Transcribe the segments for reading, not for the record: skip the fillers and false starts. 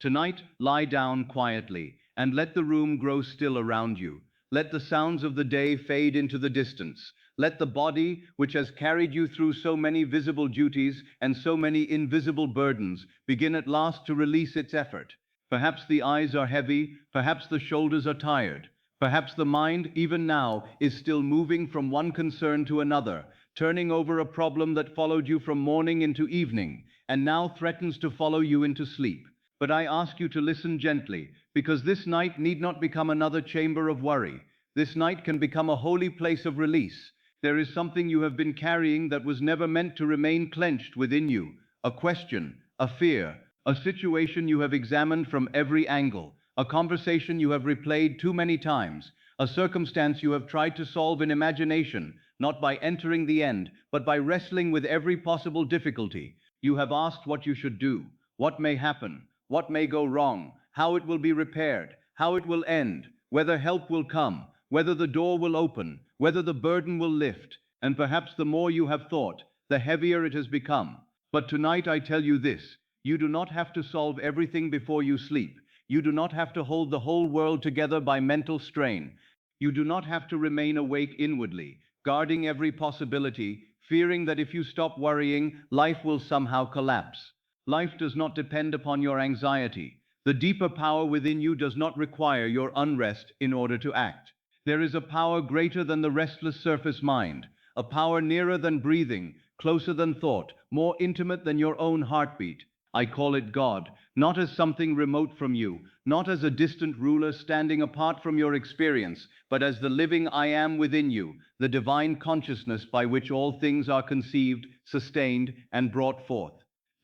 Tonight, lie down quietly and let the room grow still around you. Let the sounds of the day fade into the distance. Let the body, which has carried you through so many visible duties and so many invisible burdens, begin at last to release its effort. Perhaps the eyes are heavy, perhaps the shoulders are tired. Perhaps the mind, even now, is still moving from one concern to another, turning over a problem that followed you from morning into evening, and now threatens to follow you into sleep. But I ask you to listen gently, because this night need not become another chamber of worry. This night can become a holy place of release. There is something you have been carrying that was never meant to remain clenched within you. A question, a fear, a situation you have examined from every angle, a conversation you have replayed too many times, a circumstance you have tried to solve in imagination, not by entering the end, but by wrestling with every possible difficulty. You have asked what you should do, what may happen, what may go wrong, how it will be repaired, how it will end, whether help will come, whether the door will open, whether the burden will lift, and perhaps the more you have thought, the heavier it has become. But tonight I tell you this, you do not have to solve everything before you sleep. You do not have to hold the whole world together by mental strain. You do not have to remain awake inwardly, guarding every possibility, fearing that if you stop worrying, life will somehow collapse. Life does not depend upon your anxiety. The deeper power within you does not require your unrest in order to act. There is a power greater than the restless surface mind, a power nearer than breathing, closer than thought, more intimate than your own heartbeat. I call it God, not as something remote from you, not as a distant ruler standing apart from your experience, but as the living I am within you, the divine consciousness by which all things are conceived, sustained, and brought forth.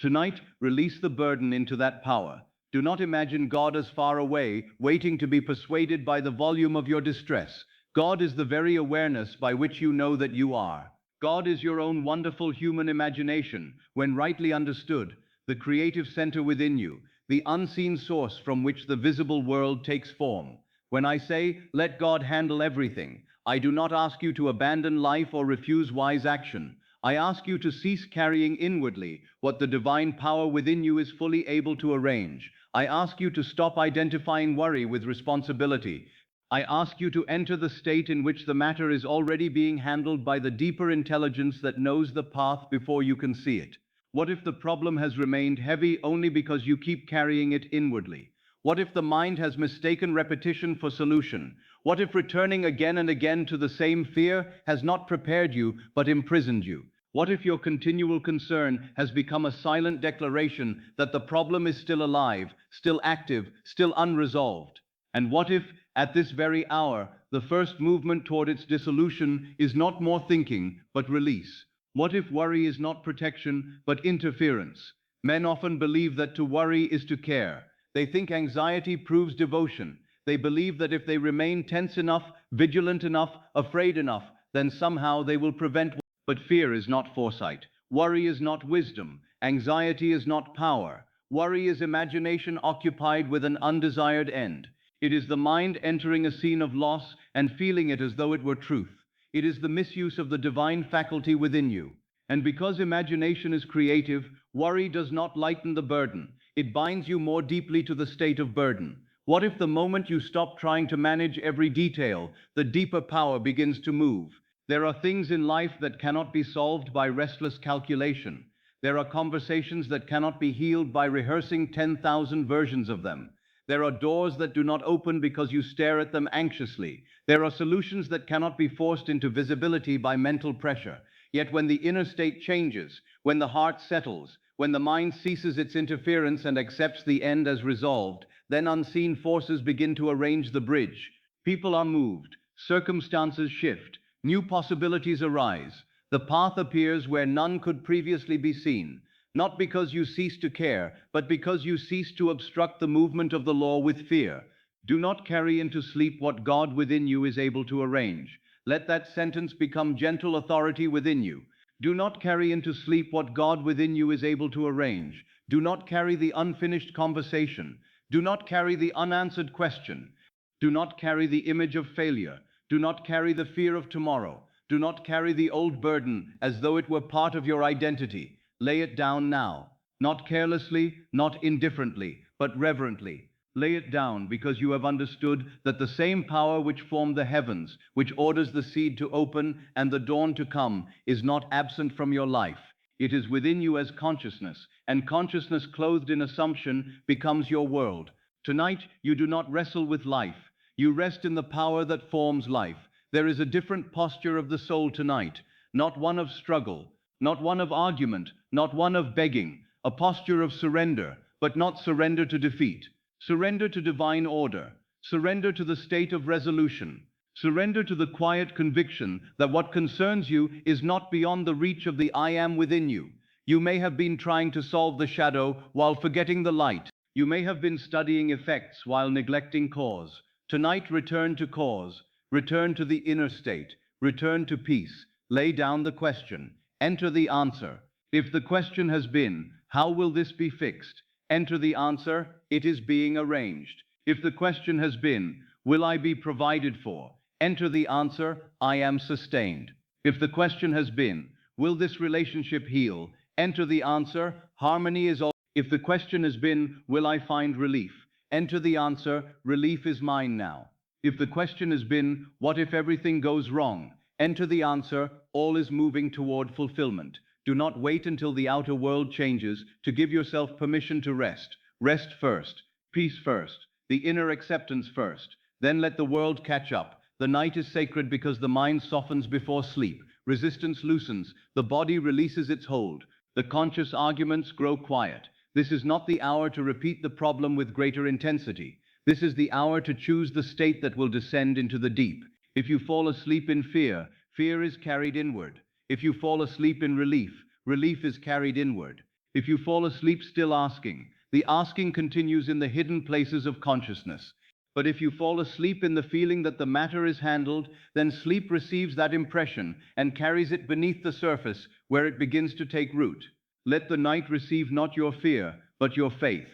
Tonight, release the burden into that power. Do not imagine God as far away, waiting to be persuaded by the volume of your distress. God is the very awareness by which you know that you are. God is your own wonderful human imagination, when rightly understood, the creative center within you, the unseen source from which the visible world takes form. When I say, let God handle everything, I do not ask you to abandon life or refuse wise action. I ask you to cease carrying inwardly what the divine power within you is fully able to arrange. I ask you to stop identifying worry with responsibility. I ask you to enter the state in which the matter is already being handled by the deeper intelligence that knows the path before you can see it. What if the problem has remained heavy only because you keep carrying it inwardly? What if the mind has mistaken repetition for solution? What if returning again and again to the same fear has not prepared you but imprisoned you? What if your continual concern has become a silent declaration that the problem is still alive, still active, still unresolved? And what if, at this very hour, the first movement toward its dissolution is not more thinking, but release? What if worry is not protection, but interference? Men often believe that to worry is to care. They think anxiety proves devotion. They believe that if they remain tense enough, vigilant enough, afraid enough, then somehow they will prevent. But fear is not foresight. Worry is not wisdom. Anxiety is not power. Worry is imagination occupied with an undesired end. It is the mind entering a scene of loss and feeling it as though it were truth. It is the misuse of the divine faculty within you. And because imagination is creative, worry does not lighten the burden. It binds you more deeply to the state of burden. What if the moment you stop trying to manage every detail, the deeper power begins to move? There are things in life that cannot be solved by restless calculation. There are conversations that cannot be healed by rehearsing 10,000 versions of them. There are doors that do not open because you stare at them anxiously. There are solutions that cannot be forced into visibility by mental pressure. Yet when the inner state changes, when the heart settles, when the mind ceases its interference and accepts the end as resolved, then unseen forces begin to arrange the bridge. People are moved, circumstances shift, new possibilities arise. The path appears where none could previously be seen, not because you cease to care, but because you cease to obstruct the movement of the law with fear. Do not carry into sleep what God within you is able to arrange. Let that sentence become gentle authority within you. Do not carry into sleep what God within you is able to arrange. Do not carry the unfinished conversation. Do not carry the unanswered question. Do not carry the image of failure. Do not carry the fear of tomorrow. Do not carry the old burden as though it were part of your identity. Lay it down now, not carelessly, not indifferently, but reverently. Lay it down because you have understood that the same power which formed the heavens, which orders the seed to open and the dawn to come, is not absent from your life. It is within you as consciousness, and consciousness clothed in assumption becomes your world. Tonight, you do not wrestle with life. You rest in the power that forms life. There is a different posture of the soul tonight, not one of struggle, not one of argument, not one of begging, a posture of surrender, but not surrender to defeat. Surrender to divine order. Surrender to the state of resolution. Surrender to the quiet conviction that what concerns you is not beyond the reach of the I am within you. You may have been trying to solve the shadow while forgetting the light. You may have been studying effects while neglecting cause. Tonight, return to cause. Return to the inner state. Return to peace. Lay down the question. Enter the answer. If the question has been, how will this be fixed? Enter the answer, it is being arranged. If the question has been, will I be provided for? Enter the answer, I am sustained. If the question has been, will this relationship heal? Enter the answer, harmony is all. If the question has been, will I find relief? Enter the answer, relief is mine now. If the question has been, what if everything goes wrong? Enter the answer, all is moving toward fulfillment. Do not wait until the outer world changes to give yourself permission to rest. Rest first, peace first, the inner acceptance first. Then let the world catch up. The night is sacred because the mind softens before sleep. Resistance loosens. The body releases its hold. The conscious arguments grow quiet. This is not the hour to repeat the problem with greater intensity. This is the hour to choose the state that will descend into the deep. If you fall asleep in fear, fear is carried inward. If you fall asleep in relief, relief is carried inward. If you fall asleep still asking, the asking continues in the hidden places of consciousness. But if you fall asleep in the feeling that the matter is handled, then sleep receives that impression and carries it beneath the surface where it begins to take root. Let the night receive not your fear, but your faith.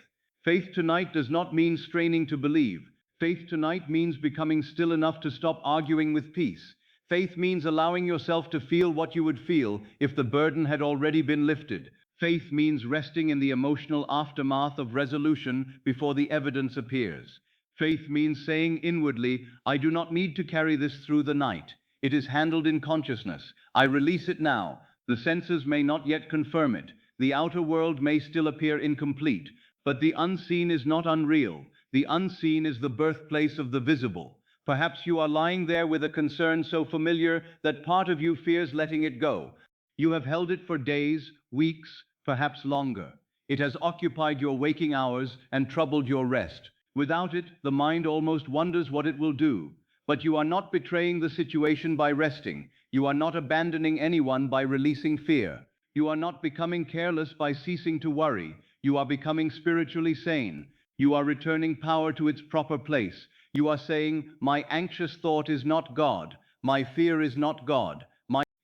Faith tonight does not mean straining to believe. Faith tonight means becoming still enough to stop arguing with peace. Faith means allowing yourself to feel what you would feel if the burden had already been lifted. Faith means resting in the emotional aftermath of resolution before the evidence appears. Faith means saying inwardly, I do not need to carry this through the night. It is handled in consciousness. I release it now. The senses may not yet confirm it. The outer world may still appear incomplete, but the unseen is not unreal. The unseen is the birthplace of the visible. Perhaps you are lying there with a concern so familiar that part of you fears letting it go. You have held it for days, weeks, perhaps longer. It has occupied your waking hours and troubled your rest. Without it, the mind almost wonders what it will do. But you are not betraying the situation by resting. You are not abandoning anyone by releasing fear. You are not becoming careless by ceasing to worry. You are becoming spiritually sane. You are returning power to its proper place. You are saying, my anxious thought is not God. My fear is not God.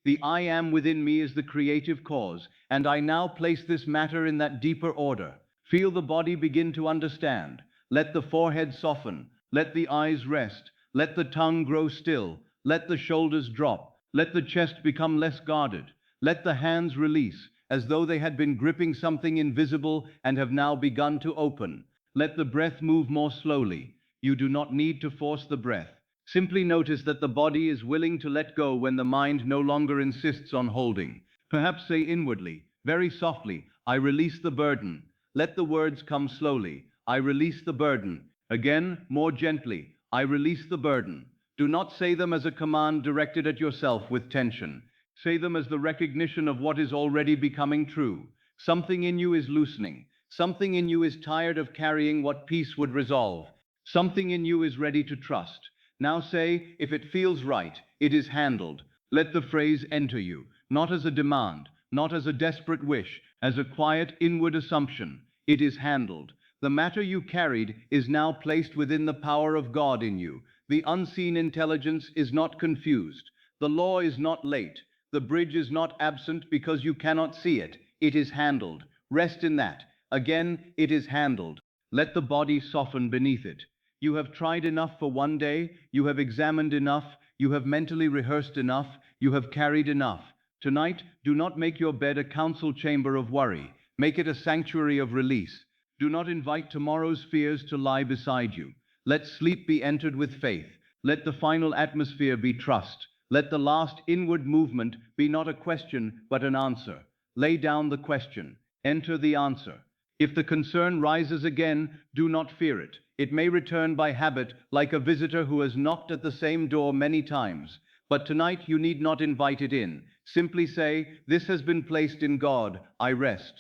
The I am within me is the creative cause, and I now place this matter in that deeper order. Feel the body begin to understand. Let the forehead soften. Let the eyes rest. Let the tongue grow still. Let the shoulders drop. Let the chest become less guarded. Let the hands release, as though they had been gripping something invisible and have now begun to open. Let the breath move more slowly. You do not need to force the breath. Simply notice that the body is willing to let go when the mind no longer insists on holding. Perhaps say inwardly, very softly, I release the burden. Let the words come slowly. I release the burden. Again, more gently, I release the burden. Do not say them as a command directed at yourself with tension. Say them as the recognition of what is already becoming true. Something in you is loosening. Something in you is tired of carrying what peace would resolve. Something in you is ready to trust. Now say, if it feels right, it is handled. Let the phrase enter you, not as a demand, not as a desperate wish, as a quiet inward assumption. It is handled. The matter you carried is now placed within the power of God in you. The unseen intelligence is not confused. The law is not late. The bridge is not absent because you cannot see it. It is handled. Rest in that. Again, it is handled. Let the body soften beneath it. You have tried enough for one day, you have examined enough, you have mentally rehearsed enough, you have carried enough. Tonight, do not make your bed a council chamber of worry. Make it a sanctuary of release. Do not invite tomorrow's fears to lie beside you. Let sleep be entered with faith. Let the final atmosphere be trust. Let the last inward movement be not a question, but an answer. Lay down the question. Enter the answer. If the concern rises again, do not fear it. It may return by habit, like a visitor who has knocked at the same door many times. But tonight you need not invite it in. Simply say, "This has been placed in God, I rest."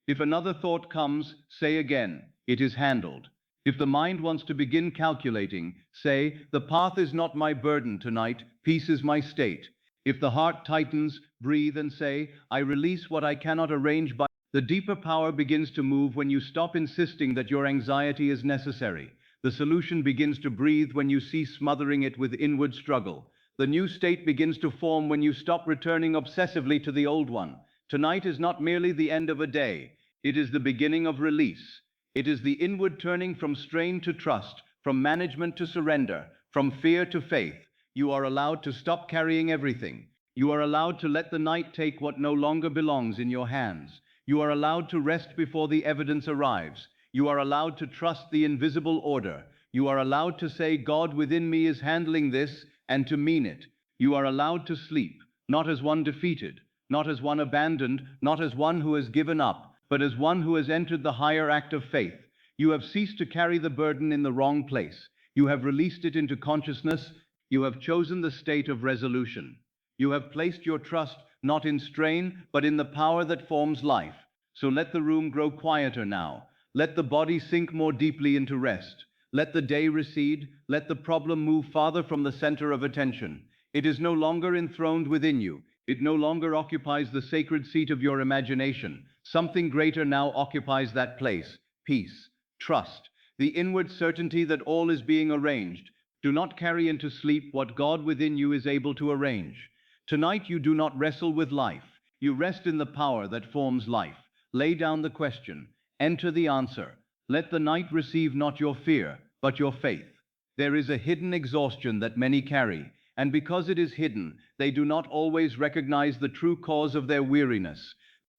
If another thought comes, say again, "It is handled." If the mind wants to begin calculating, say, "The path is not my burden tonight, peace is my state." If the heart tightens, breathe and say, "I release what I cannot arrange by." The deeper power begins to move when you stop insisting that your anxiety is necessary. The solution begins to breathe when you cease smothering it with inward struggle. The new state begins to form when you stop returning obsessively to the old one. Tonight is not merely the end of a day, it is the beginning of release. It is the inward turning from strain to trust, from management to surrender, from fear to faith. You are allowed to stop carrying everything. You are allowed to let the night take what no longer belongs in your hands. You are allowed to rest before the evidence arrives. You are allowed to trust the invisible order. You are allowed to say, "God within me is handling this," and to mean it. You are allowed to sleep, not as one defeated, not as one abandoned, not as one who has given up, but as one who has entered the higher act of faith. You have ceased to carry the burden in the wrong place. You have released it into consciousness. You have chosen the state of resolution. You have placed your trust not in strain, but in the power that forms life. So let the room grow quieter now. Let the body sink more deeply into rest. Let the day recede. Let the problem move farther from the center of attention. It is no longer enthroned within you. It no longer occupies the sacred seat of your imagination. Something greater now occupies that place. Peace, trust, the inward certainty that all is being arranged. Do not carry into sleep what God within you is able to arrange. Tonight you do not wrestle with life. You rest in the power that forms life. Lay down the question. Enter the answer. Let the night receive not your fear, but your faith. There is a hidden exhaustion that many carry, and because it is hidden, they do not always recognize the true cause of their weariness.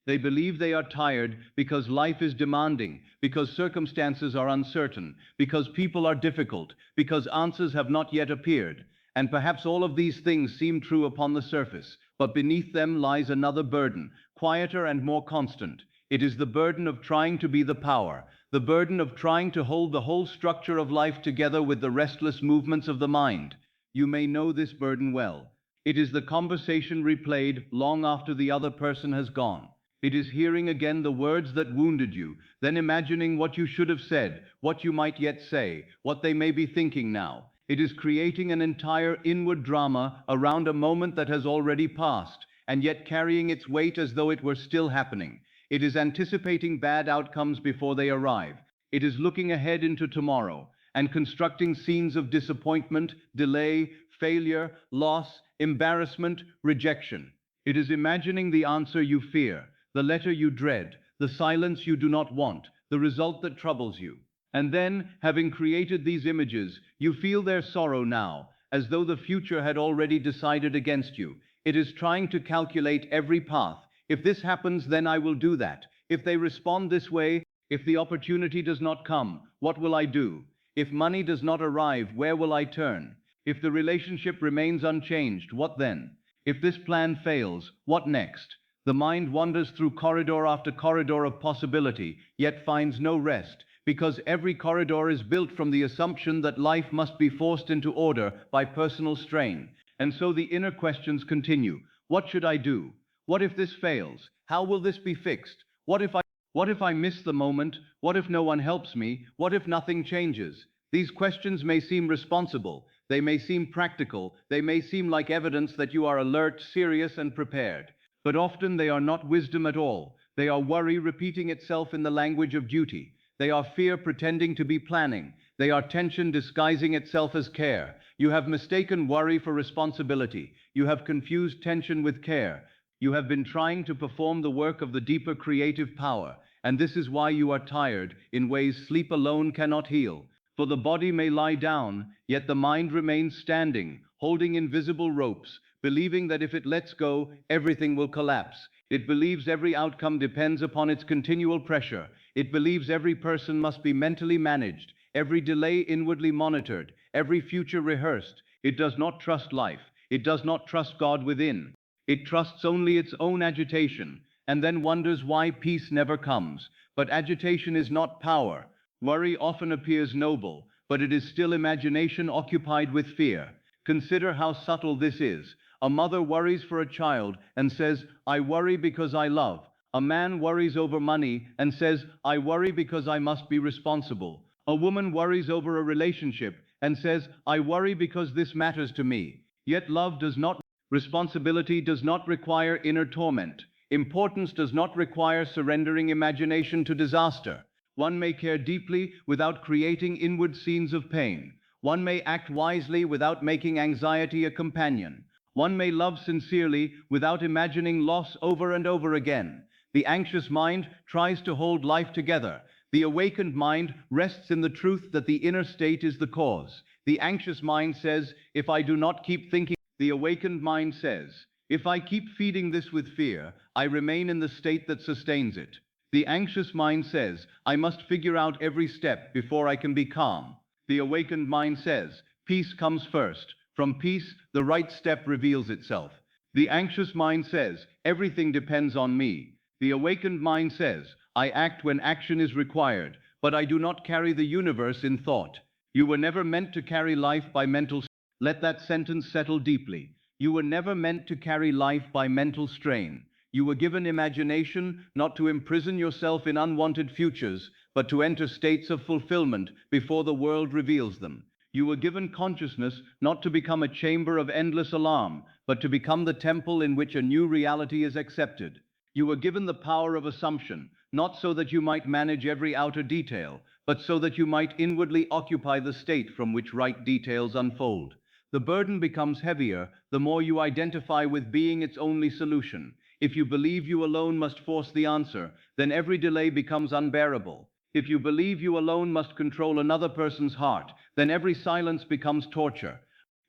They believe they are tired because life is demanding, because circumstances are uncertain, because people are difficult, because answers have not yet appeared. And perhaps all of these things seem true upon the surface, but beneath them lies another burden, quieter and more constant. It is the burden of trying to be the power, the burden of trying to hold the whole structure of life together with the restless movements of the mind. You may know this burden well. It is the conversation replayed long after the other person has gone. It is hearing again the words that wounded you, then imagining what you should have said, what you might yet say, what they may be thinking now. It is creating an entire inward drama around a moment that has already passed, and yet carrying its weight as though it were still happening. It is anticipating bad outcomes before they arrive. It is looking ahead into tomorrow and constructing scenes of disappointment, delay, failure, loss, embarrassment, rejection. It is imagining the answer you fear, the letter you dread, the silence you do not want, the result that troubles you. And then, having created these images, you feel their sorrow now, as though the future had already decided against you. It is trying to calculate every path. If this happens, then I will do that. If they respond this way, if the opportunity does not come, what will I do? If money does not arrive, where will I turn? If the relationship remains unchanged, what then? If this plan fails, what next? The mind wanders through corridor after corridor of possibility, yet finds no rest, because every corridor is built from the assumption that life must be forced into order by personal strain. And so the inner questions continue. What should I do? What if this fails? How will this be fixed? What if I miss the moment? What if no one helps me? What if nothing changes? These questions may seem responsible. They may seem practical. They may seem like evidence that you are alert, serious, and prepared. But often they are not wisdom at all. They are worry repeating itself in the language of duty. They are fear pretending to be planning. They are tension disguising itself as care. You have mistaken worry for responsibility. You have confused tension with care. You have been trying to perform the work of the deeper creative power, and this is why you are tired in ways sleep alone cannot heal. For the body may lie down, yet the mind remains standing, holding invisible ropes, believing that if it lets go, everything will collapse. It believes every outcome depends upon its continual pressure. It believes every person must be mentally managed, every delay inwardly monitored, every future rehearsed. It does not trust life. It does not trust God within. It trusts only its own agitation, and then wonders why peace never comes. But agitation is not power. Worry often appears noble, but it is still imagination occupied with fear. Consider how subtle this is. A mother worries for a child and says, I worry because I love. A man worries over money and says, I worry because I must be responsible. A woman worries over a relationship and says, I worry because this matters to me. Yet love does not, responsibility does not require inner torment. Importance does not require surrendering imagination to disaster. One may care deeply without creating inward scenes of pain. One may act wisely without making anxiety a companion. One may love sincerely without imagining loss over and over again. The anxious mind tries to hold life together. The awakened mind rests in the truth that the inner state is the cause. The anxious mind says, if I do not keep thinking, the awakened mind says, if I keep feeding this with fear, I remain in the state that sustains it. The anxious mind says, I must figure out every step before I can be calm. The awakened mind says, peace comes first. From peace, the right step reveals itself. The anxious mind says, everything depends on me. The awakened mind says, I act when action is required, but I do not carry the universe in thought. You were never meant to carry life by mental. Let that sentence settle deeply. You were never meant to carry life by mental strain. You were given imagination not to imprison yourself in unwanted futures, but to enter states of fulfillment before the world reveals them. You were given consciousness not to become a chamber of endless alarm, but to become the temple in which a new reality is accepted. You were given the power of assumption, not so that you might manage every outer detail, but so that you might inwardly occupy the state from which right details unfold. The burden becomes heavier the more you identify with being its only solution. If you believe you alone must force the answer, then every delay becomes unbearable. If you believe you alone must control another person's heart, then every silence becomes torture.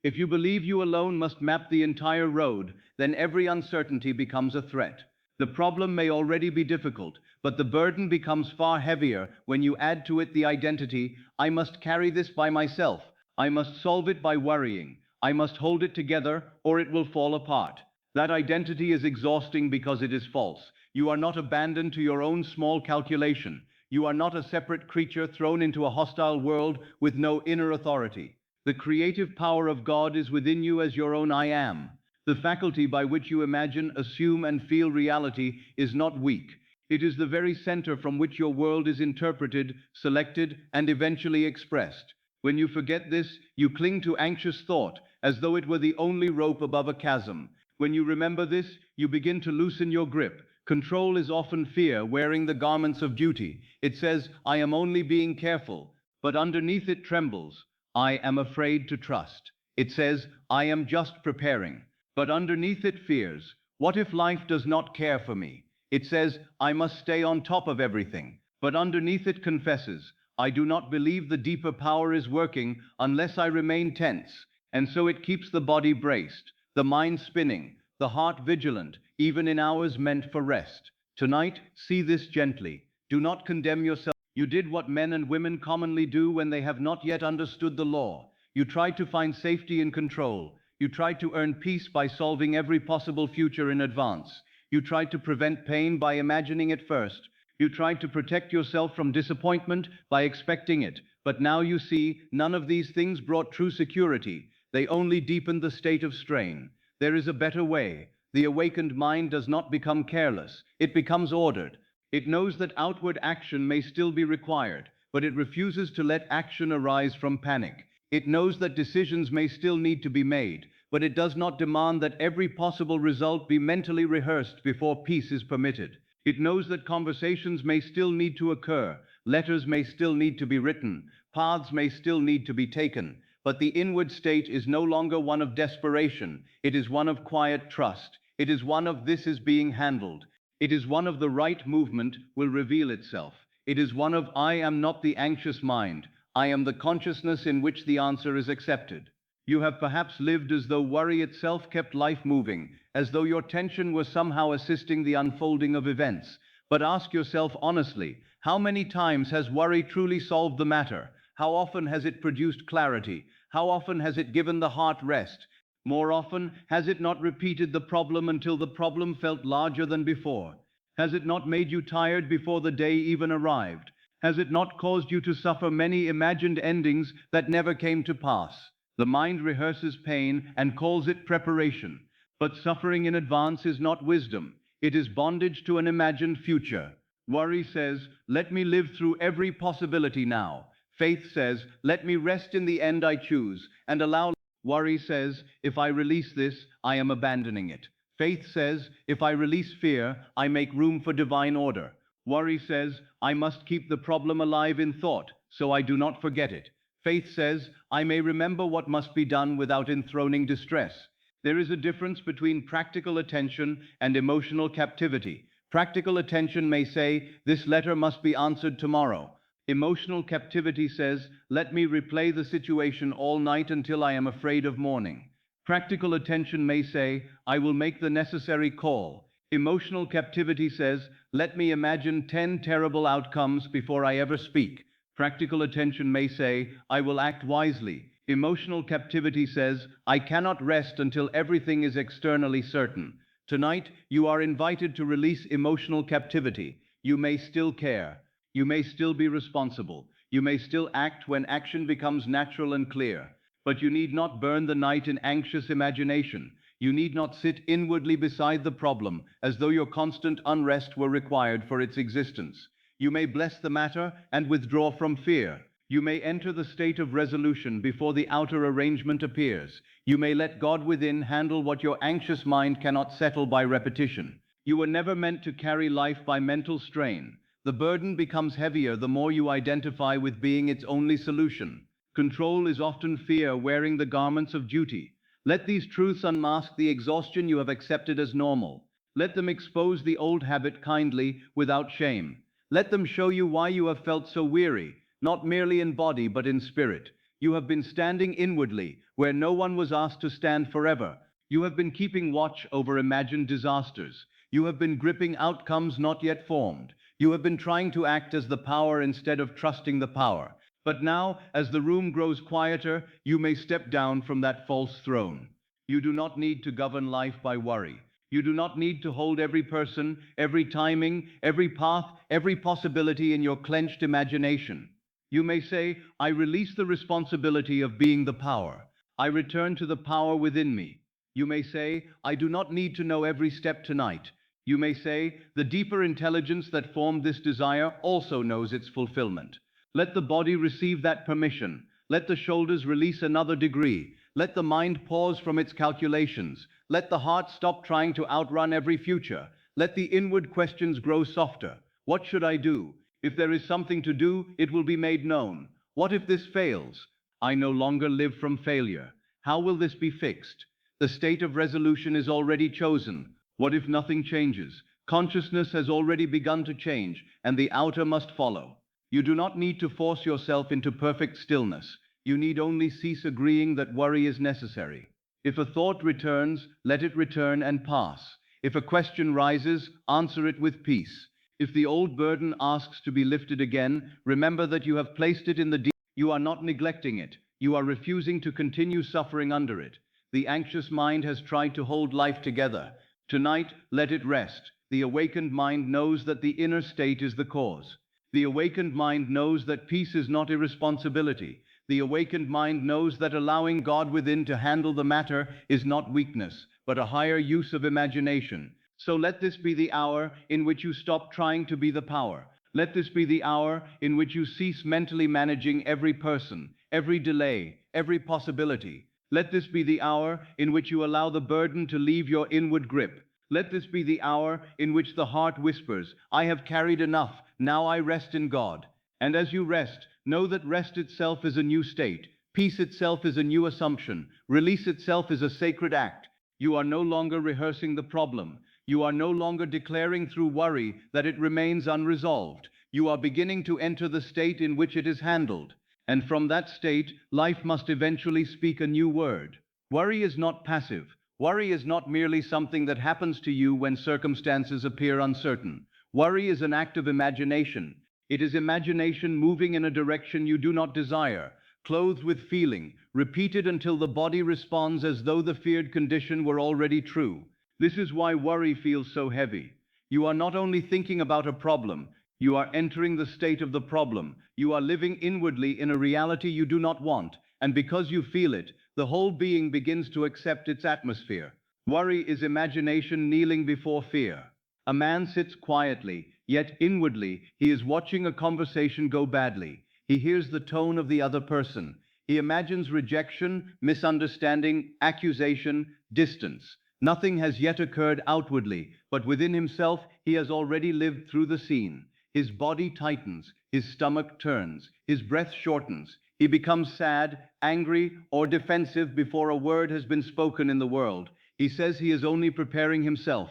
If you believe you alone must map the entire road, then every uncertainty becomes a threat. The problem may already be difficult, but the burden becomes far heavier when you add to it the identity, I must carry this by myself, I must solve it by worrying, I must hold it together or it will fall apart. That identity is exhausting because it is false. You are not abandoned to your own small calculation. You are not a separate creature thrown into a hostile world with no inner authority. The creative power of God is within you as your own I am. The faculty by which you imagine, assume, and feel reality is not weak. It is the very center from which your world is interpreted, selected, and eventually expressed. When you forget this, you cling to anxious thought as though it were the only rope above a chasm. When you remember this, you begin to loosen your grip. Control is often fear wearing the garments of duty. It says, I am only being careful, but underneath it trembles. I am afraid to trust. It says, I am just preparing. But underneath it fears, what if life does not care for me? It says, I must stay on top of everything. But underneath it confesses, I do not believe the deeper power is working unless I remain tense. And so it keeps the body braced, the mind spinning, the heart vigilant, even in hours meant for rest. Tonight, see this gently. Do not condemn yourself. You did what men and women commonly do when they have not yet understood the law. You tried to find safety in control. You tried to earn peace by solving every possible future in advance. You tried to prevent pain by imagining it first. You tried to protect yourself from disappointment by expecting it. But now you see, none of these things brought true security. They only deepened the state of strain. There is a better way. The awakened mind does not become careless. It becomes ordered. It knows that outward action may still be required, but it refuses to let action arise from panic. It knows that decisions may still need to be made, but it does not demand that every possible result be mentally rehearsed before peace is permitted. It knows that conversations may still need to occur, letters may still need to be written, paths may still need to be taken, but the inward state is no longer one of desperation. It is one of quiet trust. It is one of this is being handled. It is one of the right movement will reveal itself. It is one of I am not the anxious mind. I am the consciousness in which the answer is accepted. You have perhaps lived as though worry itself kept life moving, as though your tension was somehow assisting the unfolding of events. But ask yourself honestly, How many times has worry truly solved the matter? How often has it produced clarity? How often has it given the heart rest? More often, has it not repeated the problem until the problem felt larger than before? Has it not made you tired before the day even arrived? Has it not caused you to suffer many imagined endings that never came to pass? The mind rehearses pain and calls it preparation. But suffering in advance is not wisdom. It is bondage to an imagined future. Worry says, let me live through every possibility now. Faith says, let me rest in the end I choose and allow. Worry says, if I release this, I am abandoning it. Faith says, if I release fear, I make room for divine order. Worry says, I must keep the problem alive in thought, so I do not forget it. Faith says, I may remember what must be done without enthroning distress. There is a difference between practical attention and emotional captivity. Practical attention may say, this letter must be answered tomorrow. Emotional captivity says, let me replay the situation all night until I am afraid of morning. Practical attention may say, I will make the necessary call. Emotional captivity says, let me imagine 10 terrible outcomes before I ever speak. Practical attention may say, I will act wisely. Emotional captivity says, I cannot rest until everything is externally certain. Tonight, you are invited to release emotional captivity. You may still care. You may still be responsible. You may still act when action becomes natural and clear. But you need not burn the night in anxious imagination. You need not sit inwardly beside the problem, as though your constant unrest were required for its existence. You may bless the matter and withdraw from fear. You may enter the state of resolution before the outer arrangement appears. You may let God within handle what your anxious mind cannot settle by repetition. You were never meant to carry life by mental strain. The burden becomes heavier the more you identify with being its only solution. Control is often fear wearing the garments of duty. Let these truths unmask the exhaustion you have accepted as normal. Let them expose the old habit kindly, without shame. Let them show you why you have felt so weary, not merely in body but in spirit. You have been standing inwardly, where no one was asked to stand forever. You have been keeping watch over imagined disasters. You have been gripping outcomes not yet formed. You have been trying to act as the power instead of trusting the power. But now, as the room grows quieter, you may step down from that false throne. You do not need to govern life by worry. You do not need to hold every person, every timing, every path, every possibility in your clenched imagination. You may say, I release the responsibility of being the power. I return to the power within me. You may say, I do not need to know every step tonight. You may say, the deeper intelligence that formed this desire also knows its fulfillment. Let the body receive that permission. Let the shoulders release another degree. Let the mind pause from its calculations. Let the heart stop trying to outrun every future. Let the inward questions grow softer. What should I do? If there is something to do, it will be made known. What if this fails? I no longer live from failure. How will this be fixed? The state of resolution is already chosen. What if nothing changes? Consciousness has already begun to change, and the outer must follow. You do not need to force yourself into perfect stillness. You need only cease agreeing that worry is necessary. If a thought returns, let it return and pass. If a question rises, answer it with peace. If the old burden asks to be lifted again, remember that you have placed it in the deep. You are not neglecting it. You are refusing to continue suffering under it. The anxious mind has tried to hold life together. Tonight, let it rest. The awakened mind knows that the inner state is the cause. The awakened mind knows that peace is not irresponsibility. The awakened mind knows that allowing God within to handle the matter is not weakness, but a higher use of imagination. So let this be the hour in which you stop trying to be the power. Let this be the hour in which you cease mentally managing every person, every delay, every possibility. Let this be the hour in which you allow the burden to leave your inward grip. Let this be the hour in which the heart whispers, I have carried enough, now I rest in God. And as you rest, know that rest itself is a new state. Peace itself is a new assumption. Release itself is a sacred act. You are no longer rehearsing the problem. You are no longer declaring through worry that it remains unresolved. You are beginning to enter the state in which it is handled. And from that state, life must eventually speak a new word. Worry is not passive. Worry is not merely something that happens to you when circumstances appear uncertain. Worry is an act of imagination. It is imagination moving in a direction you do not desire, clothed with feeling, repeated until the body responds as though the feared condition were already true. This is why worry feels so heavy. You are not only thinking about a problem, you are entering the state of the problem. You are living inwardly in a reality you do not want, and because you feel it, the whole being begins to accept its atmosphere. Worry is imagination kneeling before fear. A man sits quietly, yet inwardly he is watching a conversation go badly. He hears the tone of the other person. He imagines rejection, misunderstanding, accusation, distance. Nothing has yet occurred outwardly, but within himself he has already lived through the scene. His body tightens, his stomach turns, his breath shortens. He becomes sad, angry, or defensive before a word has been spoken in the world. He says he is only preparing himself,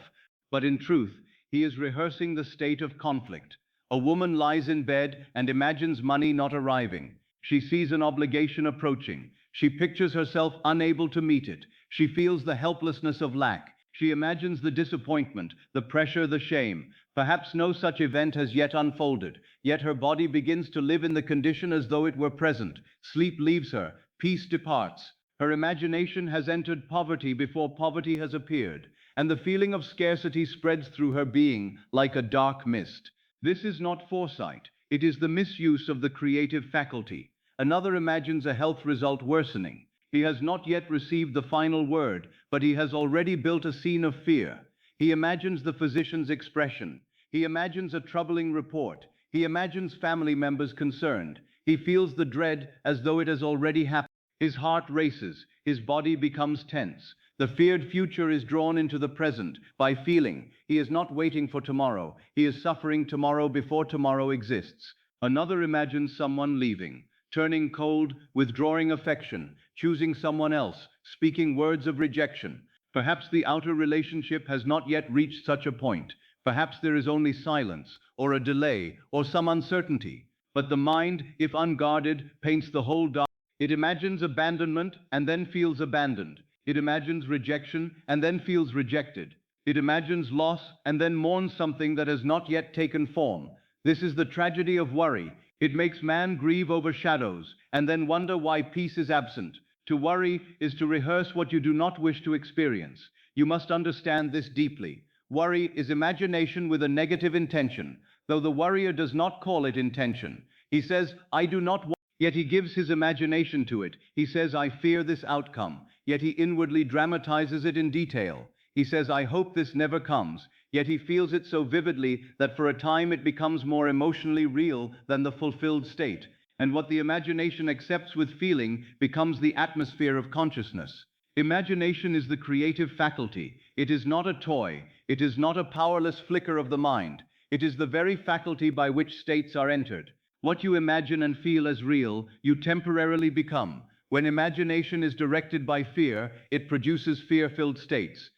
but in truth, he is rehearsing the state of conflict. A woman lies in bed and imagines money not arriving. She sees an obligation approaching. She pictures herself unable to meet it. She feels the helplessness of lack. She imagines the disappointment, the pressure, the shame. Perhaps no such event has yet unfolded, yet her body begins to live in the condition as though it were present. Sleep leaves her, peace departs. Her imagination has entered poverty before poverty has appeared, and the feeling of scarcity spreads through her being like a dark mist. This is not foresight, it is the misuse of the creative faculty. Another imagines a health result worsening. He has not yet received the final word, but he has already built a scene of fear. He imagines the physician's expression. He imagines a troubling report. He imagines family members concerned. He feels the dread as though it has already happened. His heart races. His body becomes tense. The feared future is drawn into the present by feeling. He is not waiting for tomorrow. He is suffering tomorrow before tomorrow exists. Another imagines someone leaving, turning cold, withdrawing affection, choosing someone else, speaking words of rejection. Perhaps the outer relationship has not yet reached such a point. Perhaps there is only silence, or a delay, or some uncertainty. But the mind, if unguarded, paints the whole dark. It imagines abandonment and then feels abandoned. It imagines rejection and then feels rejected. It imagines loss and then mourns something that has not yet taken form. This is the tragedy of worry. It makes man grieve over shadows and then wonder why peace is absent. To worry is to rehearse what you do not wish to experience. You must understand this deeply. Worry is imagination with a negative intention, though the worrier does not call it intention. He says, I do not want, yet he gives his imagination to it. He says, I fear this outcome, yet he inwardly dramatizes it in detail. He says, I hope this never comes, yet he feels it so vividly that for a time it becomes more emotionally real than the fulfilled state. And what the imagination accepts with feeling becomes the atmosphere of consciousness. Imagination is the creative faculty. It is not a toy. It is not a powerless flicker of the mind. It is the very faculty by which states are entered. What you imagine and feel as real, you temporarily become. When imagination is directed by fear, it produces fear-filled states.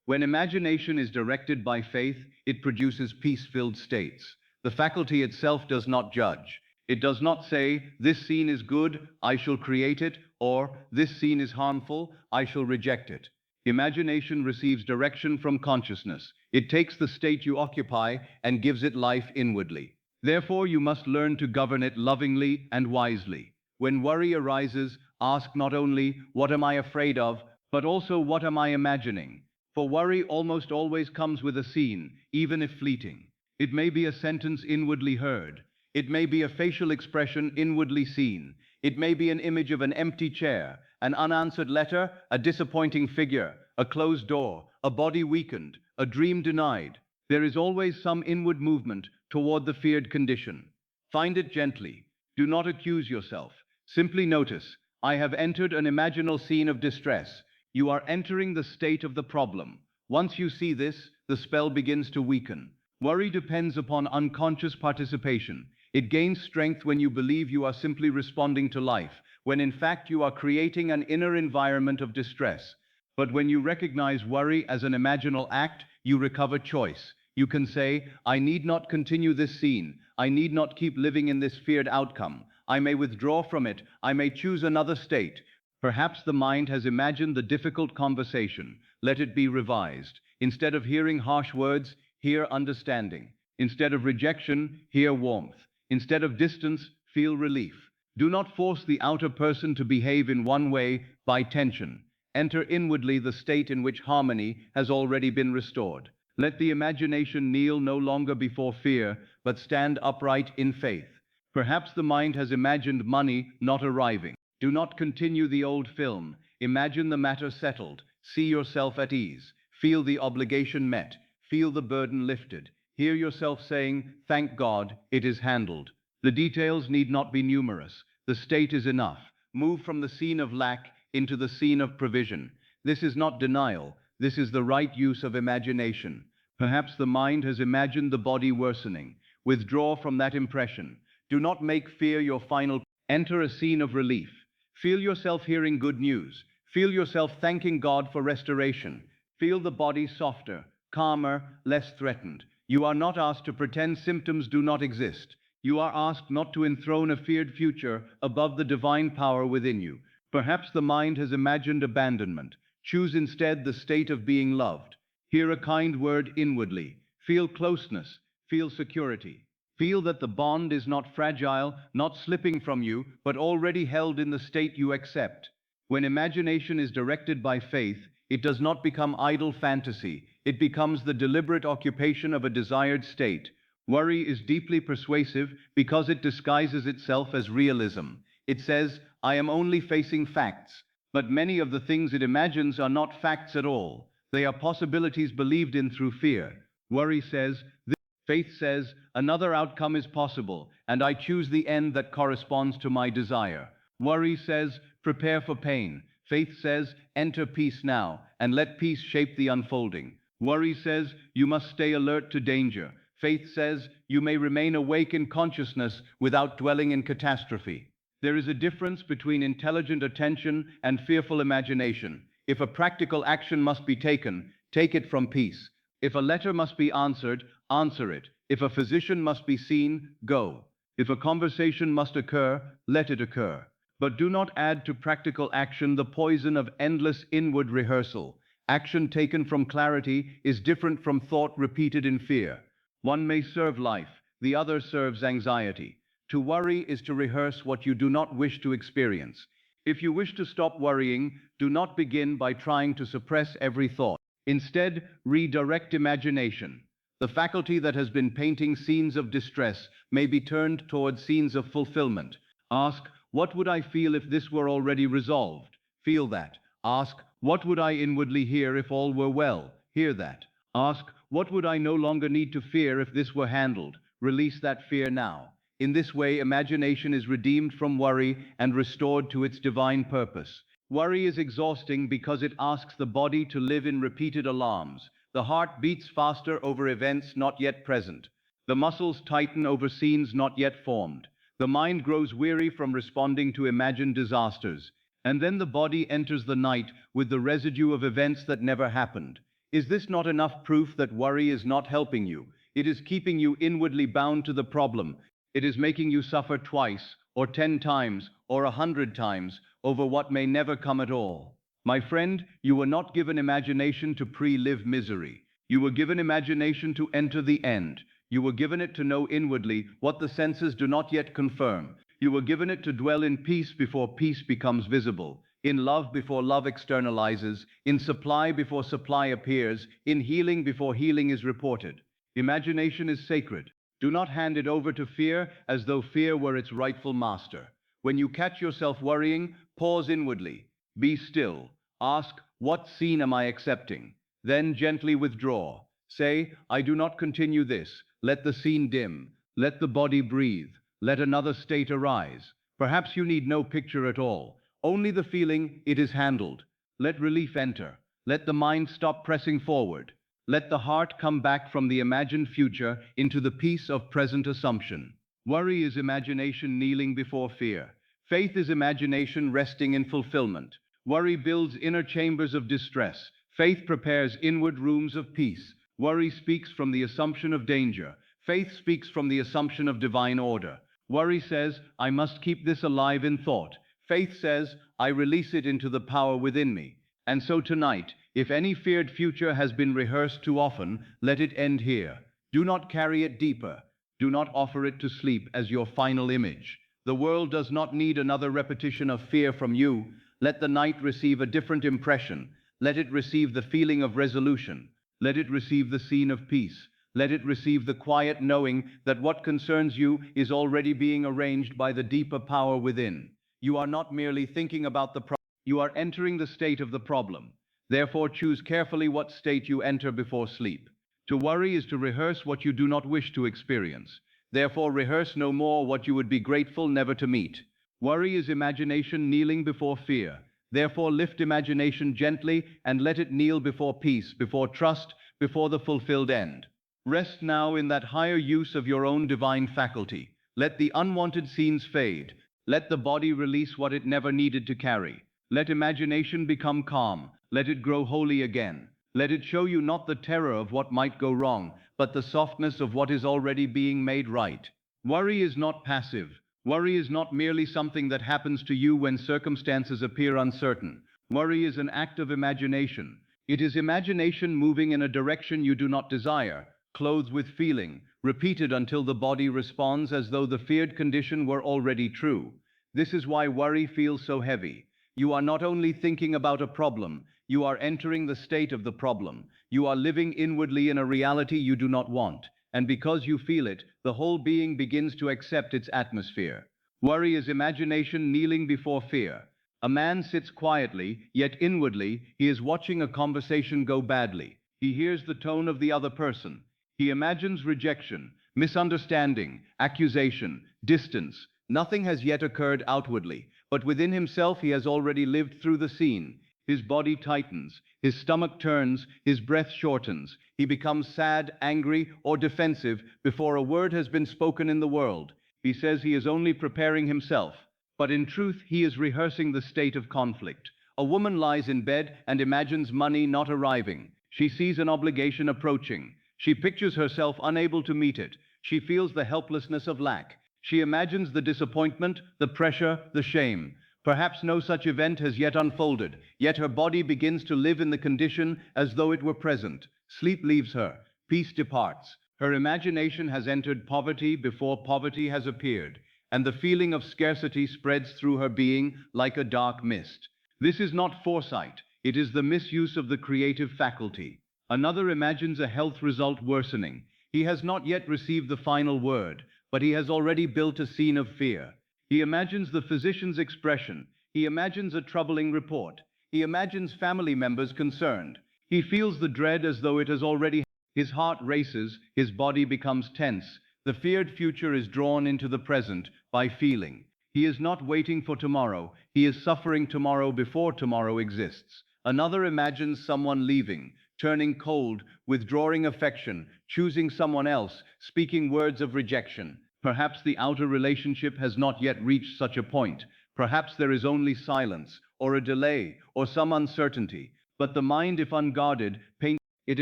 When imagination is directed by faith, it produces peace-filled states. The faculty itself does not judge. It does not say, this scene is good, I shall create it, or this scene is harmful, I shall reject it. Imagination receives direction from consciousness. It takes the state you occupy and gives it life inwardly. Therefore, you must learn to govern it lovingly and wisely. When worry arises, ask not only, what am I afraid of, but also, what am I imagining? For worry almost always comes with a scene, even if fleeting. It may be a sentence inwardly heard. It may be a facial expression inwardly seen. It may be an image of an empty chair, an unanswered letter, a disappointing figure, a closed door, a body weakened, a dream denied. There is always some inward movement toward the feared condition. Find it gently. Do not accuse yourself. Simply notice, I have entered an imaginal scene of distress. You are entering the state of the problem. Once you see this, the spell begins to weaken. Worry depends upon unconscious participation. It gains strength when you believe you are simply responding to life, when in fact you are creating an inner environment of distress. But when you recognize worry as an imaginal act, you recover choice. You can say, I need not continue this scene. I need not keep living in this feared outcome. I may withdraw from it. I may choose another state. Perhaps the mind has imagined the difficult conversation. Let it be revised. Instead of hearing harsh words, hear understanding. Instead of rejection, hear warmth. Instead of distance, feel relief. Do not force the outer person to behave in one way by tension. Enter inwardly the state in which harmony has already been restored. Let the imagination kneel no longer before fear, but stand upright in faith. Perhaps the mind has imagined money not arriving. Do not continue the old film. Imagine the matter settled. See yourself at ease. Feel the obligation met. Feel the burden lifted. Hear yourself saying, "Thank God, it is handled." The details need not be numerous. The state is enough. Move from the scene of lack into the scene of provision. This is not denial. This is the right use of imagination. Perhaps the mind has imagined the body worsening. Withdraw from that impression. Do not make fear your final. Enter a scene of relief. Feel yourself hearing good news. Feel yourself thanking God for restoration. Feel the body softer, calmer, less threatened. You are not asked to pretend symptoms do not exist. You are asked not to enthrone a feared future above the divine power within you. Perhaps the mind has imagined abandonment. Choose instead the state of being loved. Hear a kind word inwardly. Feel closeness. Feel security. Feel that the bond is not fragile, not slipping from you, but already held in the state you accept. When imagination is directed by faith, it does not become idle fantasy. It becomes the deliberate occupation of a desired state. Worry is deeply persuasive because it disguises itself as realism. It says, "I am only facing facts." But many of the things it imagines are not facts at all. They are possibilities believed in through fear. Worry says, this. Faith says, another outcome is possible, and I choose the end that corresponds to my desire. Worry says, prepare for pain. Faith says, enter peace now, and let peace shape the unfolding. Worry says, you must stay alert to danger. Faith says, you may remain awake in consciousness without dwelling in catastrophe. There is a difference between intelligent attention and fearful imagination. If a practical action must be taken, take it from peace. If a letter must be answered, answer it. If a physician must be seen, go. If a conversation must occur, let it occur. But do not add to practical action the poison of endless inward rehearsal. Action taken from clarity is different from thought repeated in fear. One may serve life, the other serves anxiety. To worry is to rehearse what you do not wish to experience. If you wish to stop worrying, do not begin by trying to suppress every thought. Instead, redirect imagination. The faculty that has been painting scenes of distress may be turned towards scenes of fulfillment. Ask, what would I feel if this were already resolved? Feel that. Ask, what would I inwardly hear if all were well? Hear that. Ask, what would I no longer need to fear if this were handled? Release that fear now. In this way, imagination is redeemed from worry and restored to its divine purpose. Worry is exhausting because it asks the body to live in repeated alarms. The heart beats faster over events not yet present. The muscles tighten over scenes not yet formed. The mind grows weary from responding to imagined disasters. And then the body enters the night with the residue of events that never happened. Is this not enough proof that worry is not helping you? It is keeping you inwardly bound to the problem. It is making you suffer twice, or 10 times, or 100 times, over what may never come at all. My friend, you were not given imagination to pre-live misery. You were given imagination to enter the end. You were given it to know inwardly what the senses do not yet confirm. You were given it to dwell in peace before peace becomes visible, in love before love externalizes, in supply before supply appears, in healing before healing is reported. Imagination is sacred. Do not hand it over to fear as though fear were its rightful master. When you catch yourself worrying, pause inwardly. Be still. Ask, what scene am I accepting? Then gently withdraw. Say, I do not continue this. Let the scene dim. Let the body breathe. Let another state arise. Perhaps you need no picture at all. Only the feeling, it is handled. Let relief enter. Let the mind stop pressing forward. Let the heart come back from the imagined future into the peace of present assumption. Worry is imagination kneeling before fear. Faith is imagination resting in fulfillment. Worry builds inner chambers of distress. Faith prepares inward rooms of peace. Worry speaks from the assumption of danger. Faith speaks from the assumption of divine order. Worry says, I must keep this alive in thought. Faith says, I release it into the power within me. And so tonight, if any feared future has been rehearsed too often, let it end here. Do not carry it deeper. Do not offer it to sleep as your final image. The world does not need another repetition of fear from you. Let the night receive a different impression. Let it receive the feeling of resolution. Let it receive the scene of peace. Let it receive the quiet knowing that what concerns you is already being arranged by the deeper power within. You are not merely thinking about the problem, you are entering the state of the problem. Therefore, choose carefully what state you enter before sleep. To worry is to rehearse what you do not wish to experience. Therefore, rehearse no more what you would be grateful never to meet. Worry is imagination kneeling before fear. Therefore, lift imagination gently and let it kneel before peace, before trust, before the fulfilled end. Rest now in that higher use of your own divine faculty. Let the unwanted scenes fade. Let the body release what it never needed to carry. Let imagination become calm. Let it grow holy again. Let it show you not the terror of what might go wrong, but the softness of what is already being made right. Worry is not passive. Worry is not merely something that happens to you when circumstances appear uncertain. Worry is an act of imagination. It is imagination moving in a direction you do not desire, clothed with feeling, repeated until the body responds as though the feared condition were already true. This is why worry feels so heavy. You are not only thinking about a problem, you are entering the state of the problem. You are living inwardly in a reality you do not want. And because you feel it, the whole being begins to accept its atmosphere. Worry is imagination kneeling before fear. A man sits quietly, yet inwardly, he is watching a conversation go badly. He hears the tone of the other person. He imagines rejection, misunderstanding, accusation, distance. Nothing has yet occurred outwardly, but within himself he has already lived through the scene. His body tightens, his stomach turns, his breath shortens. He becomes sad, angry, or defensive before a word has been spoken in the world. He says he is only preparing himself, but in truth he is rehearsing the state of conflict. A woman lies in bed and imagines money not arriving. She sees an obligation approaching. She pictures herself unable to meet it. She feels the helplessness of lack. She imagines the disappointment, the pressure, the shame. Perhaps no such event has yet unfolded, yet her body begins to live in the condition as though it were present. Sleep leaves her, peace departs. Her imagination has entered poverty before poverty has appeared, and the feeling of scarcity spreads through her being like a dark mist. This is not foresight, it is the misuse of the creative faculty. Another imagines a health result worsening. He has not yet received the final word, but he has already built a scene of fear. He imagines the physician's expression. He imagines a troubling report. He imagines family members concerned. He feels the dread as though it has already. His heart races, his body becomes tense. The feared future is drawn into the present by feeling. He is not waiting for tomorrow. He is suffering tomorrow before tomorrow exists. Another imagines someone leaving, turning cold, withdrawing affection, choosing someone else, speaking words of rejection. Perhaps the outer relationship has not yet reached such a point. Perhaps there is only silence, or a delay, or some uncertainty. But the mind, if unguarded, paints. It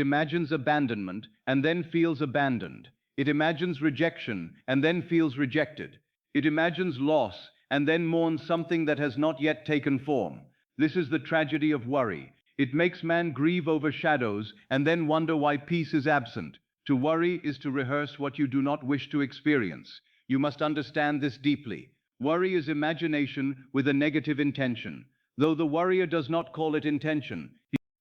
imagines abandonment, and then feels abandoned. It imagines rejection, and then feels rejected. It imagines loss, and then mourns something that has not yet taken form. This is the tragedy of worry. It makes man grieve over shadows, and then wonder why peace is absent. To worry is to rehearse what you do not wish to experience. You must understand this deeply. Worry is imagination with a negative intention. Though the worrier does not call it intention,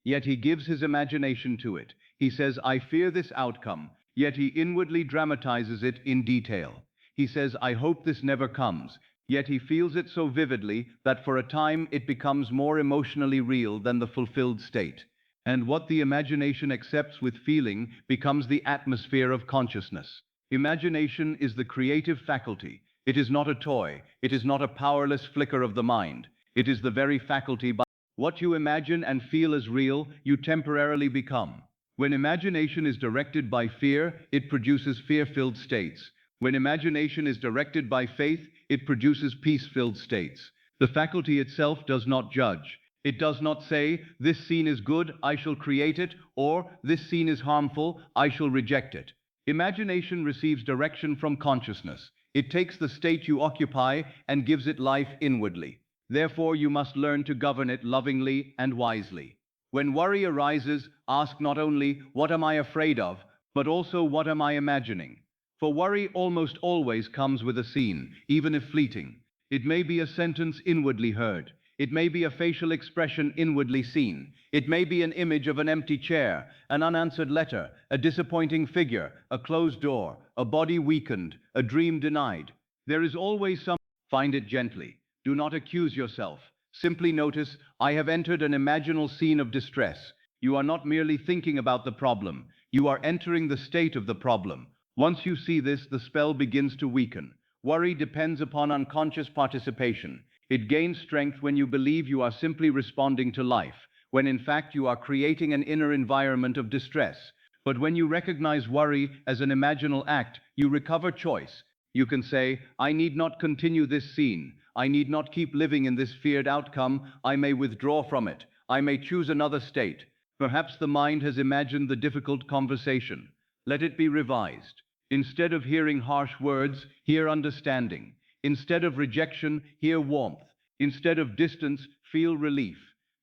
yet he gives his imagination to it. He says, I fear this outcome, yet he inwardly dramatizes it in detail. He says, I hope this never comes, yet he feels it so vividly that for a time it becomes more emotionally real than the fulfilled state. And what the imagination accepts with feeling becomes the atmosphere of consciousness. Imagination is the creative faculty. It is not a toy. It is not a powerless flicker of the mind. It is the very faculty by what you imagine and feel as real, you temporarily become. When imagination is directed by fear, it produces fear-filled states. When imagination is directed by faith, it produces peace-filled states. The faculty itself does not judge. It does not say, this scene is good, I shall create it, or this scene is harmful, I shall reject it. Imagination receives direction from consciousness. It takes the state you occupy and gives it life inwardly. Therefore, you must learn to govern it lovingly and wisely. When worry arises, ask not only, what am I afraid of, but also what am I imagining? For worry almost always comes with a scene, even if fleeting. It may be a sentence inwardly heard. It may be a facial expression inwardly seen. It may be an image of an empty chair, an unanswered letter, a disappointing figure, a closed door, a body weakened, a dream denied. There is always some. Find it gently. Do not accuse yourself. Simply notice, I have entered an imaginal scene of distress. You are not merely thinking about the problem. You are entering the state of the problem. Once you see this, the spell begins to weaken. Worry depends upon unconscious participation. It gains strength when you believe you are simply responding to life, when in fact you are creating an inner environment of distress. But when you recognize worry as an imaginal act, you recover choice. You can say, I need not continue this scene. I need not keep living in this feared outcome. I may withdraw from it. I may choose another state. Perhaps the mind has imagined the difficult conversation. Let it be revised. Instead of hearing harsh words, hear understanding. Instead of rejection, hear warmth. Instead of distance, feel relief.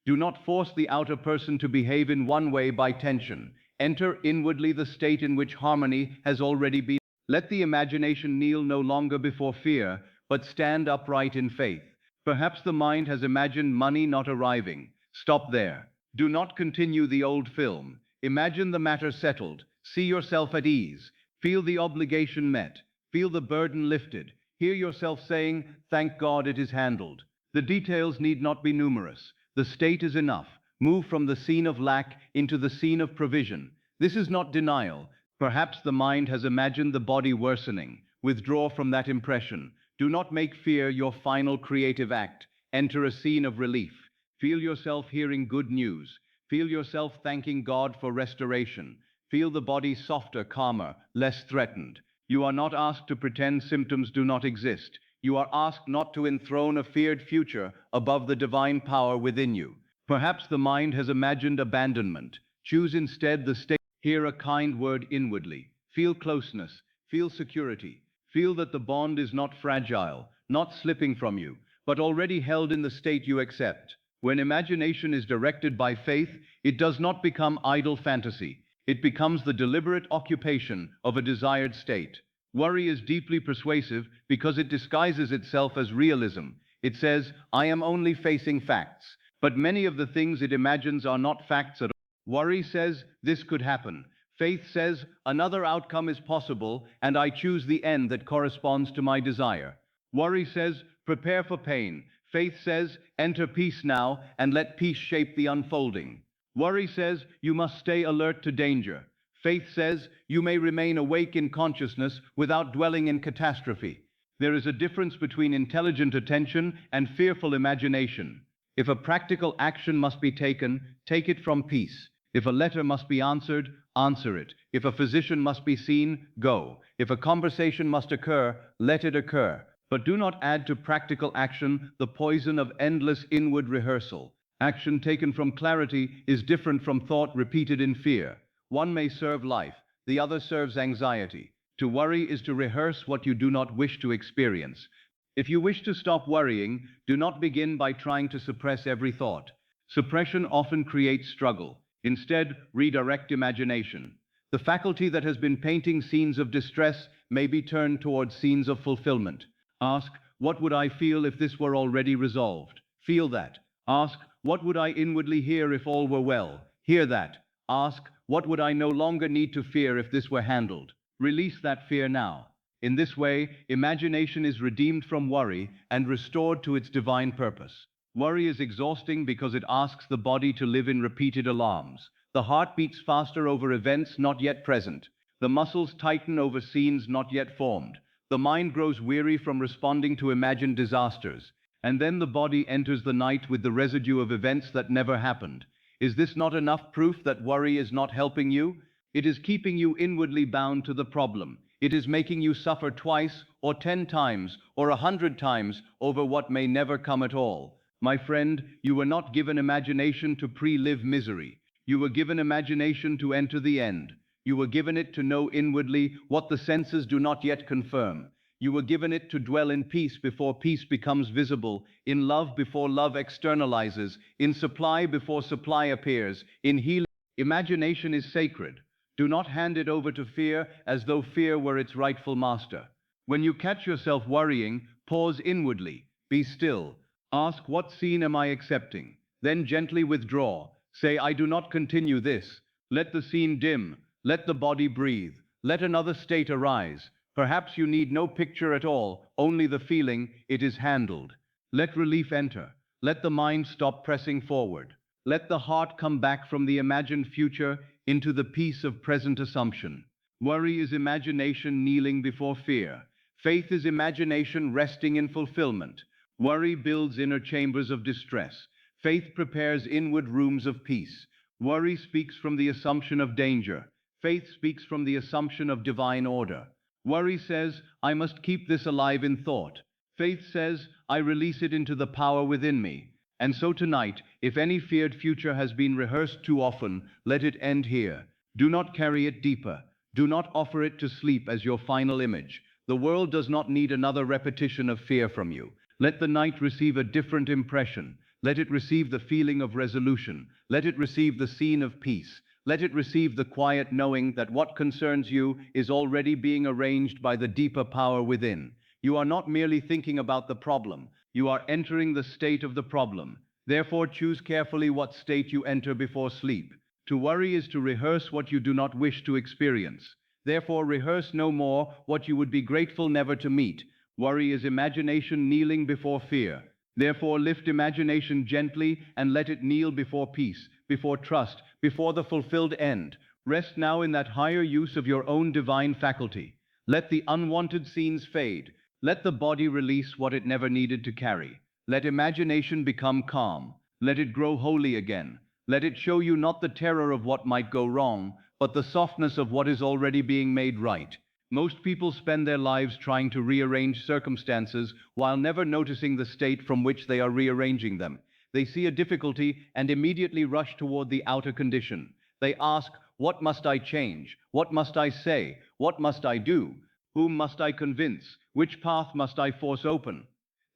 Do not force the outer person to behave in one way by tension. Enter inwardly the state in which harmony has already been. Let the imagination kneel no longer before fear, but stand upright in faith. Perhaps the mind has imagined money not arriving. Stop there. Do not continue the old film. Imagine the matter settled. See yourself at ease. Feel the obligation met. Feel the burden lifted. Hear yourself saying, thank God it is handled. The details need not be numerous. The state is enough. Move from the scene of lack into the scene of provision. This is not denial. Perhaps the mind has imagined the body worsening. Withdraw from that impression. Do not make fear your final creative act. Enter a scene of relief. Feel yourself hearing good news. Feel yourself thanking God for restoration. Feel the body softer, calmer, less threatened. You are not asked to pretend symptoms do not exist. You are asked not to enthrone a feared future above the divine power within you. Perhaps the mind has imagined abandonment. Choose instead the state. Hear a kind word inwardly. Feel closeness. Feel security. Feel that the bond is not fragile, not slipping from you, but already held in the state you accept. When imagination is directed by faith, it does not become idle fantasy. It becomes the deliberate occupation of a desired state. Worry is deeply persuasive because it disguises itself as realism. It says, I am only facing facts. But many of the things it imagines are not facts at all. Worry says, this could happen. Faith says, another outcome is possible, and I choose the end that corresponds to my desire. Worry says, prepare for pain. Faith says, enter peace now, and let peace shape the unfolding. Worry says, you must stay alert to danger. Faith says, you may remain awake in consciousness without dwelling in catastrophe. There is a difference between intelligent attention and fearful imagination. If a practical action must be taken, take it from peace. If a letter must be answered, answer it. If a physician must be seen, go. If a conversation must occur, let it occur. But do not add to practical action the poison of endless inward rehearsal. Action taken from clarity is different from thought repeated in fear. One may serve life, the other serves anxiety. To worry is to rehearse what you do not wish to experience. If you wish to stop worrying, do not begin by trying to suppress every thought. Suppression often creates struggle. Instead, redirect imagination. The faculty that has been painting scenes of distress may be turned towards scenes of fulfillment. Ask, what would I feel if this were already resolved? Feel that. Ask, what would I inwardly hear if all were well? Hear that. Ask, what would I no longer need to fear if this were handled? Release that fear now. In this way, imagination is redeemed from worry and restored to its divine purpose. Worry is exhausting because it asks the body to live in repeated alarms. The heart beats faster over events not yet present. The muscles tighten over scenes not yet formed. The mind grows weary from responding to imagined disasters. And then the body enters the night with the residue of events that never happened. Is this not enough proof that worry is not helping you? It is keeping you inwardly bound to the problem. It is making you suffer twice, or 10 times, or 100 times over what may never come at all. My friend, you were not given imagination to pre-live misery. You were given imagination to enter the end. You were given it to know inwardly what the senses do not yet confirm. You were given it to dwell in peace before peace becomes visible, in love before love externalizes, in supply before supply appears, in healing. Imagination is sacred. Do not hand it over to fear as though fear were its rightful master. When you catch yourself worrying, pause inwardly, be still. Ask, what scene am I accepting? Then gently withdraw. Say, I do not continue this. Let the scene dim. Let the body breathe. Let another state arise. Perhaps you need no picture at all, only the feeling it is handled. Let relief enter. Let the mind stop pressing forward. Let the heart come back from the imagined future into the peace of present assumption. Worry is imagination kneeling before fear. Faith is imagination resting in fulfillment. Worry builds inner chambers of distress. Faith prepares inward rooms of peace. Worry speaks from the assumption of danger. Faith speaks from the assumption of divine order. Worry says, I must keep this alive in thought. Faith says, I release it into the power within me. And so tonight, if any feared future has been rehearsed too often, let it end here. Do not carry it deeper. Do not offer it to sleep as your final image. The world does not need another repetition of fear from you. Let the night receive a different impression. Let it receive the feeling of resolution. Let it receive the scene of peace. Let it receive the quiet knowing that what concerns you is already being arranged by the deeper power within. You are not merely thinking about the problem. You are entering the state of the problem. Therefore, choose carefully what state you enter before sleep. To worry is to rehearse what you do not wish to experience. Therefore, rehearse no more what you would be grateful never to meet. Worry is imagination kneeling before fear. Therefore, lift imagination gently and let it kneel before peace, before trust, before the fulfilled end. Rest now in that higher use of your own divine faculty. Let the unwanted scenes fade. Let the body release what it never needed to carry. Let imagination become calm. Let it grow holy again. Let it show you not the terror of what might go wrong, but the softness of what is already being made right. Most people spend their lives trying to rearrange circumstances while never noticing the state from which they are rearranging them. They see a difficulty and immediately rush toward the outer condition. They ask, what must I change? What must I say? What must I do? Whom must I convince? Which path must I force open?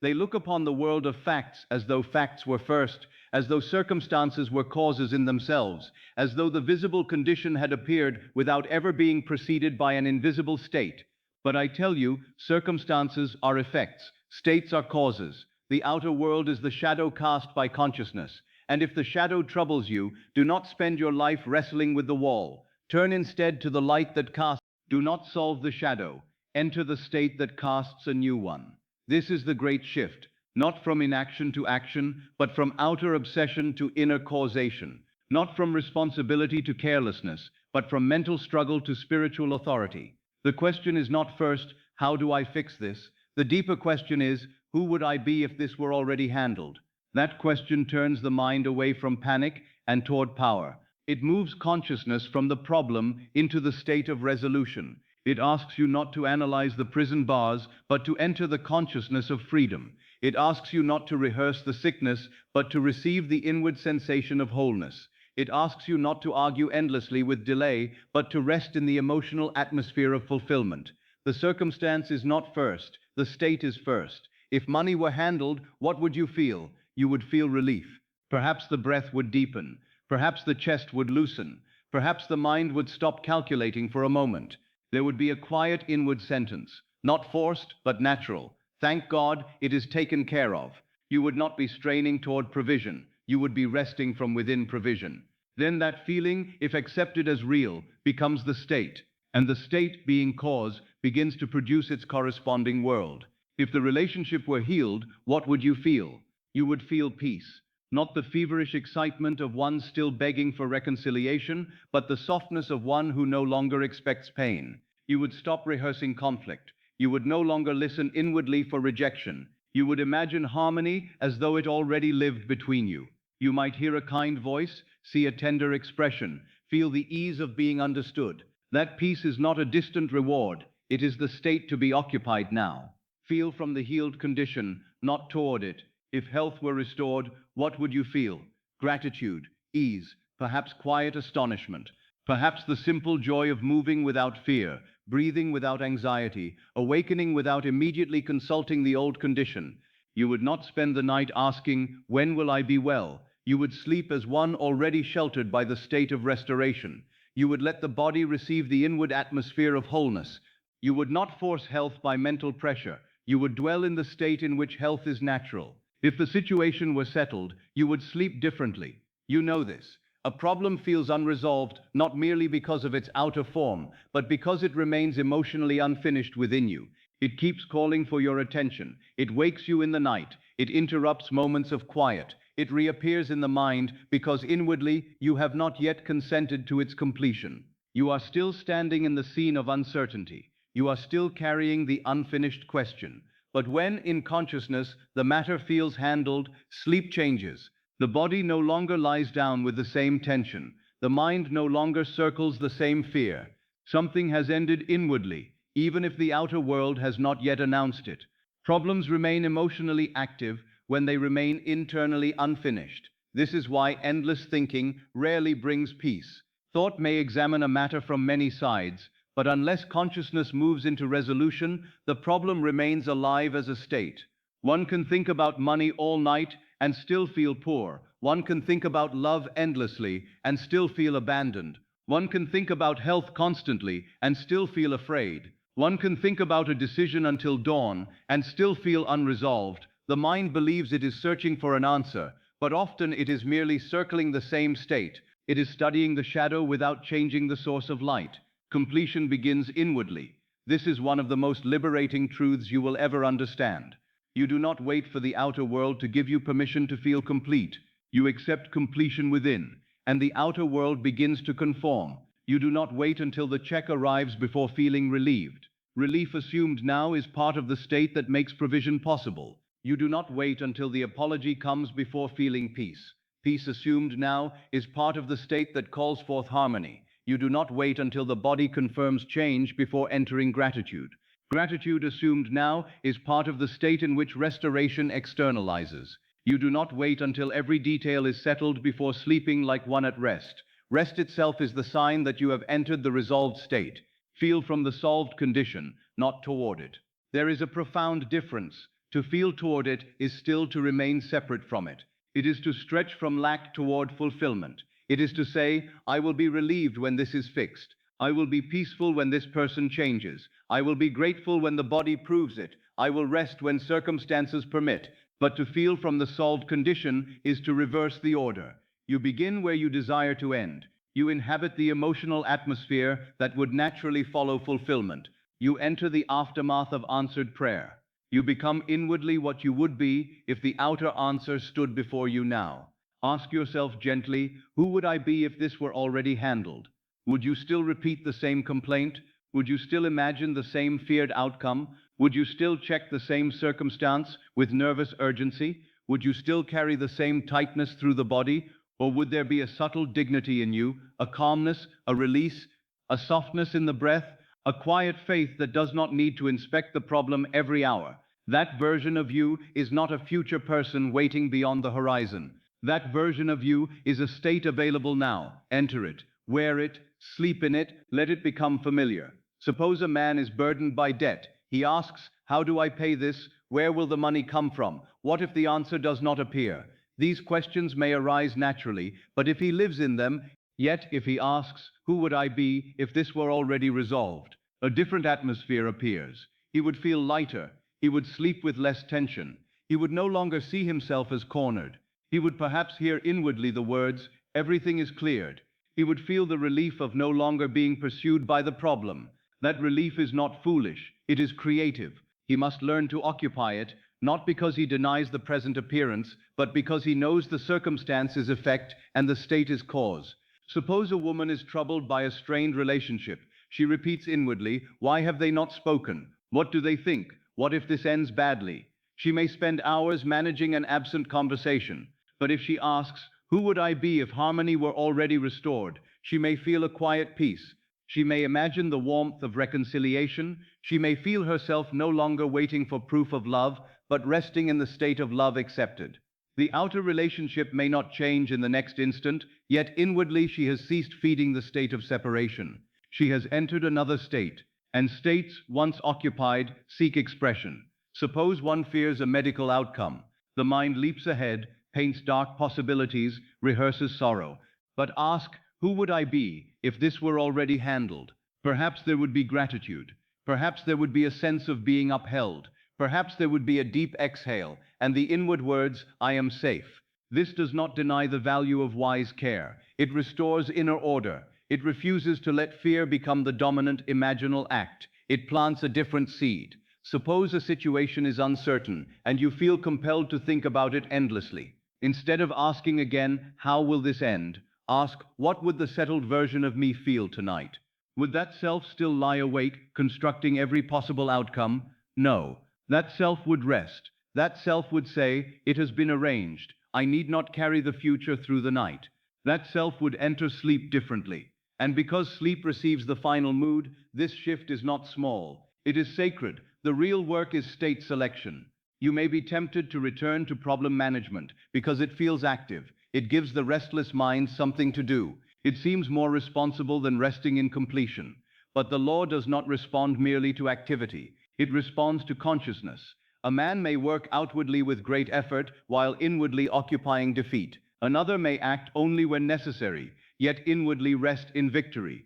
They look upon the world of facts as though facts were first, as though circumstances were causes in themselves, as though the visible condition had appeared without ever being preceded by an invisible state. But I tell you, circumstances are effects, states are causes. The outer world is the shadow cast by consciousness. And if the shadow troubles you, do not spend your life wrestling with the wall. Turn instead to the light that casts. Do not solve the shadow. Enter the state that casts a new one. This is the great shift, not from inaction to action, but from outer obsession to inner causation, not from responsibility to carelessness, but from mental struggle to spiritual authority. The question is not first, how do I fix this? The deeper question is, who would I be if this were already handled? That question turns the mind away from panic and toward power. It moves consciousness from the problem into the state of resolution. It asks you not to analyze the prison bars, but to enter the consciousness of freedom. It asks you not to rehearse the sickness, but to receive the inward sensation of wholeness. It asks you not to argue endlessly with delay, but to rest in the emotional atmosphere of fulfillment. The circumstance is not first, the state is first. If money were handled, what would you feel? You would feel relief. Perhaps the breath would deepen. Perhaps the chest would loosen. Perhaps the mind would stop calculating for a moment. There would be a quiet inward sentence, not forced, but natural. Thank God, it is taken care of. You would not be straining toward provision. You would be resting from within provision. Then that feeling, if accepted as real, becomes the state. And the state, being cause, begins to produce its corresponding world. If the relationship were healed, what would you feel? You would feel peace. Not the feverish excitement of one still begging for reconciliation, but the softness of one who no longer expects pain. You would stop rehearsing conflict. You would no longer listen inwardly for rejection. You would imagine harmony as though it already lived between you. You might hear a kind voice, see a tender expression, feel the ease of being understood. That peace is not a distant reward. It is the state to be occupied now. Feel from the healed condition, not toward it. If health were restored, what would you feel? Gratitude, ease, perhaps quiet astonishment, perhaps the simple joy of moving without fear, breathing without anxiety, awakening without immediately consulting the old condition. You would not spend the night asking, when will I be well? You would sleep as one already sheltered by the state of restoration. You would let the body receive the inward atmosphere of wholeness. You would not force health by mental pressure. You would dwell in the state in which health is natural. If the situation were settled, you would sleep differently. You know this. A problem feels unresolved not merely because of its outer form, but because it remains emotionally unfinished within you. It keeps calling for your attention. It wakes you in the night. It interrupts moments of quiet. It reappears in the mind because inwardly you have not yet consented to its completion. You are still standing in the scene of uncertainty. You are still carrying the unfinished question. But when, in consciousness, the matter feels handled, sleep changes. The body no longer lies down with the same tension. The mind no longer circles the same fear. Something has ended inwardly, even if the outer world has not yet announced it. Problems remain emotionally active when they remain internally unfinished. This is why endless thinking rarely brings peace. Thought may examine a matter from many sides, but unless consciousness moves into resolution, the problem remains alive as a state. One can think about money all night and still feel poor. One can think about love endlessly and still feel abandoned. One can think about health constantly and still feel afraid. One can think about a decision until dawn and still feel unresolved. The mind believes it is searching for an answer, but often it is merely circling the same state. It is studying the shadow without changing the source of light. Completion begins inwardly. This is one of the most liberating truths you will ever understand. You do not wait for the outer world to give you permission to feel complete. You accept completion within, and the outer world begins to conform. You do not wait until the check arrives before feeling relieved. Relief assumed now is part of the state that makes provision possible. You do not wait until the apology comes before feeling peace. Peace assumed now is part of the state that calls forth harmony. You do not wait until the body confirms change before entering gratitude. Gratitude assumed now is part of the state in which restoration externalizes. You do not wait until every detail is settled before sleeping like one at rest. Rest itself is the sign that you have entered the resolved state. Feel from the solved condition, not toward it. There is a profound difference. To feel toward it is still to remain separate from it. It is to stretch from lack toward fulfillment. It is to say, I will be relieved when this is fixed. I will be peaceful when this person changes. I will be grateful when the body proves it. I will rest when circumstances permit. But to feel from the solved condition is to reverse the order. You begin where you desire to end. You inhabit the emotional atmosphere that would naturally follow fulfillment. You enter the aftermath of answered prayer. You become inwardly what you would be if the outer answer stood before you now. Ask yourself gently, who would I be if this were already handled? Would you still repeat the same complaint? Would you still imagine the same feared outcome? Would you still check the same circumstance with nervous urgency? Would you still carry the same tightness through the body? Or would there be a subtle dignity in you, a calmness, a release, a softness in the breath, a quiet faith that does not need to inspect the problem every hour? That version of you is not a future person waiting beyond the horizon. That version of you is a state available now. Enter it, wear it, sleep in it, let it become familiar. Suppose a man is burdened by debt. He asks, how do I pay this? Where will the money come from? What if the answer does not appear? These questions may arise naturally, but if he lives in them, yet if he asks, who would I be if this were already resolved? A different atmosphere appears. He would feel lighter. He would sleep with less tension. He would no longer see himself as cornered. He would perhaps hear inwardly the words, everything is cleared. He would feel the relief of no longer being pursued by the problem. That relief is not foolish, it is creative. He must learn to occupy it, not because he denies the present appearance, but because he knows the circumstance is effect and the state is cause. Suppose a woman is troubled by a strained relationship. She repeats inwardly, why have they not spoken? What do they think? What if this ends badly? She may spend hours managing an absent conversation. But if she asks, who would I be if harmony were already restored? She may feel a quiet peace. She may imagine the warmth of reconciliation. She may feel herself no longer waiting for proof of love, but resting in the state of love accepted. The outer relationship may not change in the next instant, yet inwardly she has ceased feeding the state of separation. She has entered another state, and states once occupied seek expression. Suppose one fears a medical outcome. The mind leaps ahead, paints dark possibilities, rehearses sorrow. But ask, Who would I be if this were already handled? Perhaps there would be gratitude. Perhaps there would be a sense of being upheld. Perhaps there would be a deep exhale, and the inward words, I am safe. This does not deny the value of wise care. It restores inner order. It refuses to let fear become the dominant imaginal act. It plants a different seed. Suppose a situation is uncertain, and you feel compelled to think about it endlessly. Instead of asking again, how will this end? Ask, what would the settled version of me feel tonight? Would that self still lie awake, constructing every possible outcome? No. That self would rest. That self would say, it has been arranged. I need not carry the future through the night. That self would enter sleep differently. And because sleep receives the final mood, this shift is not small. It is sacred. The real work is state selection. You may be tempted to return to problem management because it feels active. It gives the restless mind something to do. It seems more responsible than resting in completion. But the law does not respond merely to activity. It responds to consciousness. A man may work outwardly with great effort while inwardly occupying defeat. Another may act only when necessary, yet inwardly rest in victory.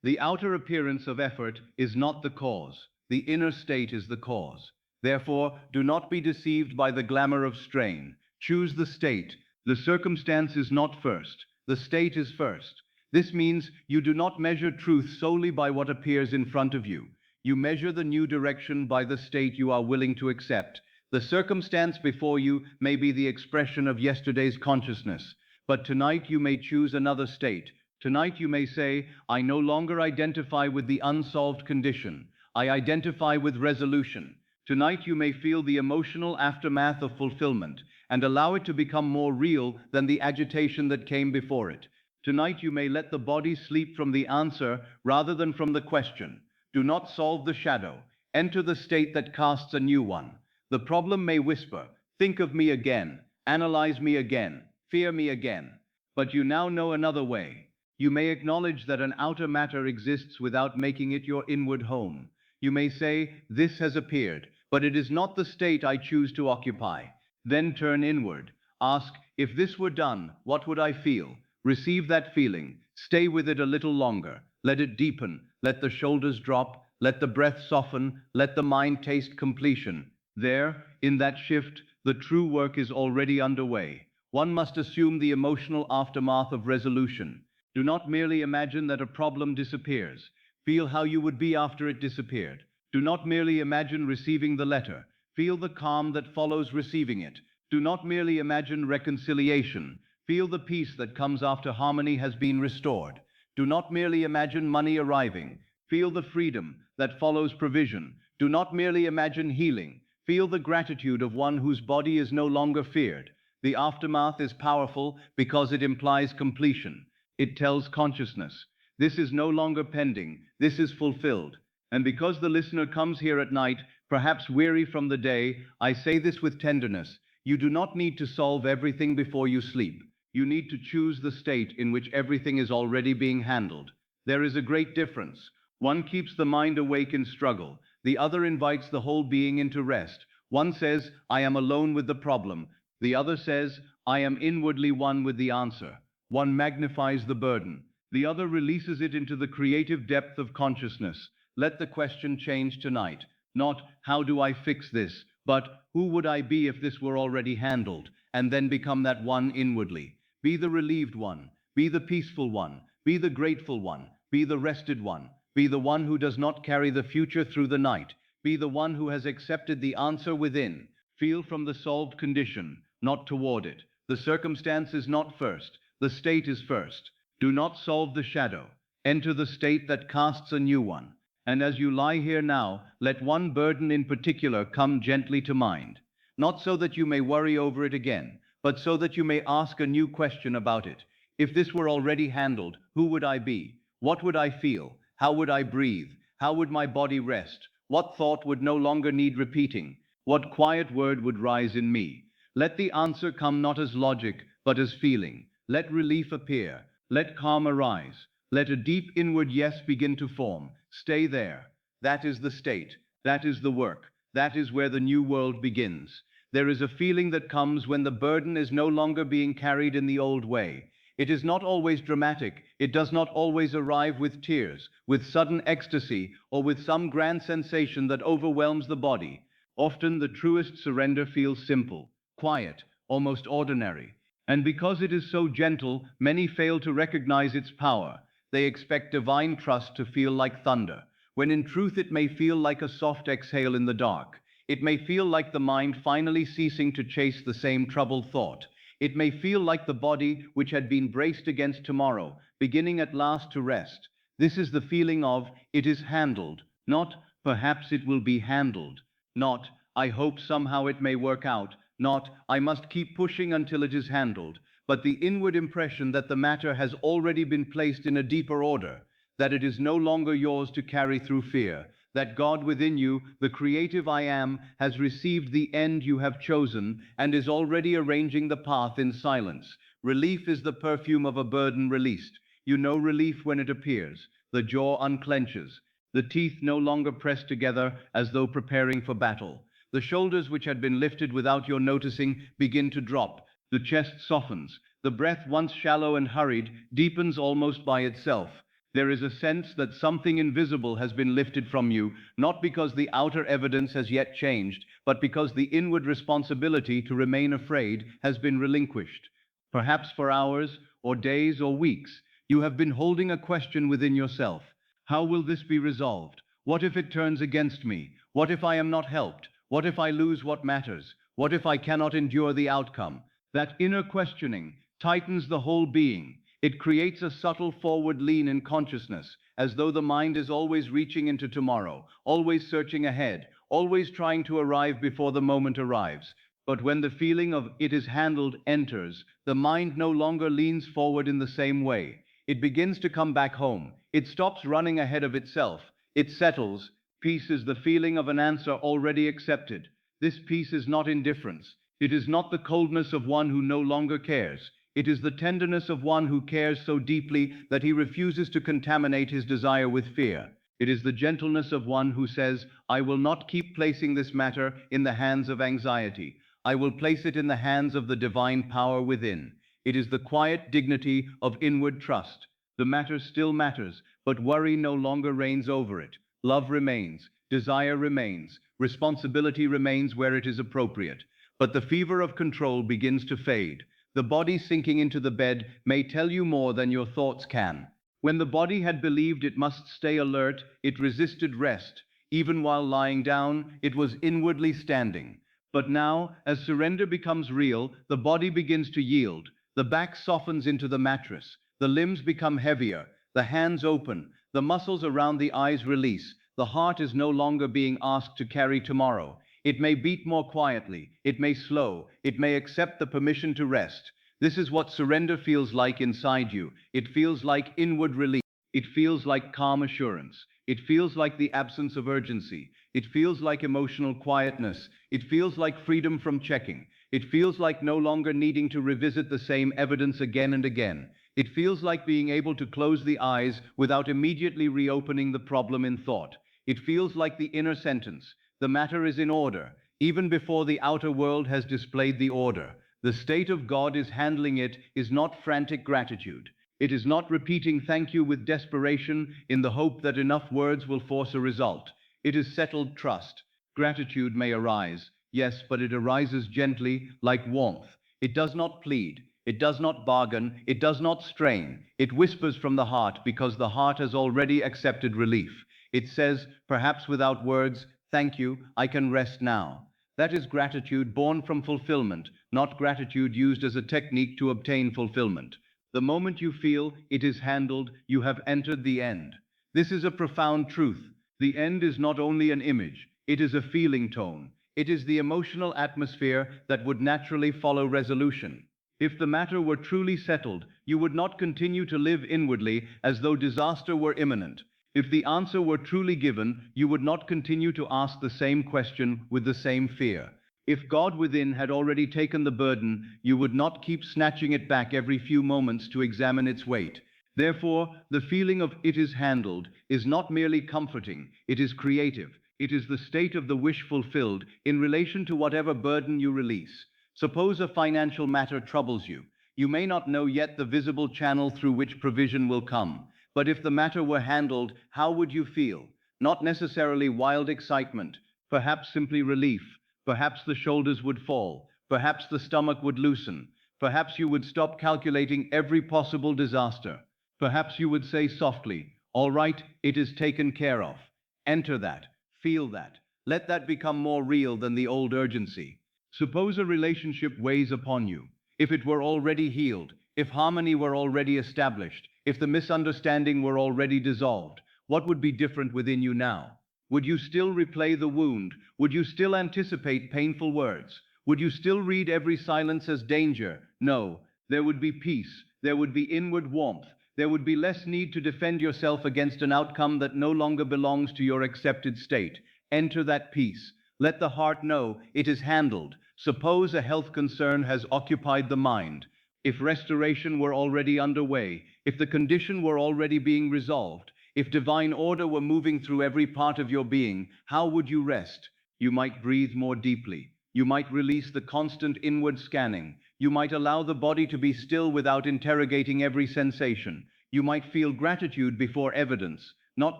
The outer appearance of effort is not the cause. The inner state is the cause. Therefore, do not be deceived by the glamour of strain. Choose the state. The circumstance is not first. The state is first. This means you do not measure truth solely by what appears in front of you. You measure the new direction by the state you are willing to accept. The circumstance before you may be the expression of yesterday's consciousness, but tonight you may choose another state. Tonight you may say, I no longer identify with the unsolved condition. I identify with resolution. Tonight you may feel the emotional aftermath of fulfillment and allow it to become more real than the agitation that came before it. Tonight you may let the body sleep from the answer rather than from the question. Do not solve the shadow. Enter the state that casts a new one. The problem may whisper, think of me again, analyze me again, fear me again. But you now know another way. You may acknowledge that an outer matter exists without making it your inward home. You may say, this has appeared, but it is not the state I choose to occupy. Then turn inward. Ask, if this were done, what would I feel? Receive that feeling. Stay with it a little longer. Let it deepen. Let the shoulders drop. Let the breath soften. Let the mind taste completion. There, in that shift, the true work is already underway. One must assume the emotional aftermath of resolution. Do not merely imagine that a problem disappears. Feel how you would be after it disappeared. Do not merely imagine receiving the letter. Feel the calm that follows receiving it. Do not merely imagine reconciliation. Feel the peace that comes after harmony has been restored. Do not merely imagine money arriving. Feel the freedom that follows provision. Do not merely imagine healing. Feel the gratitude of one whose body is no longer feared. The aftermath is powerful because it implies completion. It tells consciousness, this is no longer pending, this is fulfilled. And because the listener comes here at night, perhaps weary from the day, I say this with tenderness. You do not need to solve everything before you sleep. You need to choose the state in which everything is already being handled. There is a great difference. One keeps the mind awake in struggle. The other invites the whole being into rest. One says, I am alone with the problem. The other says, I am inwardly one with the answer. One magnifies the burden. The other releases it into the creative depth of consciousness. Let the question change tonight. Not, how do I fix this? But, who would I be if this were already handled? And then become that one inwardly. Be the relieved one. Be the peaceful one. Be the grateful one. Be the rested one. Be the one who does not carry the future through the night. Be the one who has accepted the answer within. Feel from the solved condition, not toward it. The circumstance is not first. The state is first. Do not solve the shadow. Enter the state that casts a new one. And as you lie here now, let one burden in particular come gently to mind. Not so that you may worry over it again, but so that you may ask a new question about it. If this were already handled, who would I be? What would I feel? How would I breathe? How would my body rest? What thought would no longer need repeating? What quiet word would rise in me? Let the answer come not as logic, but as feeling. Let relief appear. Let calm arise. Let a deep inward yes begin to form. Stay there. That is the state. That is the work. That is where the new world begins. There is a feeling that comes when the burden is no longer being carried in the old way. It is not always dramatic. It does not always arrive with tears, with sudden ecstasy, or with some grand sensation that overwhelms the body. Often the truest surrender feels simple, quiet, almost ordinary. And because it is so gentle, many fail to recognize its power. They expect divine trust to feel like thunder, when in truth it may feel like a soft exhale in the dark. It may feel like the mind finally ceasing to chase the same troubled thought. It may feel like the body, which had been braced against tomorrow, beginning at last to rest. This is the feeling of, it is handled, not, perhaps it will be handled, not, I hope somehow it may work out, not, I must keep pushing until it is handled, but the inward impression that the matter has already been placed in a deeper order, that it is no longer yours to carry through fear, that God within you, the creative I am, has received the end you have chosen and is already arranging the path in silence. Relief is the perfume of a burden released. You know relief when it appears. The jaw unclenches. The teeth no longer press together as though preparing for battle. The shoulders which had been lifted without your noticing begin to drop. The chest softens. The breath, once shallow and hurried, deepens almost by itself. There is a sense that something invisible has been lifted from you, not because the outer evidence has yet changed, but because the inward responsibility to remain afraid has been relinquished. Perhaps for hours, or days, or weeks, you have been holding a question within yourself. How will this be resolved? What if it turns against me? What if I am not helped? What if I lose what matters? What if I cannot endure the outcome? That inner questioning tightens the whole being. It creates a subtle forward lean in consciousness, as though the mind is always reaching into tomorrow, always searching ahead, always trying to arrive before the moment arrives. But when the feeling of it is handled enters, the mind no longer leans forward in the same way. It begins to come back home. It stops running ahead of itself. It settles. Peace is the feeling of an answer already accepted. This peace is not indifference. It is not the coldness of one who no longer cares. It is the tenderness of one who cares so deeply that he refuses to contaminate his desire with fear. It is the gentleness of one who says, I will not keep placing this matter in the hands of anxiety. I will place it in the hands of the divine power within. It is the quiet dignity of inward trust. The matter still matters, but worry no longer reigns over it. Love remains, desire remains, responsibility remains where it is appropriate. But the fever of control begins to fade. The body sinking into the bed may tell you more than your thoughts can. When the body had believed it must stay alert, it resisted rest. Even while lying down, it was inwardly standing. But now, as surrender becomes real, the body begins to yield. The back softens into the mattress. The limbs become heavier. The hands open. The muscles around the eyes release. The heart is no longer being asked to carry tomorrow. It may beat more quietly, it may slow, it may accept the permission to rest. This is what surrender feels like inside you. It feels like inward relief. It feels like calm assurance. It feels like the absence of urgency. It feels like emotional quietness. It feels like freedom from checking. It feels like no longer needing to revisit the same evidence again and again. It feels like being able to close the eyes without immediately reopening the problem in thought. It feels like the inner sentence. The matter is in order, even before the outer world has displayed the order. The state of God is handling it is not frantic gratitude. It is not repeating thank you with desperation in the hope that enough words will force a result. It is settled trust. Gratitude may arise, yes, but it arises gently, like warmth. It does not plead. It does not bargain. It does not strain. It whispers from the heart because the heart has already accepted relief. It says, perhaps without words, thank you, I can rest now. That is gratitude born from fulfillment, not gratitude used as a technique to obtain fulfillment. The moment you feel it is handled, you have entered the end. This is a profound truth. The end is not only an image, it is a feeling tone. It is the emotional atmosphere that would naturally follow resolution. If the matter were truly settled, you would not continue to live inwardly as though disaster were imminent. If the answer were truly given, you would not continue to ask the same question with the same fear. If God within had already taken the burden, you would not keep snatching it back every few moments to examine its weight. Therefore, the feeling of it is handled is not merely comforting, it is creative. It is the state of the wish fulfilled in relation to whatever burden you release. Suppose a financial matter troubles you. You may not know yet the visible channel through which provision will come, but if the matter were handled, how would you feel? Not necessarily wild excitement, perhaps simply relief. Perhaps the shoulders would fall, perhaps the stomach would loosen, perhaps you would stop calculating every possible disaster. Perhaps you would say softly, "All right, it is taken care of." Enter that, feel that. Let that become more real than the old urgency. Suppose a relationship weighs upon you. If it were already healed, if harmony were already established, if the misunderstanding were already dissolved, what would be different within you now? Would you still replay the wound? Would you still anticipate painful words? Would you still read every silence as danger? No, there would be peace, there would be inward warmth, there would be less need to defend yourself against an outcome that no longer belongs to your accepted state. Enter that peace. Let the heart know it is handled. Suppose a health concern has occupied the mind. If restoration were already underway, if the condition were already being resolved, if divine order were moving through every part of your being, how would you rest? You might breathe more deeply. You might release the constant inward scanning. You might allow the body to be still without interrogating every sensation. You might feel gratitude before evidence, not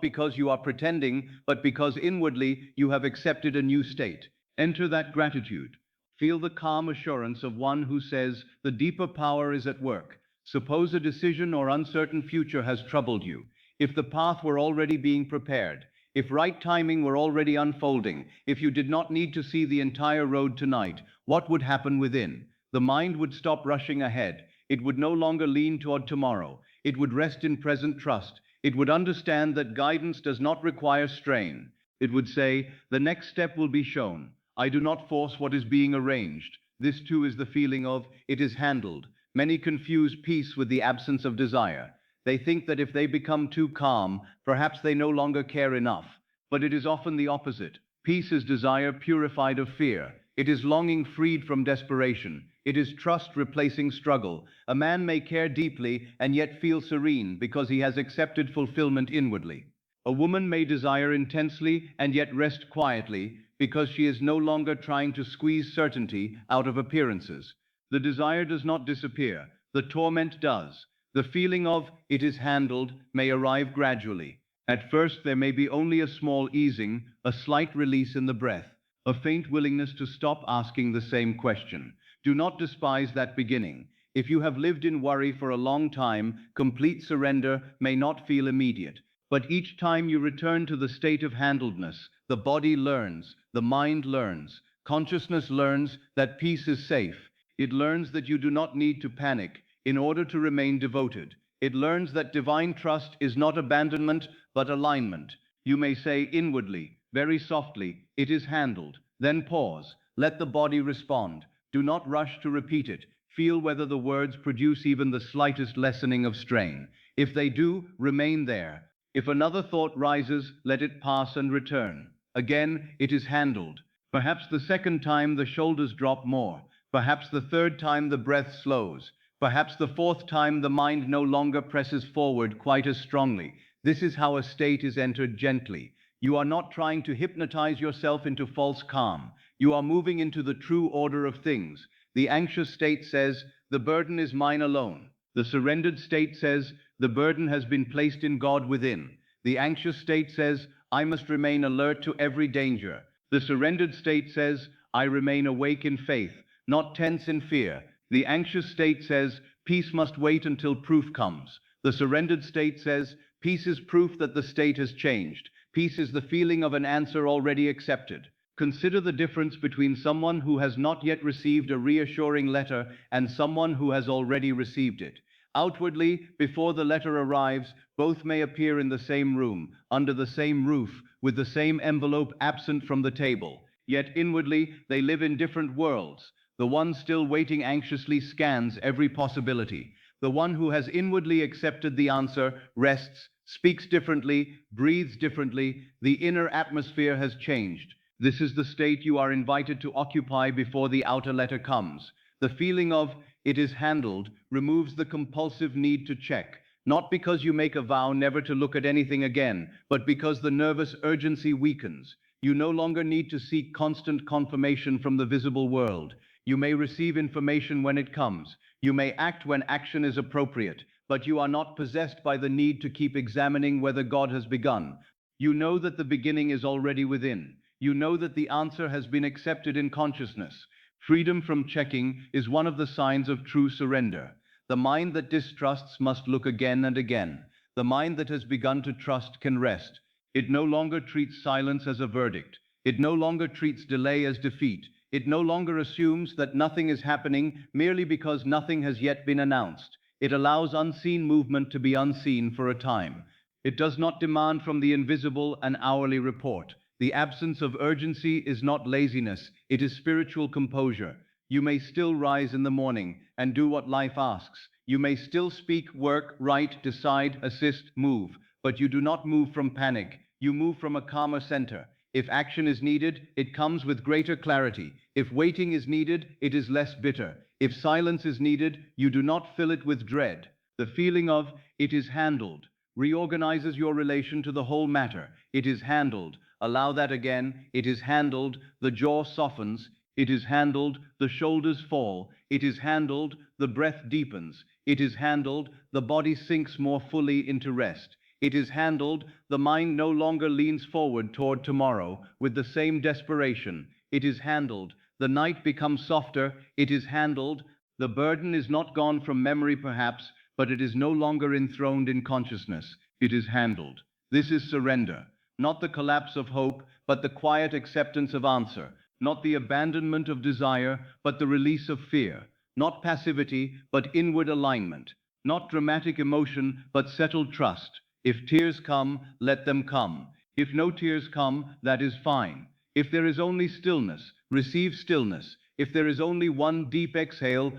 because you are pretending, but because inwardly you have accepted a new state. Enter that gratitude. Feel the calm assurance of one who says, the deeper power is at work. Suppose a decision or uncertain future has troubled you. If the path were already being prepared, if right timing were already unfolding, if you did not need to see the entire road tonight, what would happen within? The mind would stop rushing ahead. It would no longer lean toward tomorrow. It would rest in present trust. It would understand that guidance does not require strain. It would say, the next step will be shown. I do not force what is being arranged. This too is the feeling of, it is handled. Many confuse peace with the absence of desire. They think that if they become too calm, perhaps they no longer care enough. But it is often the opposite. Peace is desire purified of fear. It is longing freed from desperation. It is trust replacing struggle. A man may care deeply and yet feel serene because he has accepted fulfillment inwardly. A woman may desire intensely and yet rest quietly because she is no longer trying to squeeze certainty out of appearances. The desire does not disappear. The torment does. The feeling of, it is handled, may arrive gradually. At first there may be only a small easing, a slight release in the breath, a faint willingness to stop asking the same question. Do not despise that beginning. If you have lived in worry for a long time, complete surrender may not feel immediate. But each time you return to the state of handledness, the body learns, the mind learns, consciousness learns that peace is safe. It learns that you do not need to panic in order to remain devoted. It learns that divine trust is not abandonment, but alignment. You may say inwardly, very softly, it is handled. Then pause. Let the body respond. Do not rush to repeat it. Feel whether the words produce even the slightest lessening of strain. If they do, remain there. If another thought rises, let it pass and return. Again, it is handled. Perhaps the second time the shoulders drop more. Perhaps the third time the breath slows. Perhaps the fourth time the mind no longer presses forward quite as strongly. This is how a state is entered gently. You are not trying to hypnotize yourself into false calm. You are moving into the true order of things. The anxious state says, the burden is mine alone. The surrendered state says, the burden has been placed in God within. The anxious state says, I must remain alert to every danger. The surrendered state says, I remain awake in faith, not tense in fear. The anxious state says, peace must wait until proof comes. The surrendered state says, peace is proof that the state has changed. Peace is the feeling of an answer already accepted. Consider the difference between someone who has not yet received a reassuring letter and someone who has already received it. Outwardly, before the letter arrives, both may appear in the same room, under the same roof, with the same envelope absent from the table. Yet inwardly, they live in different worlds. The one still waiting anxiously scans every possibility. The one who has inwardly accepted the answer rests, speaks differently, breathes differently. The inner atmosphere has changed. This is the state you are invited to occupy before the outer letter comes. The feeling of, it is handled, removes the compulsive need to check. Not because you make a vow never to look at anything again, but because the nervous urgency weakens. You no longer need to seek constant confirmation from the visible world. You may receive information when it comes. You may act when action is appropriate, but you are not possessed by the need to keep examining whether God has begun. You know that the beginning is already within. You know that the answer has been accepted in consciousness. Freedom from checking is one of the signs of true surrender. The mind that distrusts must look again and again. The mind that has begun to trust can rest. It no longer treats silence as a verdict. It no longer treats delay as defeat. It no longer assumes that nothing is happening merely because nothing has yet been announced. It allows unseen movement to be unseen for a time. It does not demand from the invisible an hourly report. The absence of urgency is not laziness, it is spiritual composure. You may still rise in the morning and do what life asks. You may still speak, work, write, decide, assist, move, but you do not move from panic. You move from a calmer center. If action is needed, it comes with greater clarity. If waiting is needed, it is less bitter. If silence is needed, you do not fill it with dread. The feeling of "it is handled" reorganizes your relation to the whole matter. It is handled. Allow that again. It is handled. The jaw softens. It is handled. The shoulders fall. It is handled. The breath deepens. It is handled. The body sinks more fully into rest. It is handled. The mind no longer leans forward toward tomorrow with the same desperation. It is handled. The night becomes softer. It is handled. The burden is not gone from memory perhaps, but it is no longer enthroned in consciousness. It is handled. This is surrender. Not the collapse of hope, but the quiet acceptance of answer. Not the abandonment of desire, but the release of fear. Not passivity, but inward alignment. Not dramatic emotion, but settled trust. If tears come, let them come. If no tears come, that is fine. If there is only stillness, receive stillness. If there is only one deep exhale,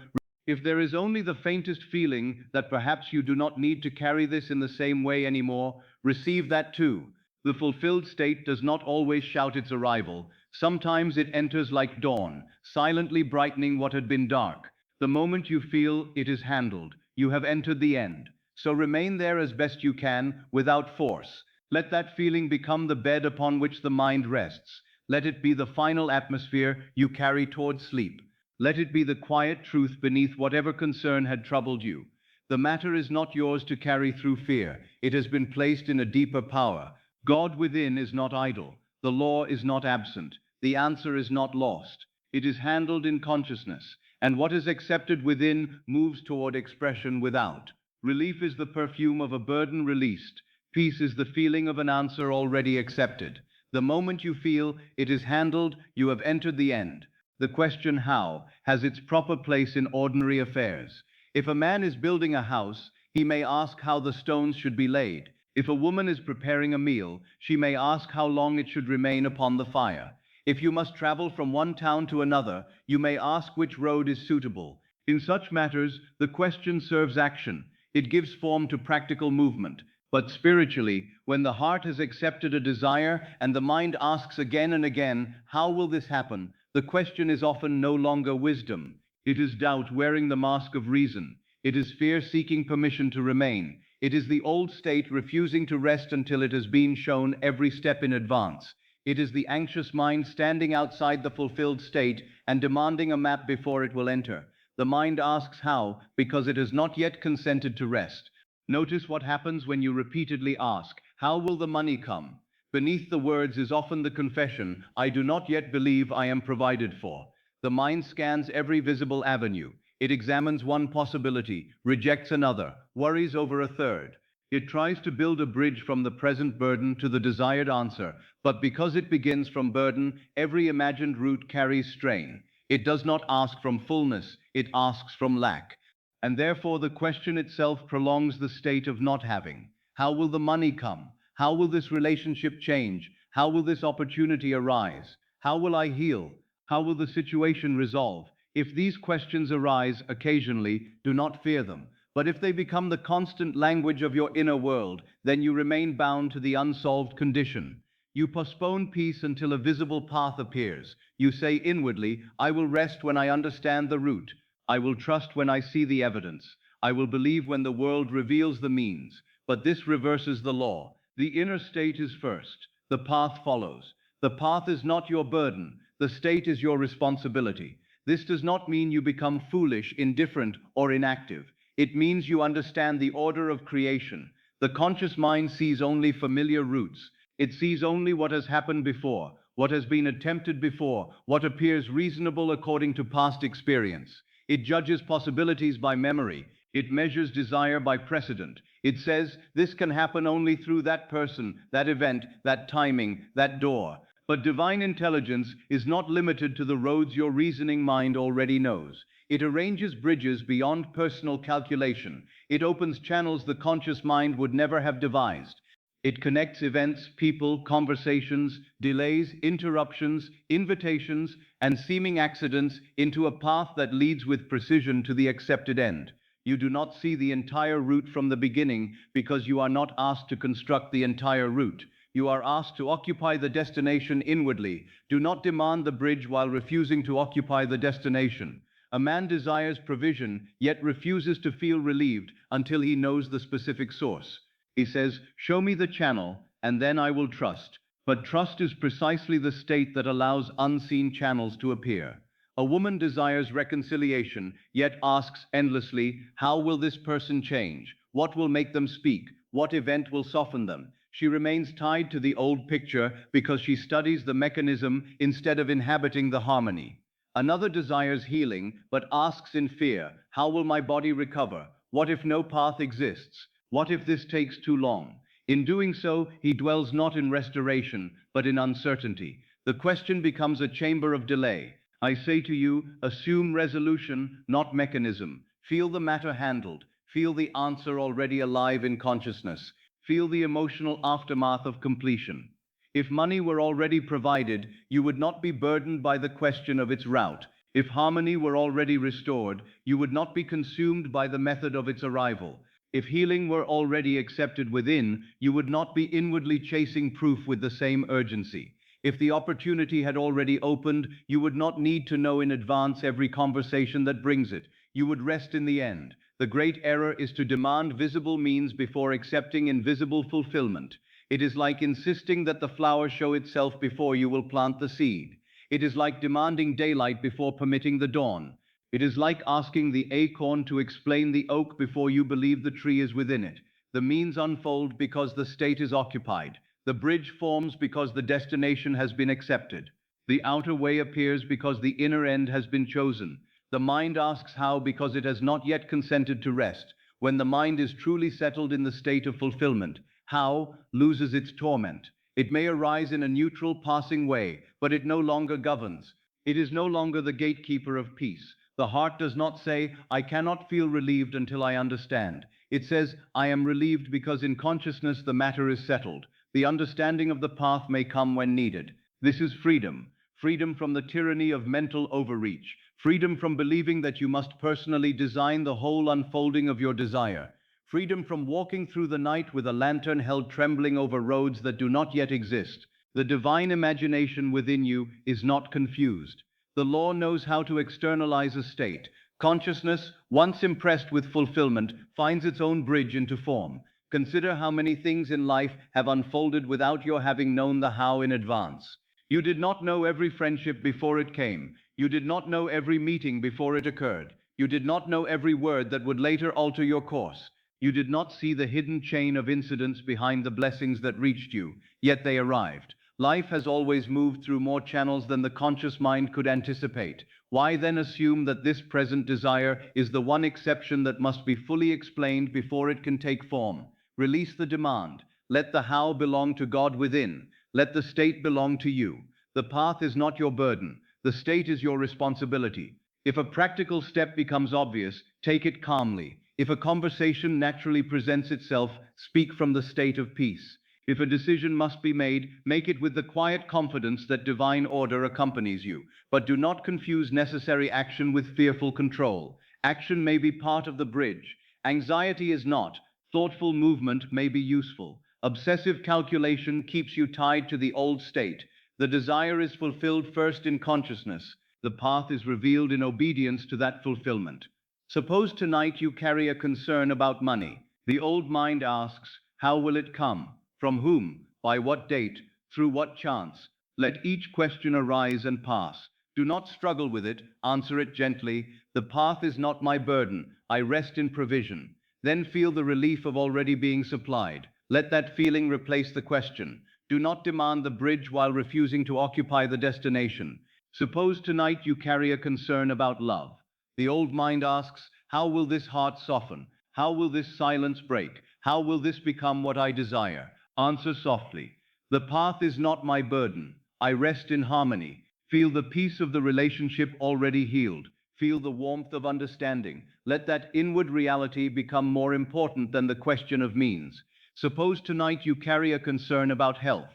if there is only the faintest feeling that perhaps you do not need to carry this in the same way anymore, receive that too. The fulfilled state does not always shout its arrival. Sometimes it enters like dawn, silently brightening what had been dark. The moment you feel it is handled, you have entered the end. So remain there as best you can, without force. Let that feeling become the bed upon which the mind rests. Let it be the final atmosphere you carry toward sleep. Let it be the quiet truth beneath whatever concern had troubled you. The matter is not yours to carry through fear. It has been placed in a deeper power. God within is not idle. The law is not absent. The answer is not lost. It is handled in consciousness, and what is accepted within moves toward expression without. Relief is the perfume of a burden released. Peace is the feeling of an answer already accepted. The moment you feel it is handled, you have entered the end. The question how has its proper place in ordinary affairs. If a man is building a house, he may ask how the stones should be laid. If a woman is preparing a meal, she may ask how long it should remain upon the fire. If you must travel from one town to another, you may ask which road is suitable. In such matters, the question serves action. It gives form to practical movement. But spiritually, when the heart has accepted a desire and the mind asks again and again, how will this happen? The question is often no longer wisdom. It is doubt wearing the mask of reason. It is fear seeking permission to remain. It is the old state refusing to rest until it has been shown every step in advance. It is the anxious mind standing outside the fulfilled state and demanding a map before it will enter. The mind asks how, because it has not yet consented to rest. Notice what happens when you repeatedly ask, how will the money come? Beneath the words is often the confession, I do not yet believe I am provided for. The mind scans every visible avenue. It examines one possibility, rejects another, worries over a third. It tries to build a bridge from the present burden to the desired answer, but because it begins from burden, every imagined route carries strain. It does not ask from fullness, it asks from lack. And therefore the question itself prolongs the state of not having. How will the money come? How will this relationship change? How will this opportunity arise? How will I heal? How will the situation resolve? If these questions arise occasionally, do not fear them. But if they become the constant language of your inner world, then you remain bound to the unsolved condition. You postpone peace until a visible path appears. You say inwardly, I will rest when I understand the route. I will trust when I see the evidence. I will believe when the world reveals the means. But this reverses the law. The inner state is first. The path follows. The path is not your burden. The state is your responsibility. This does not mean you become foolish, indifferent, or inactive. It means you understand the order of creation. The conscious mind sees only familiar routes. It sees only what has happened before, what has been attempted before, what appears reasonable according to past experience. It judges possibilities by memory. It measures desire by precedent. It says, this can happen only through that person, that event, that timing, that door. But divine intelligence is not limited to the roads your reasoning mind already knows. It arranges bridges beyond personal calculation. It opens channels the conscious mind would never have devised. It connects events, people, conversations, delays, interruptions, invitations, and seeming accidents into a path that leads with precision to the accepted end. You do not see the entire route from the beginning because you are not asked to construct the entire route. You are asked to occupy the destination inwardly. Do not demand the bridge while refusing to occupy the destination. A man desires provision, yet refuses to feel relieved until he knows the specific source. He says, show me the channel, and then I will trust. But trust is precisely the state that allows unseen channels to appear. A woman desires reconciliation, yet asks endlessly, how will this person change? What will make them speak? What event will soften them? She remains tied to the old picture because she studies the mechanism instead of inhabiting the harmony. Another desires healing, but asks in fear, how will my body recover? What if no path exists? What if this takes too long? In doing so, he dwells not in restoration, but in uncertainty. The question becomes a chamber of delay. I say to you, assume resolution, not mechanism. Feel the matter handled. Feel the answer already alive in consciousness. Feel the emotional aftermath of completion. If money were already provided, you would not be burdened by the question of its route. If harmony were already restored, you would not be consumed by the method of its arrival. If healing were already accepted within, you would not be inwardly chasing proof with the same urgency. If the opportunity had already opened, you would not need to know in advance every conversation that brings it. You would rest in the end. The great error is to demand visible means before accepting invisible fulfillment. It is like insisting that the flower show itself before you will plant the seed. It is like demanding daylight before permitting the dawn. It is like asking the acorn to explain the oak before you believe the tree is within it. The means unfold because the state is occupied. The bridge forms because the destination has been accepted. The outer way appears because the inner end has been chosen. The mind asks how because it has not yet consented to rest. When the mind is truly settled in the state of fulfillment, how loses its torment. It may arise in a neutral, passing way, but it no longer governs. It is no longer the gatekeeper of peace. The heart does not say, I cannot feel relieved until I understand. It says, I am relieved because in consciousness the matter is settled. The understanding of the path may come when needed. This is freedom. Freedom from the tyranny of mental overreach. Freedom from believing that you must personally design the whole unfolding of your desire. Freedom from walking through the night with a lantern held trembling over roads that do not yet exist. The divine imagination within you is not confused. The law knows how to externalize a state. Consciousness, once impressed with fulfillment, finds its own bridge into form. Consider how many things in life have unfolded without your having known the how in advance. You did not know every friendship before it came. You did not know every meeting before it occurred. You did not know every word that would later alter your course. You did not see the hidden chain of incidents behind the blessings that reached you, yet they arrived. Life has always moved through more channels than the conscious mind could anticipate. Why then assume that this present desire is the one exception that must be fully explained before it can take form? Release the demand. Let the how belong to God within. Let the state belong to you. The path is not your burden. The state is your responsibility. If a practical step becomes obvious, take it calmly. If a conversation naturally presents itself, speak from the state of peace. If a decision must be made, make it with the quiet confidence that divine order accompanies you. But do not confuse necessary action with fearful control. Action may be part of the bridge. Anxiety is not. Thoughtful movement may be useful. Obsessive calculation keeps you tied to the old state. The desire is fulfilled first in consciousness. The path is revealed in obedience to that fulfillment. Suppose tonight you carry a concern about money. The old mind asks, how will it come? From whom? By what date? Through what chance? Let each question arise and pass. Do not struggle with it, answer it gently. The path is not my burden, I rest in provision. Then feel the relief of already being supplied. Let that feeling replace the question. Do not demand the bridge while refusing to occupy the destination. Suppose tonight you carry a concern about love. The old mind asks, how will this heart soften? How will this silence break? How will this become what I desire? Answer softly. The path is not my burden. I rest in harmony. Feel the peace of the relationship already healed. Feel the warmth of understanding. Let that inward reality become more important than the question of means. Suppose tonight you carry a concern about health.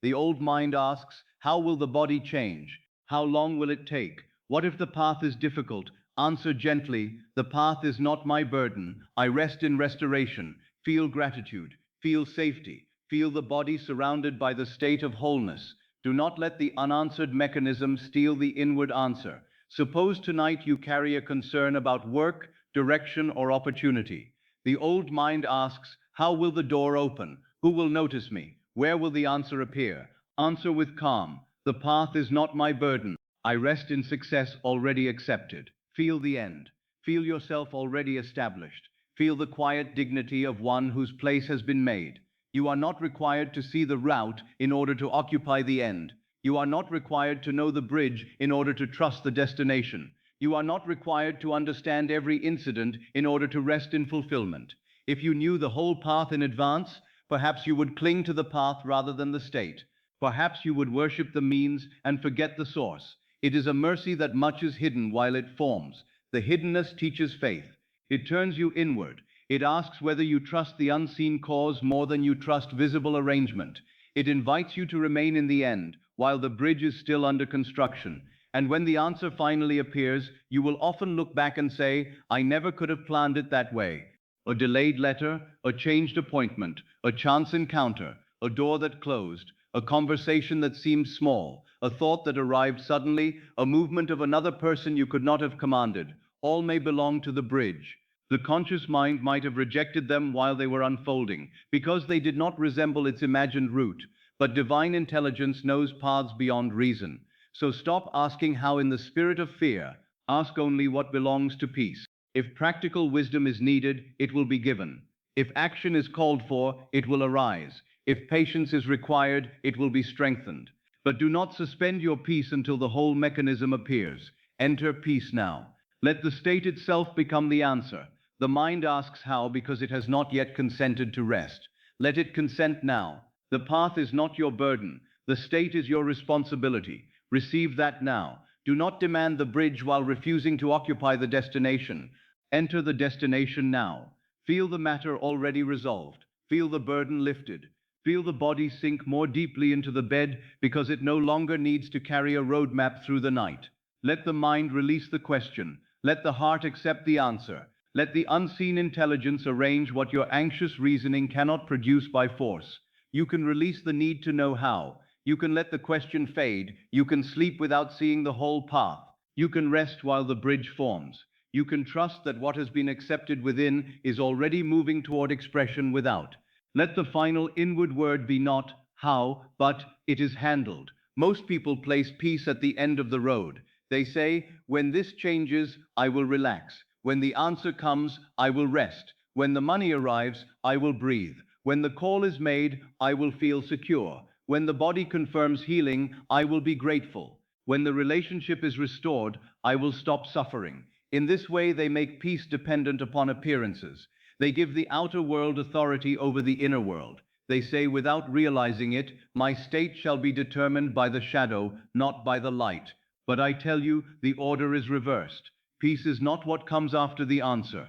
The old mind asks, how will the body change? How long will it take? What if the path is difficult? Answer gently, the path is not my burden. I rest in restoration. Feel gratitude. Feel safety. Feel the body surrounded by the state of wholeness. Do not let the unanswered mechanism steal the inward answer. Suppose tonight you carry a concern about work, direction, or opportunity. The old mind asks, how will the door open? Who will notice me? Where will the answer appear? Answer with calm. The path is not my burden. I rest in success already accepted. Feel the end. Feel yourself already established. Feel the quiet dignity of one whose place has been made. You are not required to see the route in order to occupy the end. You are not required to know the bridge in order to trust the destination. You are not required to understand every incident in order to rest in fulfillment. If you knew the whole path in advance, perhaps you would cling to the path rather than the state. Perhaps you would worship the means and forget the source. It is a mercy that much is hidden while it forms. The hiddenness teaches faith. It turns you inward. It asks whether you trust the unseen cause more than you trust visible arrangement. It invites you to remain in the end, while the bridge is still under construction. And when the answer finally appears, you will often look back and say, I never could have planned it that way. A delayed letter, a changed appointment, a chance encounter, a door that closed, a conversation that seemed small, a thought that arrived suddenly, a movement of another person you could not have commanded, all may belong to the bridge. The conscious mind might have rejected them while they were unfolding, because they did not resemble its imagined route. But divine intelligence knows paths beyond reason. So stop asking how in the spirit of fear. Ask only what belongs to peace. If practical wisdom is needed, it will be given. If action is called for, it will arise. If patience is required, it will be strengthened. But do not suspend your peace until the whole mechanism appears. Enter peace now. Let the state itself become the answer. The mind asks how because it has not yet consented to rest. Let it consent now. The path is not your burden. The state is your responsibility. Receive that now. Do not demand the bridge while refusing to occupy the destination. Enter the destination now. Feel the matter already resolved. Feel the burden lifted. Feel the body sink more deeply into the bed because it no longer needs to carry a roadmap through the night. Let the mind release the question. Let the heart accept the answer. Let the unseen intelligence arrange what your anxious reasoning cannot produce by force. You can release the need to know how. You can let the question fade. You can sleep without seeing the whole path. You can rest while the bridge forms. You can trust that what has been accepted within is already moving toward expression without. Let the final inward word be not how, but it is handled. Most people place peace at the end of the road. They say, when this changes, I will relax. When the answer comes, I will rest. When the money arrives, I will breathe. When the call is made, I will feel secure. When the body confirms healing, I will be grateful. When the relationship is restored, I will stop suffering. In this way, they make peace dependent upon appearances. They give the outer world authority over the inner world. They say without realizing it, my state shall be determined by the shadow, not by the light. But I tell you, the order is reversed. Peace is not what comes after the answer.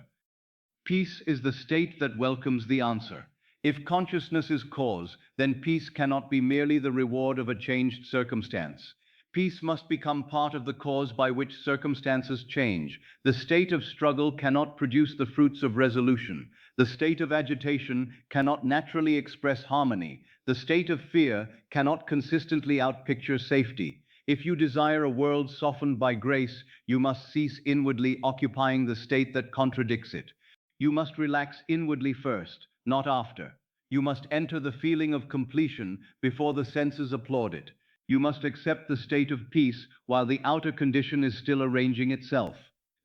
Peace is the state that welcomes the answer. If consciousness is cause, then peace cannot be merely the reward of a changed circumstance. Peace must become part of the cause by which circumstances change. The state of struggle cannot produce the fruits of resolution. The state of agitation cannot naturally express harmony. The state of fear cannot consistently outpicture safety. If you desire a world softened by grace, you must cease inwardly occupying the state that contradicts it. You must relax inwardly first, not after. You must enter the feeling of completion before the senses applaud it. You must accept the state of peace while the outer condition is still arranging itself.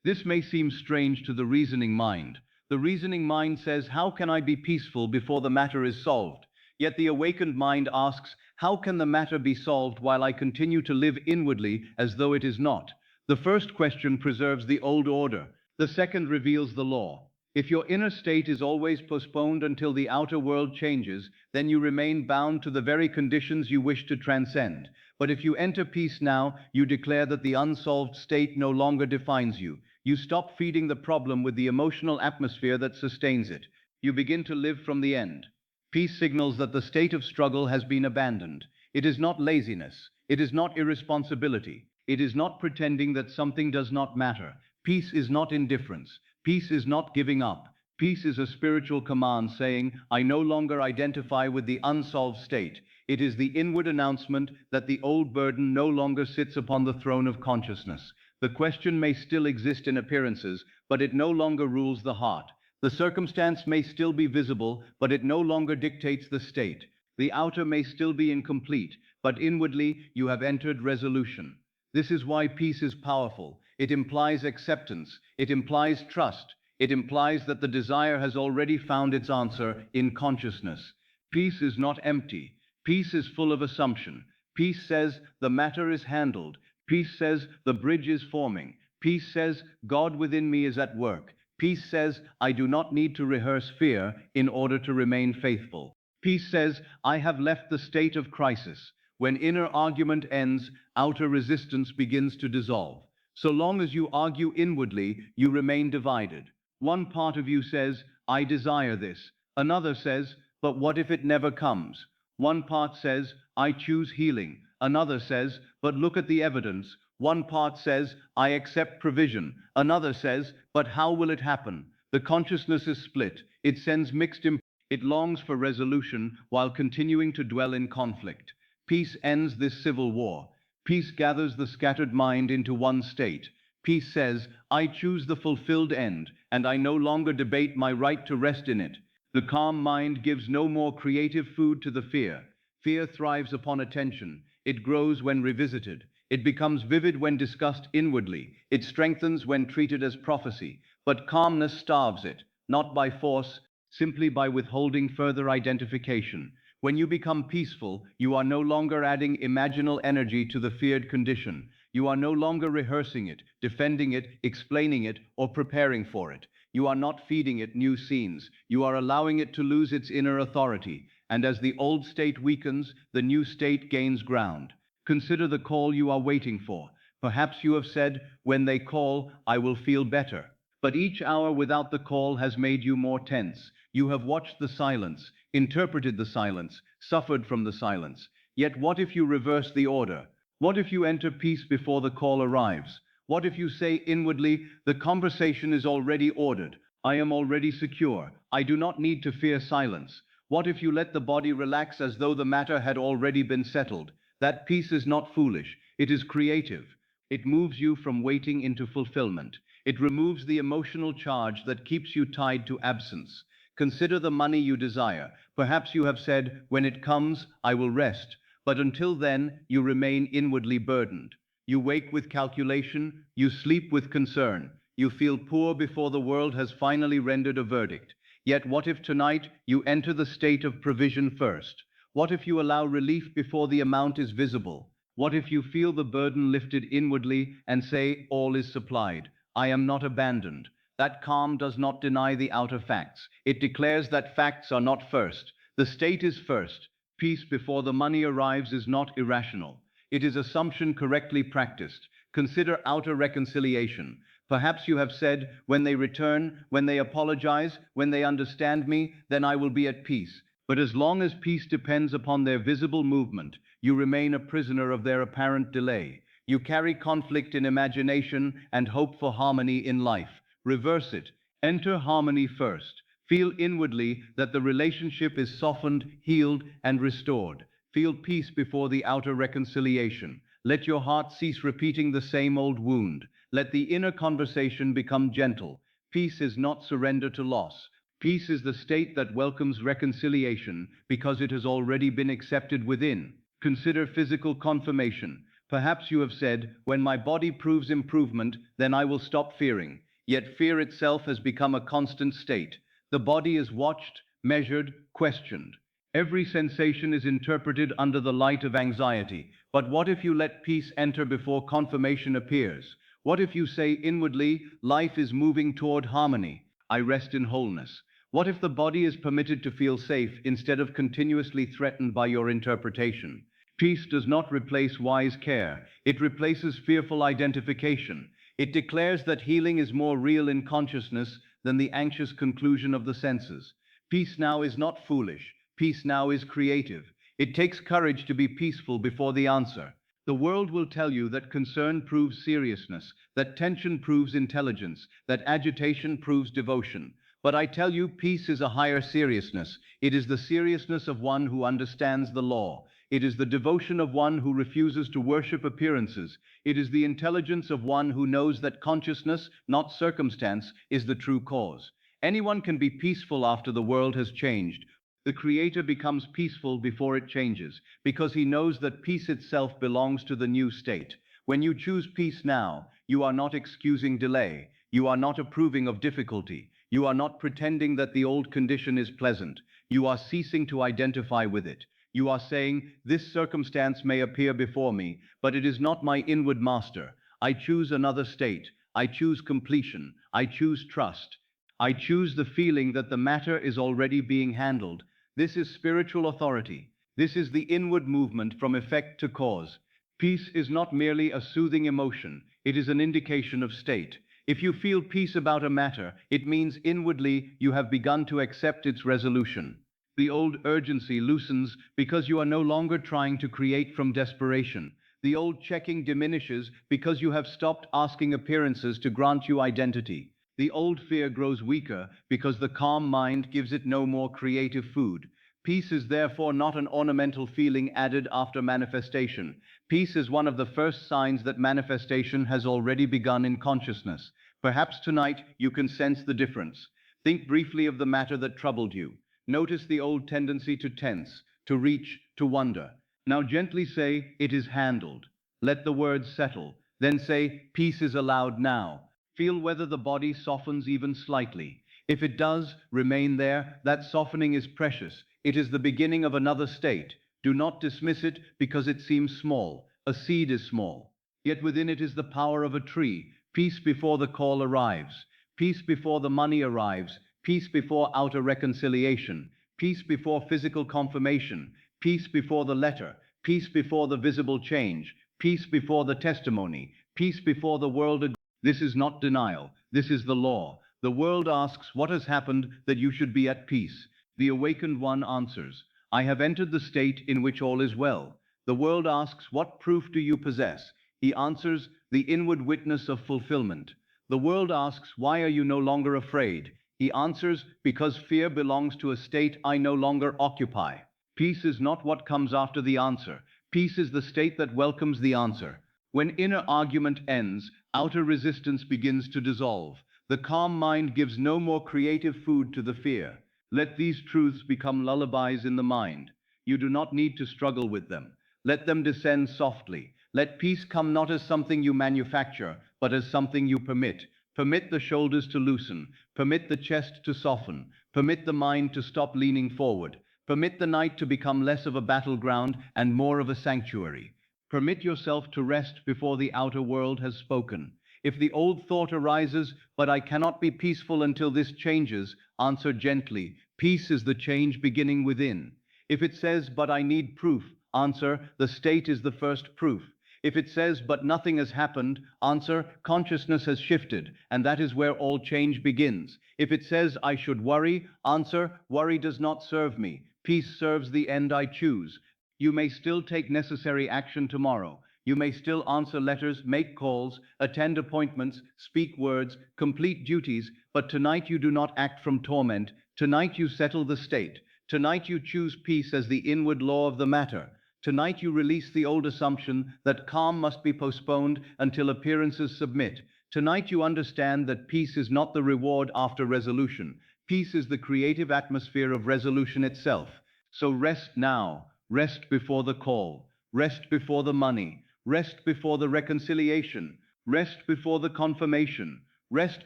This may seem strange to the reasoning mind. The reasoning mind says, how can I be peaceful before the matter is solved? Yet the awakened mind asks, how can the matter be solved while I continue to live inwardly as though it is not? The first question preserves the old order. The second reveals the law. If your inner state is always postponed until the outer world changes, then you remain bound to the very conditions you wish to transcend. But if you enter peace now, you declare that the unsolved state no longer defines you. You stop feeding the problem with the emotional atmosphere that sustains it. You begin to live from the end. Peace signals that the state of struggle has been abandoned. It is not laziness. It is not irresponsibility. It is not pretending that something does not matter. Peace is not indifference. Peace is not giving up. Peace is a spiritual command saying, I no longer identify with the unsolved state. It is the inward announcement that the old burden no longer sits upon the throne of consciousness. The question may still exist in appearances, but it no longer rules the heart. The circumstance may still be visible, but it no longer dictates the state. The outer may still be incomplete, but inwardly you have entered resolution. This is why peace is powerful. It implies acceptance. It implies trust. It implies that the desire has already found its answer in consciousness. Peace is not empty. Peace is full of assumption. Peace says the matter is handled. Peace says the bridge is forming. Peace says God within me is at work. Peace says I do not need to rehearse fear in order to remain faithful. Peace says I have left the state of crisis. When inner argument ends, outer resistance begins to dissolve. So long as you argue inwardly, you remain divided. One part of you says, I desire this. Another says, but what if it never comes? One part says, I choose healing. Another says, but look at the evidence. One part says, I accept provision. Another says, but how will it happen? The consciousness is split. It sends mixed impulses. It longs for resolution while continuing to dwell in conflict. Peace ends this civil war. Peace gathers the scattered mind into one state. Peace says, I choose the fulfilled end, and I no longer debate my right to rest in it. The calm mind gives no more creative food to the fear. Fear thrives upon attention. It grows when revisited. It becomes vivid when discussed inwardly. It strengthens when treated as prophecy. But calmness starves it, not by force, simply by withholding further identification. When you become peaceful, you are no longer adding imaginal energy to the feared condition. You are no longer rehearsing it, defending it, explaining it, or preparing for it. You are not feeding it new scenes. You are allowing it to lose its inner authority. And as the old state weakens, the new state gains ground. Consider the call you are waiting for. Perhaps you have said, when they call, I will feel better. But each hour without the call has made you more tense. You have watched the silence, interpreted the silence, suffered from the silence. Yet what if you reverse the order? What if you enter peace before the call arrives? What if you say inwardly, the conversation is already ordered. I am already secure. I do not need to fear silence. What if you let the body relax as though the matter had already been settled? That peace is not foolish. It is creative. It moves you from waiting into fulfillment. It removes the emotional charge that keeps you tied to absence. Consider the money you desire. Perhaps you have said, when it comes, I will rest. But until then, you remain inwardly burdened. You wake with calculation. You sleep with concern. You feel poor before the world has finally rendered a verdict. Yet what if tonight you enter the state of provision first? What if you allow relief before the amount is visible? What if you feel the burden lifted inwardly and say, all is supplied? I am not abandoned. That calm does not deny the outer facts. It declares that facts are not first. The state is first. Peace before the money arrives is not irrational. It is assumption correctly practiced. Consider outer reconciliation. Perhaps you have said, when they return, when they apologize, when they understand me, then I will be at peace. But as long as peace depends upon their visible movement, you remain a prisoner of their apparent delay. You carry conflict in imagination and hope for harmony in life. Reverse it. Enter harmony first. Feel inwardly that the relationship is softened, healed, and restored. Feel peace before the outer reconciliation. Let your heart cease repeating the same old wound. Let the inner conversation become gentle. Peace is not surrender to loss. Peace is the state that welcomes reconciliation because it has already been accepted within. Consider physical confirmation. Perhaps you have said, when my body proves improvement, then I will stop fearing. Yet fear itself has become a constant state. The body is watched, measured, questioned. Every sensation is interpreted under the light of anxiety. But what if you let peace enter before confirmation appears? What if you say inwardly, life is moving toward harmony? I rest in wholeness. What if the body is permitted to feel safe instead of continuously threatened by your interpretation? Peace does not replace wise care, it replaces fearful identification. It declares that healing is more real in consciousness than the anxious conclusion of the senses. Peace now is not foolish, peace now is creative. It takes courage to be peaceful before the answer. The world will tell you that concern proves seriousness, that tension proves intelligence, that agitation proves devotion. But I tell you, peace is a higher seriousness. It is the seriousness of one who understands the law. It is the devotion of one who refuses to worship appearances. It is the intelligence of one who knows that consciousness, not circumstance, is the true cause. Anyone can be peaceful after the world has changed. The Creator becomes peaceful before it changes, because he knows that peace itself belongs to the new state. When you choose peace now, you are not excusing delay. You are not approving of difficulty. You are not pretending that the old condition is pleasant. You are ceasing to identify with it. You are saying, this circumstance may appear before me, but it is not my inward master. I choose another state. I choose completion. I choose trust. I choose the feeling that the matter is already being handled. This is spiritual authority. This is the inward movement from effect to cause. Peace is not merely a soothing emotion. It is an indication of state. If you feel peace about a matter, it means inwardly you have begun to accept its resolution. The old urgency loosens because you are no longer trying to create from desperation. The old checking diminishes because you have stopped asking appearances to grant you identity. The old fear grows weaker because the calm mind gives it no more creative food. Peace is therefore not an ornamental feeling added after manifestation. Peace is one of the first signs that manifestation has already begun in consciousness. Perhaps tonight you can sense the difference. Think briefly of the matter that troubled you. Notice the old tendency to tense, to reach, to wonder. Now gently say, it is handled. Let the words settle. Then say, peace is allowed now. Feel whether the body softens even slightly. If it does, remain there. That softening is precious. It is the beginning of another state. Do not dismiss it because it seems small. A seed is small. Yet within it is the power of a tree. Peace before the call arrives. Peace before the money arrives. Peace before outer reconciliation. Peace before physical confirmation. Peace before the letter. Peace before the visible change. Peace before the testimony. Peace before the world agrees. This is not denial. This is the law. The world asks, what has happened that you should be at peace? The awakened one answers, I have entered the state in which all is well. The world asks, what proof do you possess? He answers, the inward witness of fulfillment. The world asks, why are you no longer afraid? He answers, because fear belongs to a state I no longer occupy. Peace is not what comes after the answer. Peace is the state that welcomes the answer. When inner argument ends, outer resistance begins to dissolve. The calm mind gives no more creative food to the fear. Let these truths become lullabies in the mind. You do not need to struggle with them. Let them descend softly. Let peace come not as something you manufacture, but as something you permit. Permit the shoulders to loosen. Permit the chest to soften. Permit the mind to stop leaning forward. Permit the night to become less of a battleground and more of a sanctuary. Permit yourself to rest before the outer world has spoken. If the old thought arises, but I cannot be peaceful until this changes, answer gently, peace is the change beginning within. If it says, but I need proof, answer, the state is the first proof. If it says, but nothing has happened, answer, consciousness has shifted, and that is where all change begins. If it says, I should worry, answer, worry does not serve me. Peace serves the end I choose. You may still take necessary action tomorrow. You may still answer letters, make calls, attend appointments, speak words, complete duties, but tonight you do not act from torment. Tonight you settle the state. Tonight you choose peace as the inward law of the matter. Tonight you release the old assumption that calm must be postponed until appearances submit. Tonight you understand that peace is not the reward after resolution. Peace is the creative atmosphere of resolution itself. So rest now. Rest before the call. Rest before the money. Rest before the reconciliation. Rest before the confirmation. Rest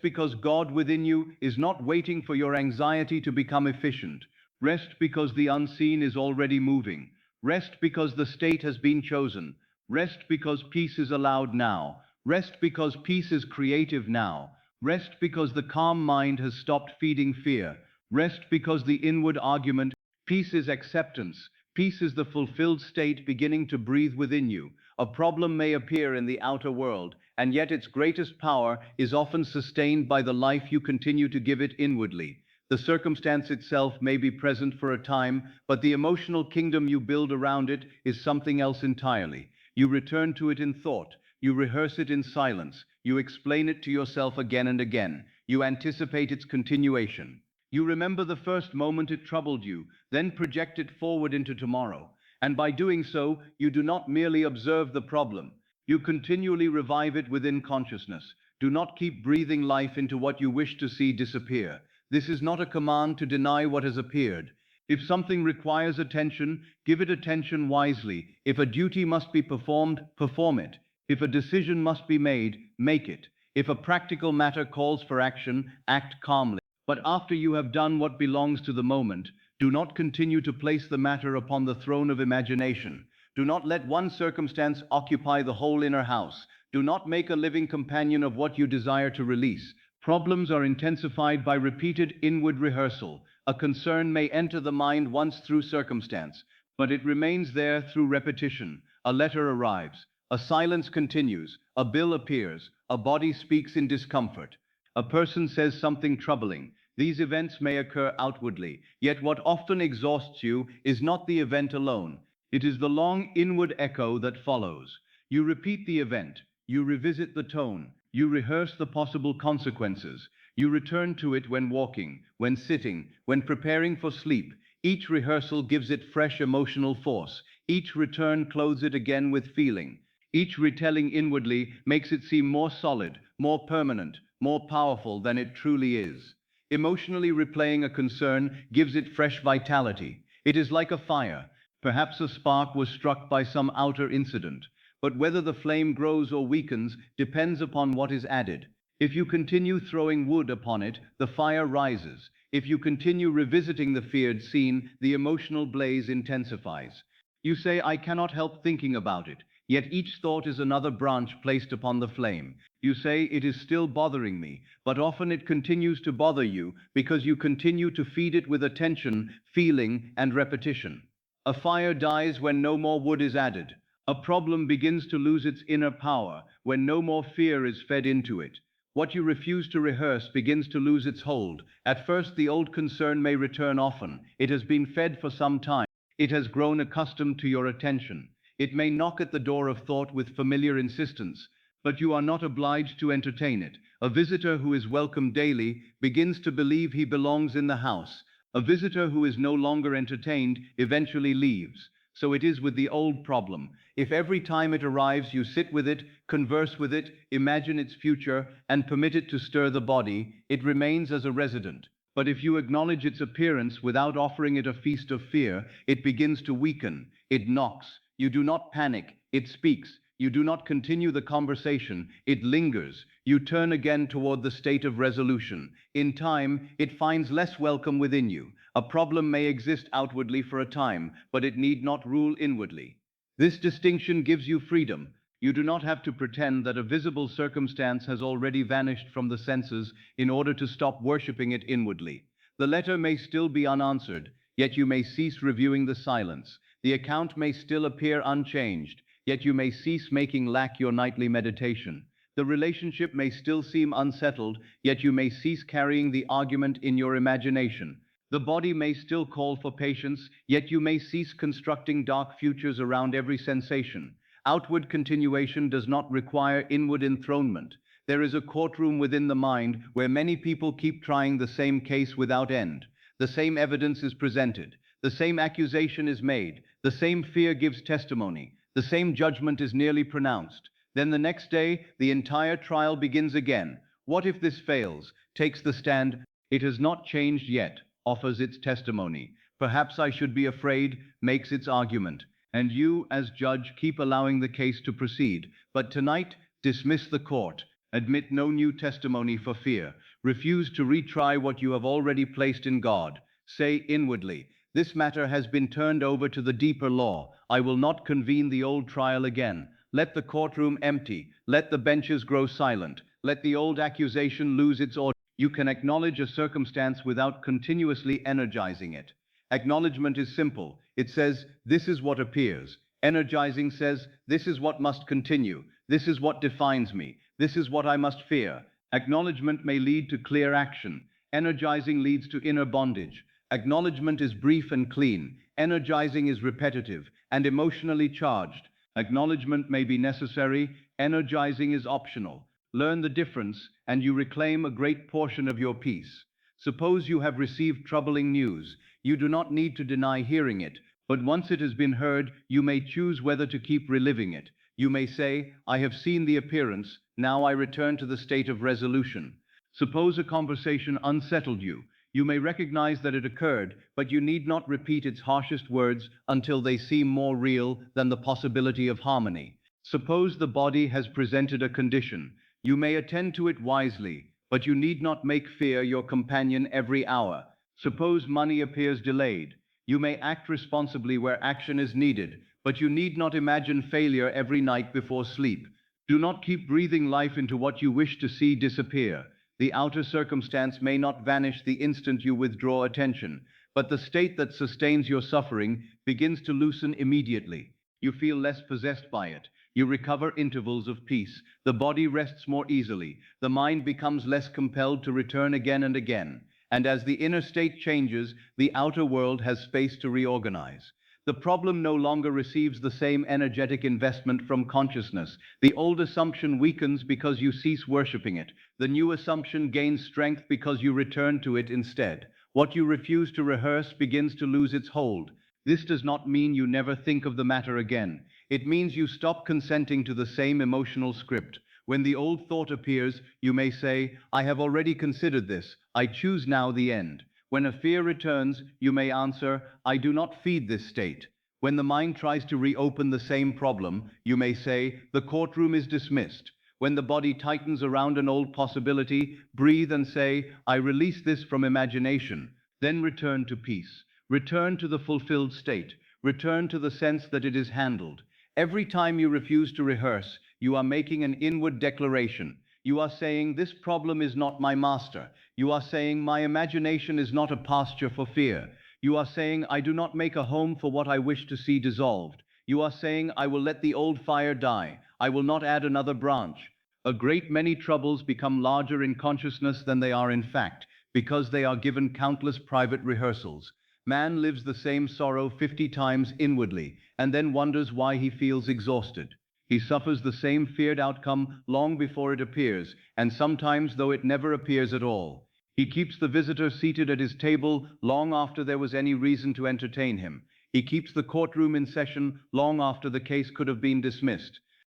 because God within you is not waiting for your anxiety to become efficient. Rest because the unseen is already moving. Rest because the state has been chosen. Rest because peace is allowed now. Rest because peace is creative now. Rest because the calm mind has stopped feeding fear. Rest because the inward argument, peace is acceptance. Peace is the fulfilled state beginning to breathe within you. A problem may appear in the outer world, and yet its greatest power is often sustained by the life you continue to give it inwardly. The circumstance itself may be present for a time, but the emotional kingdom you build around it is something else entirely. You return to it in thought. You rehearse it in silence. You explain it to yourself again and again. You anticipate its continuation. You remember the first moment it troubled you, then project it forward into tomorrow. And by doing so, you do not merely observe the problem. You continually revive it within consciousness. Do not keep breathing life into what you wish to see disappear. This is not a command to deny what has appeared. If something requires attention, give it attention wisely. If a duty must be performed, perform it. If a decision must be made, make it. If a practical matter calls for action, act calmly. But after you have done what belongs to the moment, do not continue to place the matter upon the throne of imagination. Do not let one circumstance occupy the whole inner house. Do not make a living companion of what you desire to release. Problems are intensified by repeated inward rehearsal. A concern may enter the mind once through circumstance, but it remains there through repetition. A letter arrives. A silence continues. A bill appears. A body speaks in discomfort. A person says something troubling. These events may occur outwardly, yet what often exhausts you is not the event alone. It is the long inward echo that follows. You repeat the event. You revisit the tone. You rehearse the possible consequences. You return to it when walking, when sitting, when preparing for sleep. Each rehearsal gives it fresh emotional force. Each return clothes it again with feeling. Each retelling inwardly makes it seem more solid, more permanent, more powerful than it truly is. Emotionally replaying a concern gives it fresh vitality. It is like a fire. Perhaps a spark was struck by some outer incident, but whether the flame grows or weakens depends upon what is added. If you continue throwing wood upon it, the fire rises. If you continue revisiting the feared scene, the emotional blaze intensifies. You say, "I cannot help thinking about it," yet each thought is another branch placed upon the flame. You say, "It is still bothering me," but often it continues to bother you because you continue to feed it with attention, feeling, and repetition. A fire dies when no more wood is added. A problem begins to lose its inner power when no more fear is fed into it. What you refuse to rehearse begins to lose its hold. At first, the old concern may return often. It has been fed for some time. It has grown accustomed to your attention. It may knock at the door of thought with familiar insistence, but you are not obliged to entertain it. A visitor who is welcomed daily begins to believe he belongs in the house. A visitor who is no longer entertained eventually leaves. So it is with the old problem. If every time it arrives you sit with it, converse with it, imagine its future, and permit it to stir the body, it remains as a resident. But if you acknowledge its appearance without offering it a feast of fear, it begins to weaken. It knocks. You do not panic. It speaks. You do not continue the conversation. It lingers. You turn again toward the state of resolution. In time, it finds less welcome within you. A problem may exist outwardly for a time, but it need not rule inwardly. This distinction gives you freedom. You do not have to pretend that a visible circumstance has already vanished from the senses in order to stop worshipping it inwardly. The letter may still be unanswered, yet you may cease reviewing the silence. The account may still appear unchanged, yet you may cease making lack your nightly meditation. The relationship may still seem unsettled, yet you may cease carrying the argument in your imagination. The body may still call for patience, yet you may cease constructing dark futures around every sensation. Outward continuation does not require inward enthronement. There is a courtroom within the mind where many people keep trying the same case without end. The same evidence is presented. The same accusation is made. The same fear gives testimony. The same judgment is nearly pronounced. Then the next day, the entire trial begins again. What if this fails? Takes the stand. It has not changed yet. Offers its testimony. Perhaps I should be afraid. Makes its argument. And you, as judge, keep allowing the case to proceed. But tonight, dismiss the court. Admit no new testimony for fear. Refuse to retry what you have already placed in God. Say inwardly, this matter has been turned over to the deeper law. I will not convene the old trial again. Let the courtroom empty. Let the benches grow silent. Let the old accusation lose its order. You can acknowledge a circumstance without continuously energizing it. Acknowledgement is simple. It says, this is what appears. Energizing says, this is what must continue. This is what defines me. This is what I must fear. Acknowledgement may lead to clear action. Energizing leads to inner bondage. Acknowledgement is brief and clean. Energizing is repetitive and emotionally charged. Acknowledgement may be necessary. Energizing is optional. Learn the difference, and you reclaim a great portion of your peace. Suppose you have received troubling news. You do not need to deny hearing it, but once it has been heard, you may choose whether to keep reliving it. You may say, I have seen the appearance, now I return to the state of resolution. Suppose a conversation unsettled you. You may recognize that it occurred, but you need not repeat its harshest words until they seem more real than the possibility of harmony. Suppose the body has presented a condition. You may attend to it wisely, but you need not make fear your companion every hour. Suppose money appears delayed. You may act responsibly where action is needed, but you need not imagine failure every night before sleep. Do not keep breathing life into what you wish to see disappear. The outer circumstance may not vanish the instant you withdraw attention, but the state that sustains your suffering begins to loosen immediately. You feel less possessed by it. You recover intervals of peace. The body rests more easily. The mind becomes less compelled to return again and again. And as the inner state changes, the outer world has space to reorganize. The problem no longer receives the same energetic investment from consciousness. The old assumption weakens because you cease worshipping it. The new assumption gains strength because you return to it instead. What you refuse to rehearse begins to lose its hold. This does not mean you never think of the matter again. It means you stop consenting to the same emotional script. When the old thought appears, you may say, I have already considered this. I choose now the end. When a fear returns, you may answer, I do not feed this state. When the mind tries to reopen the same problem, you may say, the courtroom is dismissed. When the body tightens around an old possibility, breathe and say, I release this from imagination. Then return to peace. Return to the fulfilled state. Return to the sense that it is handled. Every time you refuse to rehearse, you are making an inward declaration. You are saying, this problem is not my master. You are saying, my imagination is not a pasture for fear. You are saying, I do not make a home for what I wish to see dissolved. You are saying, I will let the old fire die. I will not add another branch. A great many troubles become larger in consciousness than they are in fact, because they are given countless private rehearsals. Man lives the same sorrow 50 times inwardly, and then wonders why he feels exhausted. He suffers the same feared outcome long before it appears, and sometimes though it never appears at all. He keeps the visitor seated at his table long after there was any reason to entertain him. He keeps the courtroom in session long after the case could have been dismissed.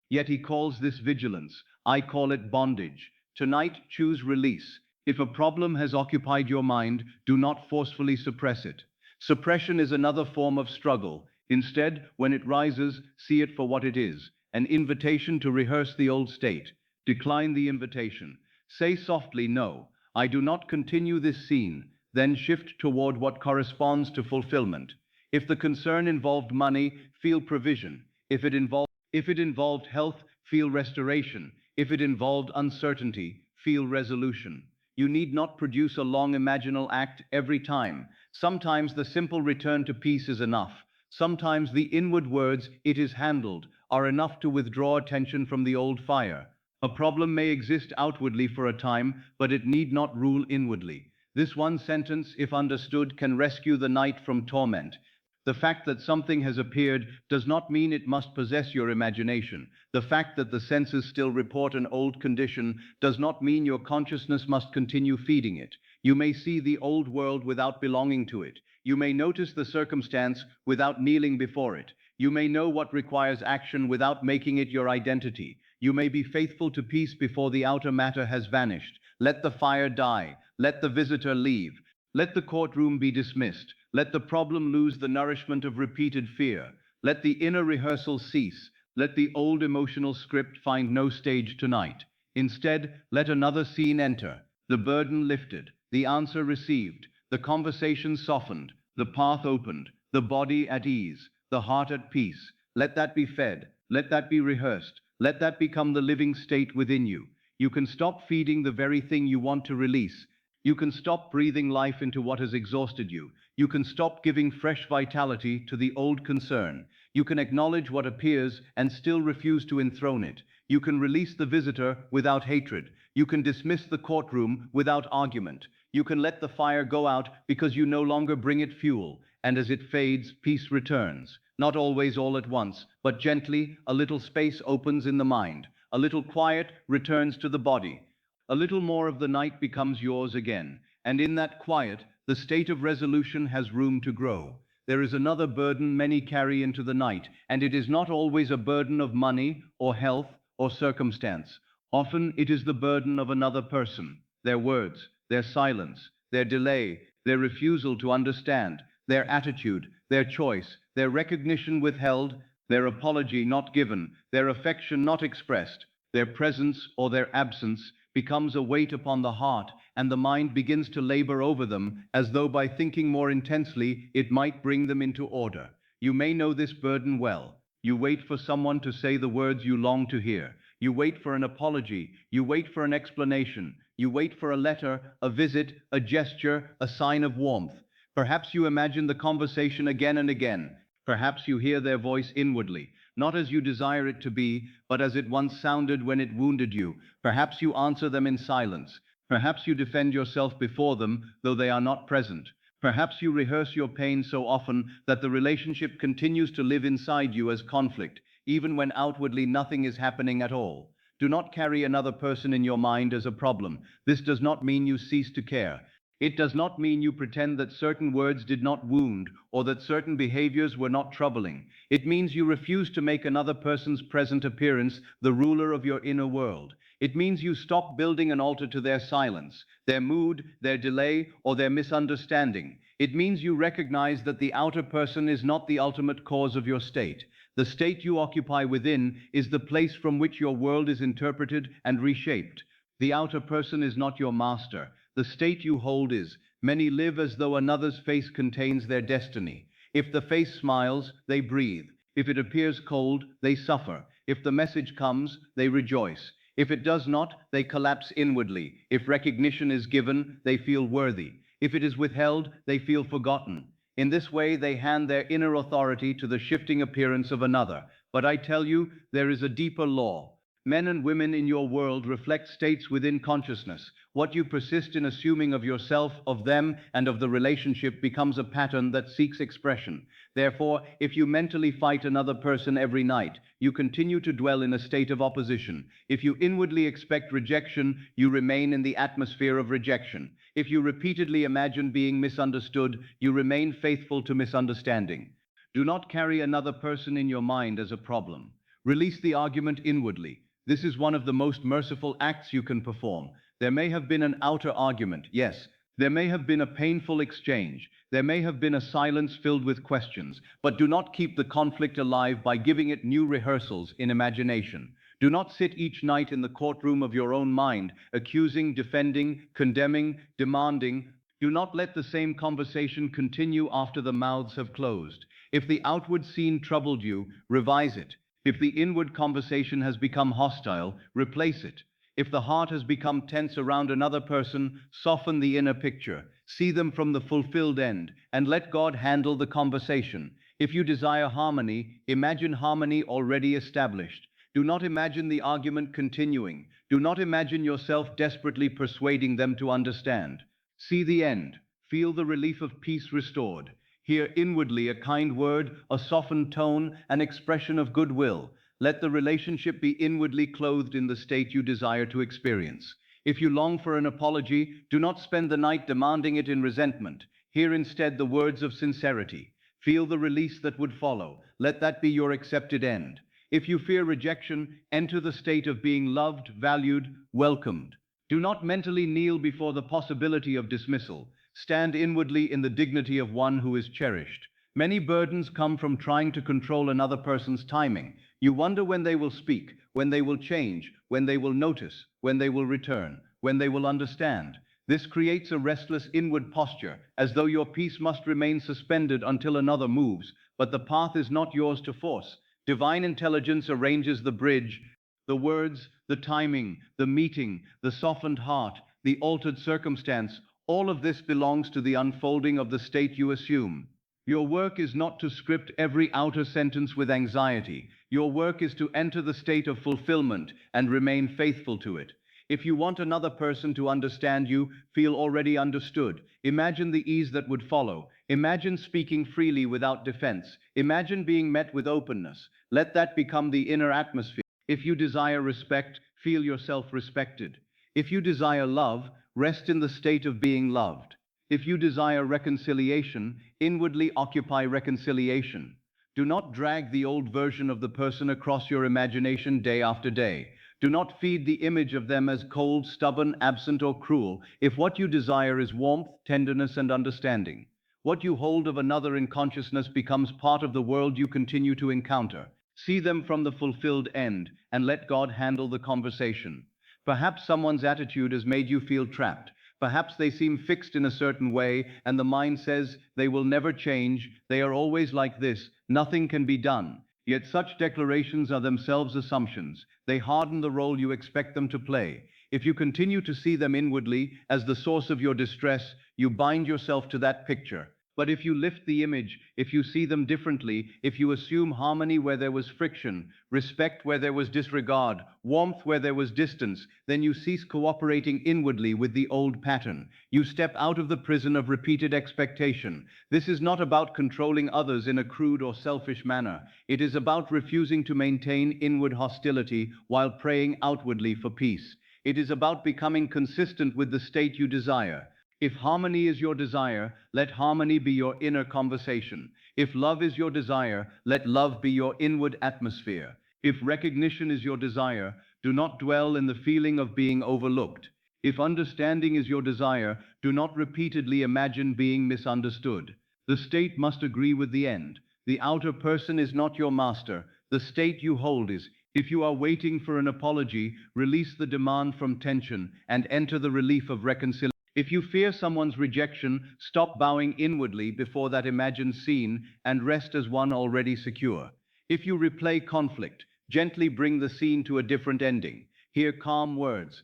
Yet he calls this vigilance. I call it bondage. Tonight, choose release. If a problem has occupied your mind, do not forcefully suppress it. Suppression is another form of struggle. Instead, when it rises, see it for what it is, an invitation to rehearse the old state. Decline the invitation. Say softly, no, I do not continue this scene, then shift toward what corresponds to fulfillment. If the concern involved money, feel provision. If it involved health, feel restoration. If it involved uncertainty, feel resolution. You need not produce a long imaginal act every time. Sometimes the simple return to peace is enough. Sometimes the inward words, it is handled, are enough to withdraw attention from the old fire. A problem may exist outwardly for a time, but it need not rule inwardly. This one sentence, if understood, can rescue the night from torment. The fact that something has appeared does not mean it must possess your imagination. The fact that the senses still report an old condition does not mean your consciousness must continue feeding it. You may see the old world without belonging to it. You may notice the circumstance without kneeling before it. You may know what requires action without making it your identity. You may be faithful to peace before the outer matter has vanished. Let the fire die. Let the visitor leave. Let the courtroom be dismissed. Let the problem lose the nourishment of repeated fear. Let the inner rehearsal cease. Let the old emotional script find no stage tonight. Instead, let another scene enter. The burden lifted, the answer received, the conversation softened, the path opened, the body at ease, the heart at peace. Let that be fed. Let that be rehearsed. Let that become the living state within you. You can stop feeding the very thing you want to release. You can stop breathing life into what has exhausted you. You can stop giving fresh vitality to the old concern. You can acknowledge what appears and still refuse to enthrone it. You can release the visitor without hatred. You can dismiss the courtroom without argument. You can let the fire go out because you no longer bring it fuel. And as it fades, peace returns. Not always all at once, but gently, a little space opens in the mind. A little quiet returns to the body. A little more of the night becomes yours again, and in that quiet, the state of resolution has room to grow. There is another burden many carry into the night, and it is not always a burden of money or health or circumstance. Often it is the burden of another person, their words, their silence, their delay, their refusal to understand, their attitude, their choice, their recognition withheld, their apology not given, their affection not expressed, their presence or their absence becomes a weight upon the heart, and the mind begins to labor over them, as though by thinking more intensely it might bring them into order. You may know this burden well. You wait for someone to say the words you long to hear. You wait for an apology. You wait for an explanation. You wait for a letter, a visit, a gesture, a sign of warmth. Perhaps you imagine the conversation again and again. Perhaps you hear their voice inwardly, not as you desire it to be, but as it once sounded when it wounded you. Perhaps you answer them in silence. Perhaps you defend yourself before them, though they are not present. Perhaps you rehearse your pain so often that the relationship continues to live inside you as conflict, even when outwardly nothing is happening at all. Do not carry another person in your mind as a problem. This does not mean you cease to care. It does not mean you pretend that certain words did not wound or that certain behaviors were not troubling. It means you refuse to make another person's present appearance the ruler of your inner world. It means you stop building an altar to their silence, their mood, their delay, or their misunderstanding. It means you recognize that the outer person is not the ultimate cause of your state. The state you occupy within is the place from which your world is interpreted and reshaped. The outer person is not your master. The state you hold is. Many live as though another's face contains their destiny. If the face smiles, they breathe. If it appears cold, they suffer. If the message comes, they rejoice. If it does not, they collapse inwardly. If recognition is given, they feel worthy. If it is withheld, they feel forgotten. In this way, they hand their inner authority to the shifting appearance of another. But I tell you, there is a deeper law. Men and women in your world reflect states within consciousness. What you persist in assuming of yourself, of them, and of the relationship becomes a pattern that seeks expression. Therefore, if you mentally fight another person every night, you continue to dwell in a state of opposition. If you inwardly expect rejection, you remain in the atmosphere of rejection. If you repeatedly imagine being misunderstood, you remain faithful to misunderstanding. Do not carry another person in your mind as a problem. Release the argument inwardly. This is one of the most merciful acts you can perform. There may have been an outer argument, yes. There may have been a painful exchange. There may have been a silence filled with questions. But do not keep the conflict alive by giving it new rehearsals in imagination. Do not sit each night in the courtroom of your own mind, accusing, defending, condemning, demanding. Do not let the same conversation continue after the mouths have closed. If the outward scene troubled you, revise it. If the inward conversation has become hostile, replace it. If the heart has become tense around another person, soften the inner picture. See them from the fulfilled end, and let God handle the conversation. If you desire harmony, imagine harmony already established. Do not imagine the argument continuing. Do not imagine yourself desperately persuading them to understand. See the end. Feel the relief of peace restored. Hear inwardly a kind word, a softened tone, an expression of goodwill. Let the relationship be inwardly clothed in the state you desire to experience. If you long for an apology, do not spend the night demanding it in resentment. Hear instead the words of sincerity. Feel the release that would follow. Let that be your accepted end. If you fear rejection, enter the state of being loved, valued, welcomed. Do not mentally kneel before the possibility of dismissal. Stand inwardly in the dignity of one who is cherished. Many burdens come from trying to control another person's timing. You wonder when they will speak, when they will change, when they will notice, when they will return, when they will understand. This creates a restless inward posture, as though your peace must remain suspended until another moves, but the path is not yours to force. Divine intelligence arranges the bridge, the words, the timing, the meeting, the softened heart, the altered circumstance. All of this belongs to the unfolding of the state you assume. Your work is not to script every outer sentence with anxiety. Your work is to enter the state of fulfillment and remain faithful to it. If you want another person to understand you, feel already understood. Imagine the ease that would follow. Imagine speaking freely without defense. Imagine being met with openness. Let that become the inner atmosphere. If you desire respect, feel yourself respected. If you desire love, rest in the state of being loved. If you desire reconciliation, inwardly occupy reconciliation. Do not drag the old version of the person across your imagination day after day. Do not feed the image of them as cold, stubborn, absent, or cruel, if what you desire is warmth, tenderness, and understanding. What you hold of another in consciousness becomes part of the world you continue to encounter. See them from the fulfilled end, and let God handle the conversation. Perhaps someone's attitude has made you feel trapped. Perhaps they seem fixed in a certain way, and the mind says they will never change, they are always like this, nothing can be done. Yet such declarations are themselves assumptions. They harden the role you expect them to play. If you continue to see them inwardly as the source of your distress, you bind yourself to that picture. But if you lift the image, if you see them differently, if you assume harmony where there was friction, respect where there was disregard, warmth where there was distance, then you cease cooperating inwardly with the old pattern. You step out of the prison of repeated expectation. This is not about controlling others in a crude or selfish manner. It is about refusing to maintain inward hostility while praying outwardly for peace. It is about becoming consistent with the state you desire. If harmony is your desire, let harmony be your inner conversation. If love is your desire, let love be your inward atmosphere. If recognition is your desire, do not dwell in the feeling of being overlooked. If understanding is your desire, do not repeatedly imagine being misunderstood. The state must agree with the end. The outer person is not your master. The state you hold is. If you are waiting for an apology, release the demand from tension and enter the relief of reconciliation. If you fear someone's rejection, stop bowing inwardly before that imagined scene and rest as one already secure. If you replay conflict, gently bring the scene to a different ending. Hear calm words.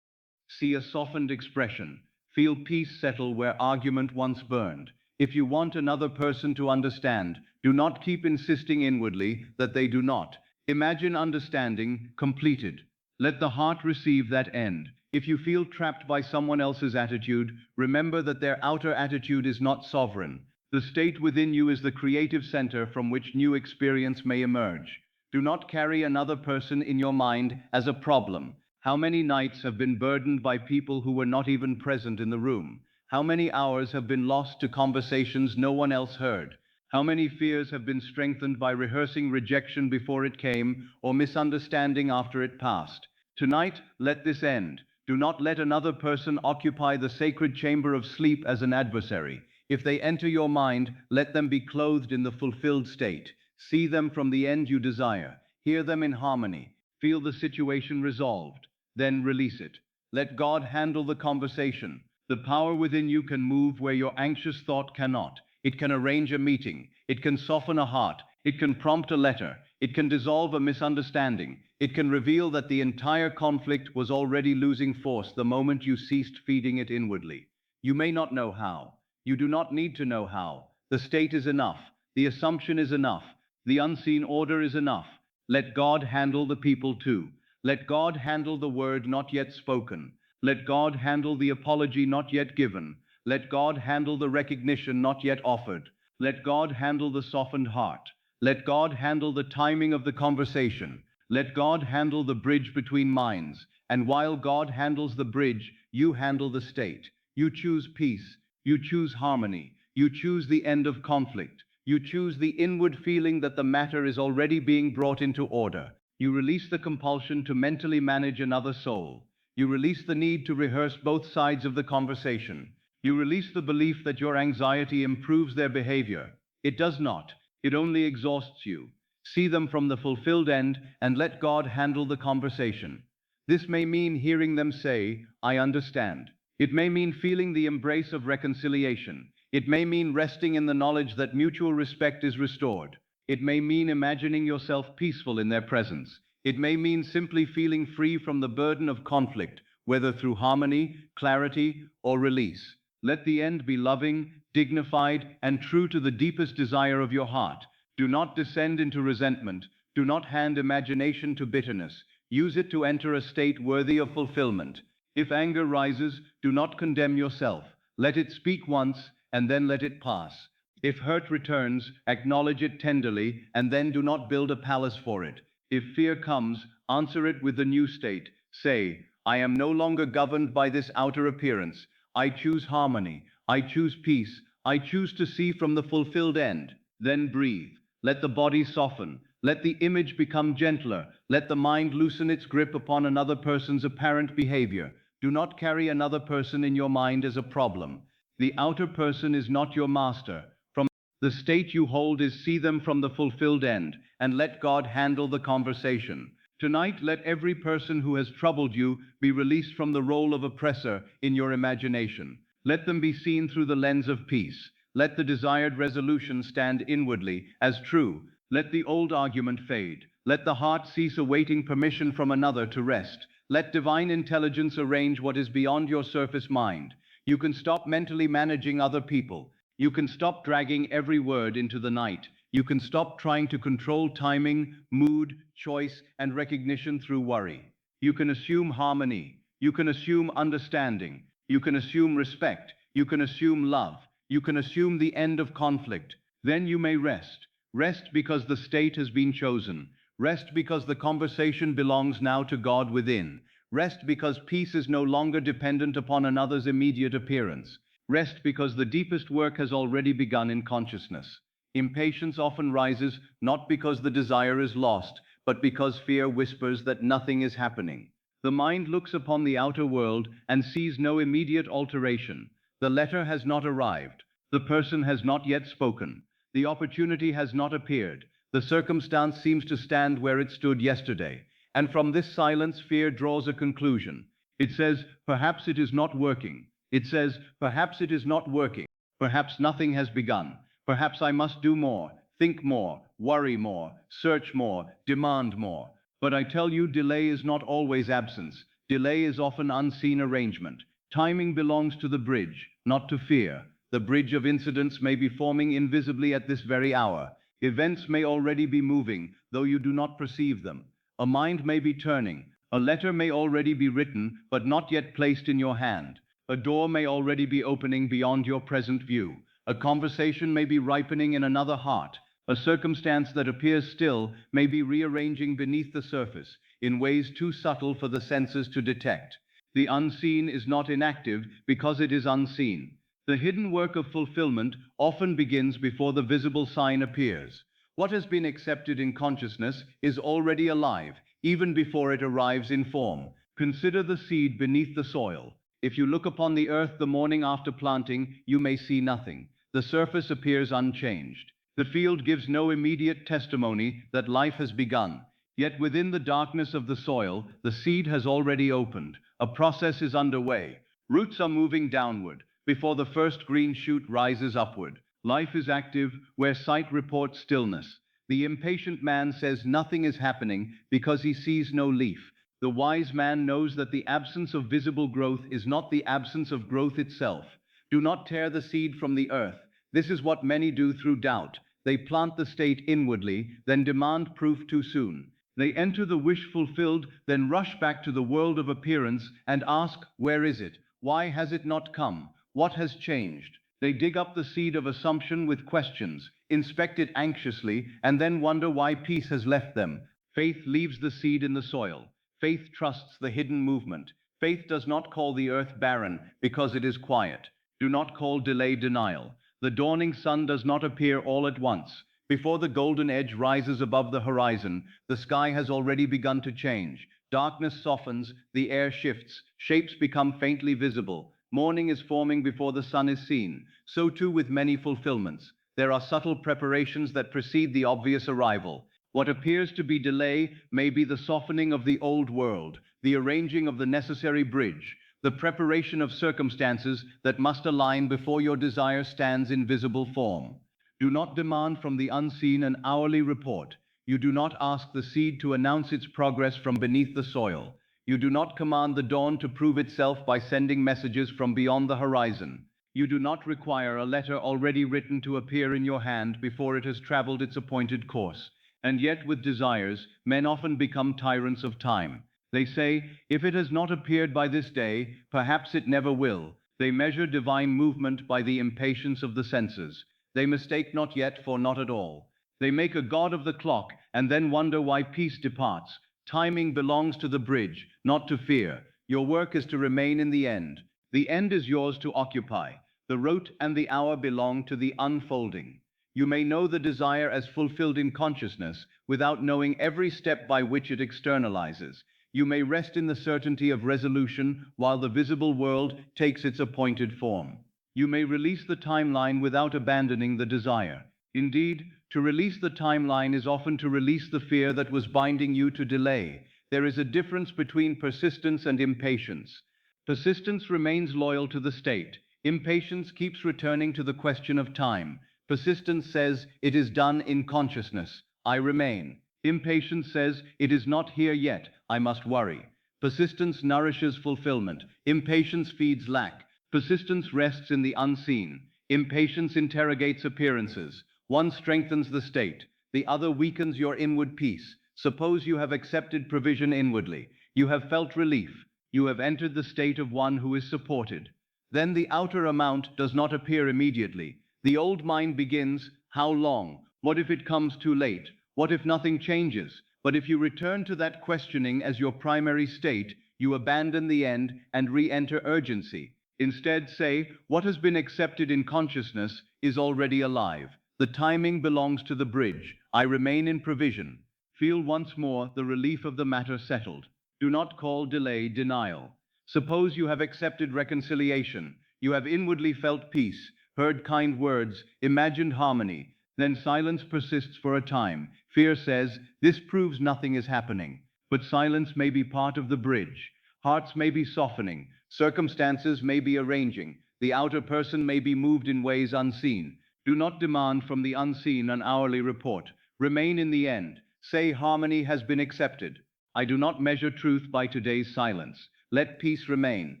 See a softened expression. Feel peace settle where argument once burned. If you want another person to understand, do not keep insisting inwardly that they do not. Imagine understanding completed. Let the heart receive that end. If you feel trapped by someone else's attitude, remember that their outer attitude is not sovereign. The state within you is the creative center from which new experience may emerge. Do not carry another person in your mind as a problem. How many nights have been burdened by people who were not even present in the room? How many hours have been lost to conversations no one else heard? How many fears have been strengthened by rehearsing rejection before it came, or misunderstanding after it passed? Tonight, let this end. Do not let another person occupy the sacred chamber of sleep as an adversary. If they enter your mind, let them be clothed in the fulfilled state. See them from the end you desire. Hear them in harmony. Feel the situation resolved. Then release it. Let God handle the conversation. The power within you can move where your anxious thought cannot. It can arrange a meeting. It can soften a heart. It can prompt a letter. It can dissolve a misunderstanding. It can reveal that the entire conflict was already losing force the moment you ceased feeding it inwardly. You may not know how. You do not need to know how. The state is enough. The assumption is enough. The unseen order is enough. Let God handle the people too. Let God handle the word not yet spoken. Let God handle the apology not yet given. Let God handle the recognition not yet offered. Let God handle the softened heart. Let God handle the timing of the conversation. Let God handle the bridge between minds. And while God handles the bridge, you handle the state. You choose peace. You choose harmony. You choose the end of conflict. You choose the inward feeling that the matter is already being brought into order. You release the compulsion to mentally manage another soul. You release the need to rehearse both sides of the conversation. You release the belief that your anxiety improves their behavior. It does not. It only exhausts you. See them from the fulfilled end and let God handle the conversation. This may mean hearing them say, I understand. It may mean feeling the embrace of reconciliation. It may mean resting in the knowledge that mutual respect is restored. It may mean imagining yourself peaceful in their presence. It may mean simply feeling free from the burden of conflict, whether through harmony, clarity, or release. Let the end be loving, dignified, and true to the deepest desire of your heart. Do not descend into resentment. Do not hand imagination to bitterness. Use it to enter a state worthy of fulfillment. If anger rises, do not condemn yourself. Let it speak once, and then let it pass. If hurt returns, acknowledge it tenderly, and then do not build a palace for it. If fear comes, answer it with the new state. Say, I am no longer governed by this outer appearance. I choose harmony. I choose peace. I choose to see from the fulfilled end. Then breathe. Let the body soften. Let the image become gentler. Let the mind loosen its grip upon another person's apparent behavior. Do not carry another person in your mind as a problem. The outer person is not your master. From the state you hold is see them from the fulfilled end, and let God handle the conversation. Tonight, let every person who has troubled you be released from the role of oppressor in your imagination. Let them be seen through the lens of peace. Let the desired resolution stand inwardly as true. Let the old argument fade. Let the heart cease awaiting permission from another to rest. Let divine intelligence arrange what is beyond your surface mind. You can stop mentally managing other people. You can stop dragging every word into the night. You can stop trying to control timing, mood, choice, and recognition through worry. You can assume harmony. You can assume understanding. You can assume respect. You can assume love. You can assume the end of conflict. Then you may rest. Rest because the state has been chosen. Rest because the conversation belongs now to God within. Rest because peace is no longer dependent upon another's immediate appearance. Rest because the deepest work has already begun in consciousness. Impatience often rises not because the desire is lost, but because fear whispers that nothing is happening. The mind looks upon the outer world and sees no immediate alteration. The letter has not arrived. The person has not yet spoken. The opportunity has not appeared. The circumstance seems to stand where it stood yesterday. And from this silence, fear draws a conclusion. It says, perhaps it is not working. It says, perhaps it is not working. Perhaps nothing has begun. Perhaps I must do more, think more, worry more, search more, demand more. But I tell you, delay is not always absence. Delay is often unseen arrangement. Timing belongs to the bridge, not to fear. The bridge of incidents may be forming invisibly at this very hour. Events may already be moving, though you do not perceive them. A mind may be turning. A letter may already be written, but not yet placed in your hand. A door may already be opening beyond your present view. A conversation may be ripening in another heart. A circumstance that appears still may be rearranging beneath the surface in ways too subtle for the senses to detect. The unseen is not inactive because it is unseen. The hidden work of fulfillment often begins before the visible sign appears. What has been accepted in consciousness is already alive, even before it arrives in form. Consider the seed beneath the soil. If you look upon the earth the morning after planting, you may see nothing. The surface appears unchanged. The field gives no immediate testimony that life has begun. Yet within the darkness of the soil, the seed has already opened. A process is underway. Roots are moving downward before the first green shoot rises upward. Life is active where sight reports stillness. The impatient man says nothing is happening because he sees no leaf. The wise man knows that the absence of visible growth is not the absence of growth itself. Do not tear the seed from the earth. This is what many do through doubt. They plant the state inwardly, then demand proof too soon. They enter the wish fulfilled, then rush back to the world of appearance and ask, where is it? Why has it not come? What has changed? They dig up the seed of assumption with questions, inspect it anxiously, and then wonder why peace has left them. Faith leaves the seed in the soil. Faith trusts the hidden movement. Faith does not call the earth barren because it is quiet. Do not call delay denial. The dawning sun does not appear all at once. Before the golden edge rises above the horizon, the sky has already begun to change. Darkness softens, the air shifts, shapes become faintly visible. Morning is forming before the sun is seen. So too with many fulfillments. There are subtle preparations that precede the obvious arrival. What appears to be delay may be the softening of the old world, the arranging of the necessary bridge, the preparation of circumstances that must align before your desire stands in visible form. Do not demand from the unseen an hourly report. You do not ask the seed to announce its progress from beneath the soil. You do not command the dawn to prove itself by sending messages from beyond the horizon. You do not require a letter already written to appear in your hand before it has traveled its appointed course. And yet, with desires, men often become tyrants of time. They say, if it has not appeared by this day, perhaps it never will. They measure divine movement by the impatience of the senses. They mistake not yet for not at all. They make a god of the clock and then wonder why peace departs. Timing belongs to the bridge, not to fear. Your work is to remain in the end. The end is yours to occupy. The rote and the hour belong to the unfolding. You may know the desire as fulfilled in consciousness without knowing every step by which it externalizes. You may rest in the certainty of resolution while the visible world takes its appointed form. You may release the timeline without abandoning the desire. Indeed, to release the timeline is often to release the fear that was binding you to delay. There is a difference between persistence and impatience. Persistence remains loyal to the state. Impatience keeps returning to the question of time. Persistence says, it is done in consciousness. I remain. Impatience says, it is not here yet. I must worry. Persistence nourishes fulfillment. Impatience feeds lack. Persistence rests in the unseen. Impatience interrogates appearances. One strengthens the state. The other weakens your inward peace. Suppose you have accepted provision inwardly. You have felt relief. You have entered the state of one who is supported. Then the outer amount does not appear immediately. The old mind begins, how long? What if it comes too late? What if nothing changes? But if you return to that questioning as your primary state, you abandon the end and re-enter urgency. Instead, say, what has been accepted in consciousness is already alive. The timing belongs to the bridge. I remain in provision. Feel once more the relief of the matter settled. Do not call delay denial. Suppose you have accepted reconciliation. You have inwardly felt peace, heard kind words, imagined harmony. Then silence persists for a time. Fear says, this proves nothing is happening. But silence may be part of the bridge. Hearts may be softening. Circumstances may be arranging. The outer person may be moved in ways unseen. Do not demand from the unseen an hourly report. Remain in the end. Say harmony has been accepted. I do not measure truth by today's silence. Let peace remain.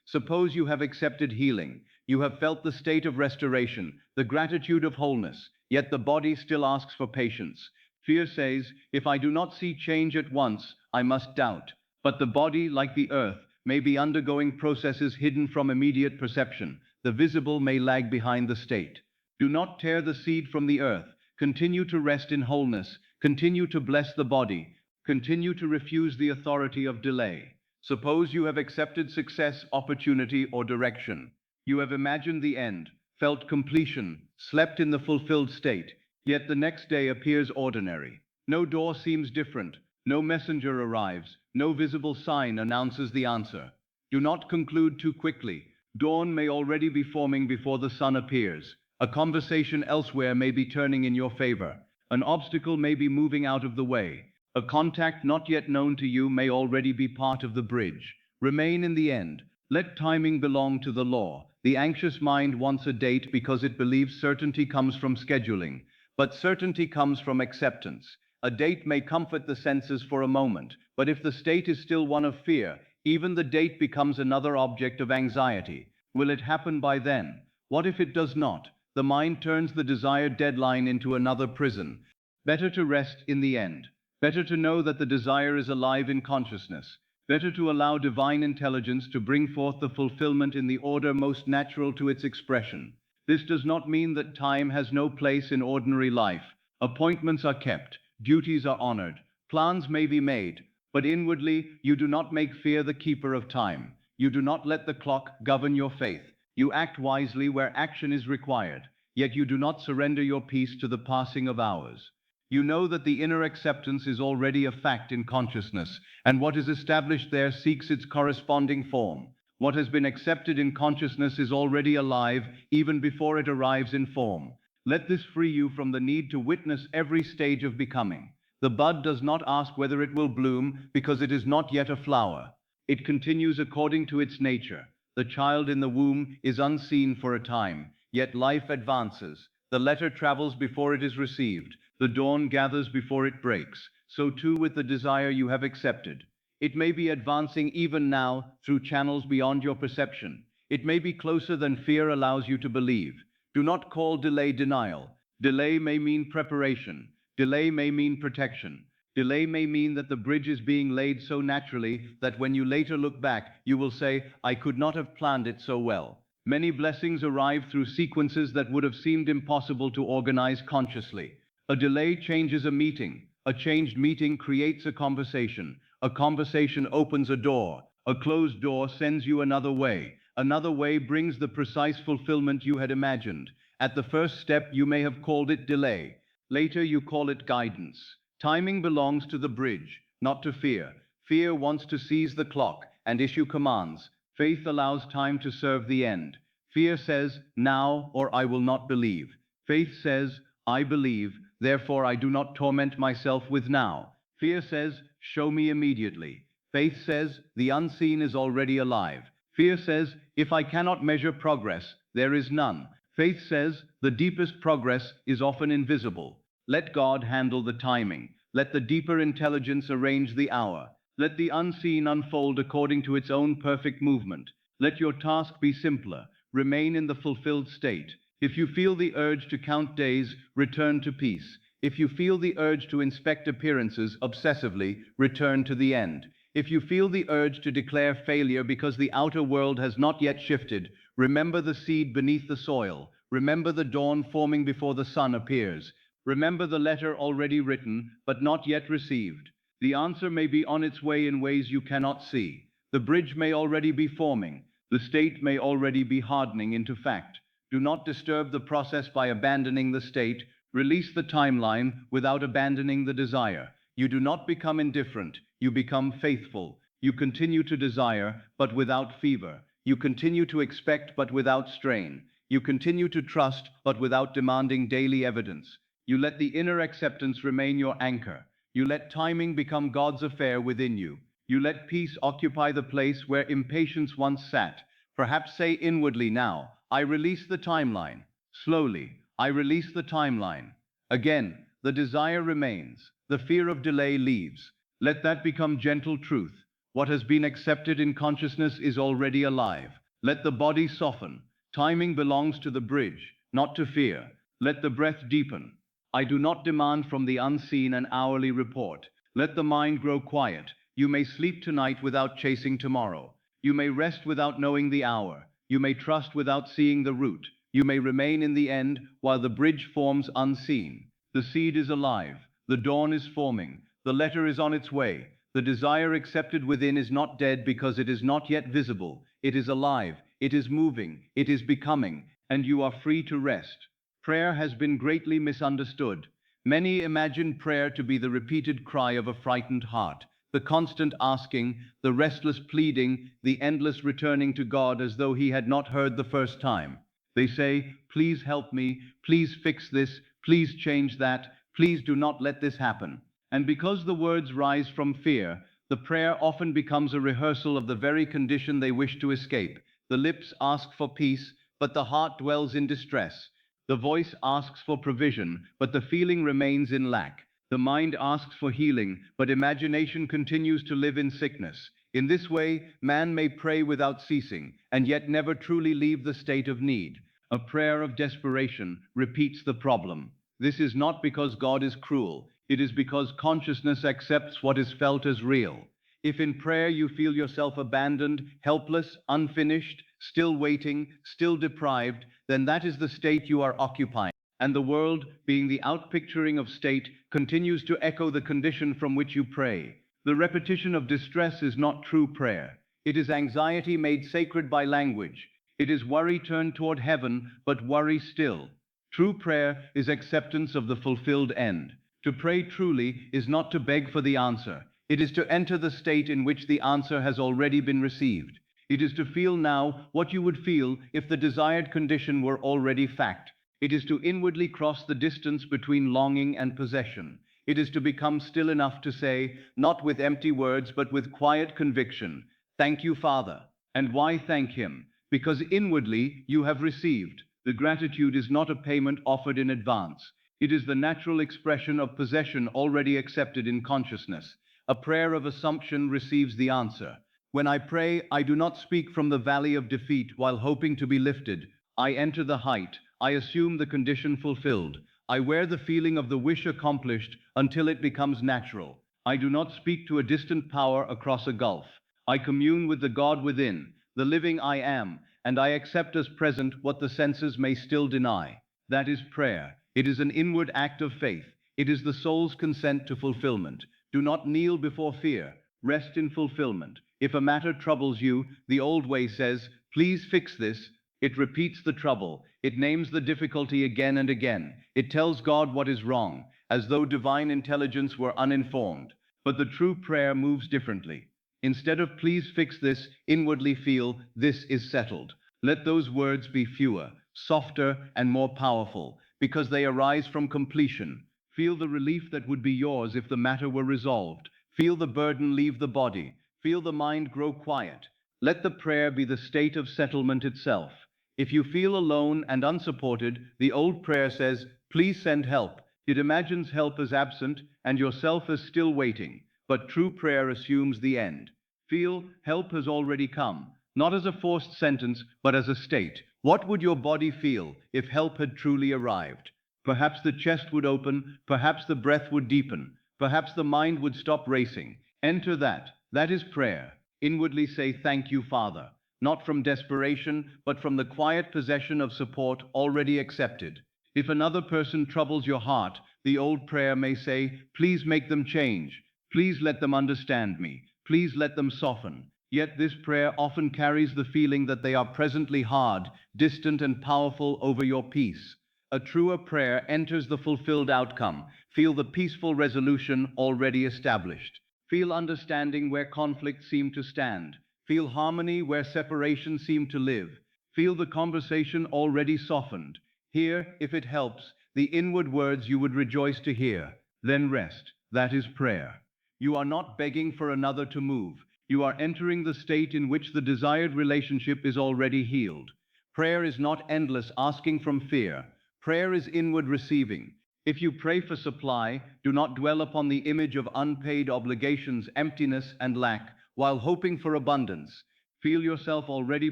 Suppose you have accepted healing. You have felt the state of restoration, the gratitude of wholeness, yet the body still asks for patience. Fear says, if I do not see change at once, I must doubt. But the body, like the earth, may be undergoing processes hidden from immediate perception. The visible may lag behind the state. Do not tear the seed from the earth. Continue to rest in wholeness. Continue to bless the body. Continue to refuse the authority of delay. Suppose you have accepted success, opportunity, or direction. You have imagined the end, felt completion, slept in the fulfilled state, yet the next day appears ordinary. No door seems different, no messenger arrives, no visible sign announces the answer. Do not conclude too quickly. Dawn may already be forming before the sun appears. A conversation elsewhere may be turning in your favor. An obstacle may be moving out of the way. A contact not yet known to you may already be part of the bridge. Remain in the end. Let timing belong to the law. The anxious mind wants a date because it believes certainty comes from scheduling, but certainty comes from acceptance. A date may comfort the senses for a moment, but if the state is still one of fear, even the date becomes another object of anxiety. Will it happen by then? What if it does not? The mind turns the desired deadline into another prison. Better to rest in the end. Better to know that the desire is alive in consciousness. Better to allow divine intelligence to bring forth the fulfillment in the order most natural to its expression. This does not mean that time has no place in ordinary life. Appointments are kept, duties are honored, plans may be made, but inwardly you do not make fear the keeper of time. You do not let the clock govern your faith. You act wisely where action is required, yet you do not surrender your peace to the passing of hours. You know that the inner acceptance is already a fact in consciousness, and what is established there seeks its corresponding form. What has been accepted in consciousness is already alive even before it arrives in form. Let this free you from the need to witness every stage of becoming. The bud does not ask whether it will bloom because it is not yet a flower. It continues according to its nature. The child in the womb is unseen for a time, yet life advances. The letter travels before it is received. The dawn gathers before it breaks. So too with the desire you have accepted. It may be advancing even now through channels beyond your perception. It may be closer than fear allows you to believe. Do not call delay denial. Delay may mean preparation. Delay may mean protection. Delay may mean that the bridge is being laid so naturally that when you later look back, you will say, I could not have planned it so well. Many blessings arrive through sequences that would have seemed impossible to organize consciously. A delay changes a meeting. A changed meeting creates a conversation. A conversation opens a door. A closed door sends you another way. Another way brings the precise fulfillment you had imagined. At the first step, you may have called it delay. Later, you call it guidance. Timing belongs to the bridge, not to fear. Fear wants to seize the clock and issue commands. Faith allows time to serve the end. Fear says, now or I will not believe. Faith says, I believe, therefore I do not torment myself with now. Fear says, show me immediately. Faith says, the unseen is already alive. Fear says, if I cannot measure progress, there is none. Faith says, the deepest progress is often invisible. Let God handle the timing. Let the deeper intelligence arrange the hour. Let the unseen unfold according to its own perfect movement. Let your task be simpler. Remain in the fulfilled state. If you feel the urge to count days, return to peace. If you feel the urge to inspect appearances obsessively, return to the end. If you feel the urge to declare failure because the outer world has not yet shifted, remember the seed beneath the soil. Remember the dawn forming before the sun appears. Remember the letter already written, but not yet received. The answer may be on its way in ways you cannot see. The bridge may already be forming. The state may already be hardening into fact. Do not disturb the process by abandoning the state. Release the timeline without abandoning the desire. You do not become indifferent. You become faithful. You continue to desire, but without fever. You continue to expect, but without strain. You continue to trust, but without demanding daily evidence. You let the inner acceptance remain your anchor. You let timing become God's affair within you. You let peace occupy the place where impatience once sat. Perhaps say inwardly now, I release the timeline. Slowly, I release the timeline. Again, the desire remains. The fear of delay leaves. Let that become gentle truth. What has been accepted in consciousness is already alive. Let the body soften. Timing belongs to the bridge, not to fear. Let the breath deepen. I do not demand from the unseen an hourly report. Let the mind grow quiet. You may sleep tonight without chasing tomorrow. You may rest without knowing the hour. You may trust without seeing the route. You may remain in the end while the bridge forms unseen. The seed is alive. The dawn is forming. The letter is on its way. The desire accepted within is not dead because it is not yet visible. It is alive. It is moving. It is becoming. And you are free to rest. Prayer has been greatly misunderstood. Many imagine prayer to be the repeated cry of a frightened heart, the constant asking, the restless pleading, the endless returning to God as though he had not heard the first time. They say, please help me, please fix this, please change that, please do not let this happen. And because the words rise from fear, the prayer often becomes a rehearsal of the very condition they wish to escape. The lips ask for peace, but the heart dwells in distress. The voice asks for provision, but the feeling remains in lack. The mind asks for healing, but imagination continues to live in sickness. In this way, man may pray without ceasing, and yet never truly leave the state of need. A prayer of desperation repeats the problem. This is not because God is cruel. It is because consciousness accepts what is felt as real. If in prayer you feel yourself abandoned, helpless, unfinished, still waiting, still deprived, then that is the state you are occupying. And the world, being the outpicturing of state, continues to echo the condition from which you pray. The repetition of distress is not true prayer. It is anxiety made sacred by language. It is worry turned toward heaven, but worry still. True prayer is acceptance of the fulfilled end. To pray truly is not to beg for the answer. It is to enter the state in which the answer has already been received. It is to feel now what you would feel if the desired condition were already fact. It is to inwardly cross the distance between longing and possession. It is to become still enough to say, not with empty words, but with quiet conviction, "Thank you, Father." And why thank Him? Because inwardly you have received. The gratitude is not a payment offered in advance. It is the natural expression of possession already accepted in consciousness. A prayer of assumption receives the answer. When I pray, I do not speak from the valley of defeat while hoping to be lifted. I enter the height. I assume the condition fulfilled. I wear the feeling of the wish accomplished until it becomes natural. I do not speak to a distant power across a gulf. I commune with the God within, the living I am, and I accept as present what the senses may still deny. That is prayer. It is an inward act of faith. It is the soul's consent to fulfillment. Do not kneel before fear. Rest in fulfillment. If a matter troubles you, the old way says, "Please fix this." It repeats the trouble. It names the difficulty again and again. It tells God what is wrong, as though divine intelligence were uninformed. But the true prayer moves differently. Instead of "please fix this," inwardly feel, "this is settled." Let those words be fewer, softer, and more powerful, because they arise from completion. Feel the relief that would be yours if the matter were resolved. Feel the burden leave the body. Feel the mind grow quiet. Let the prayer be the state of settlement itself. If you feel alone and unsupported, the old prayer says, "Please send help." It imagines help as absent and yourself as still waiting. But true prayer assumes the end. Feel help has already come, not as a forced sentence, but as a state. What would your body feel if help had truly arrived? Perhaps the chest would open, perhaps the breath would deepen, perhaps the mind would stop racing. Enter that. That is prayer. Inwardly say, "Thank you, Father." Not from desperation, but from the quiet possession of support already accepted. If another person troubles your heart, the old prayer may say, "Please make them change. Please let them understand me. Please let them soften." Yet this prayer often carries the feeling that they are presently hard, distant, and powerful over your peace. A truer prayer enters the fulfilled outcome. Feel the peaceful resolution already established. Feel understanding where conflict seemed to stand. Feel harmony where separation seemed to live. Feel the conversation already softened. Hear, if it helps, the inward words you would rejoice to hear. Then rest. That is prayer. You are not begging for another to move. You are entering the state in which the desired relationship is already healed. Prayer is not endless asking from fear. Prayer is inward receiving. If you pray for supply, do not dwell upon the image of unpaid obligations, emptiness, and lack, while hoping for abundance. Feel yourself already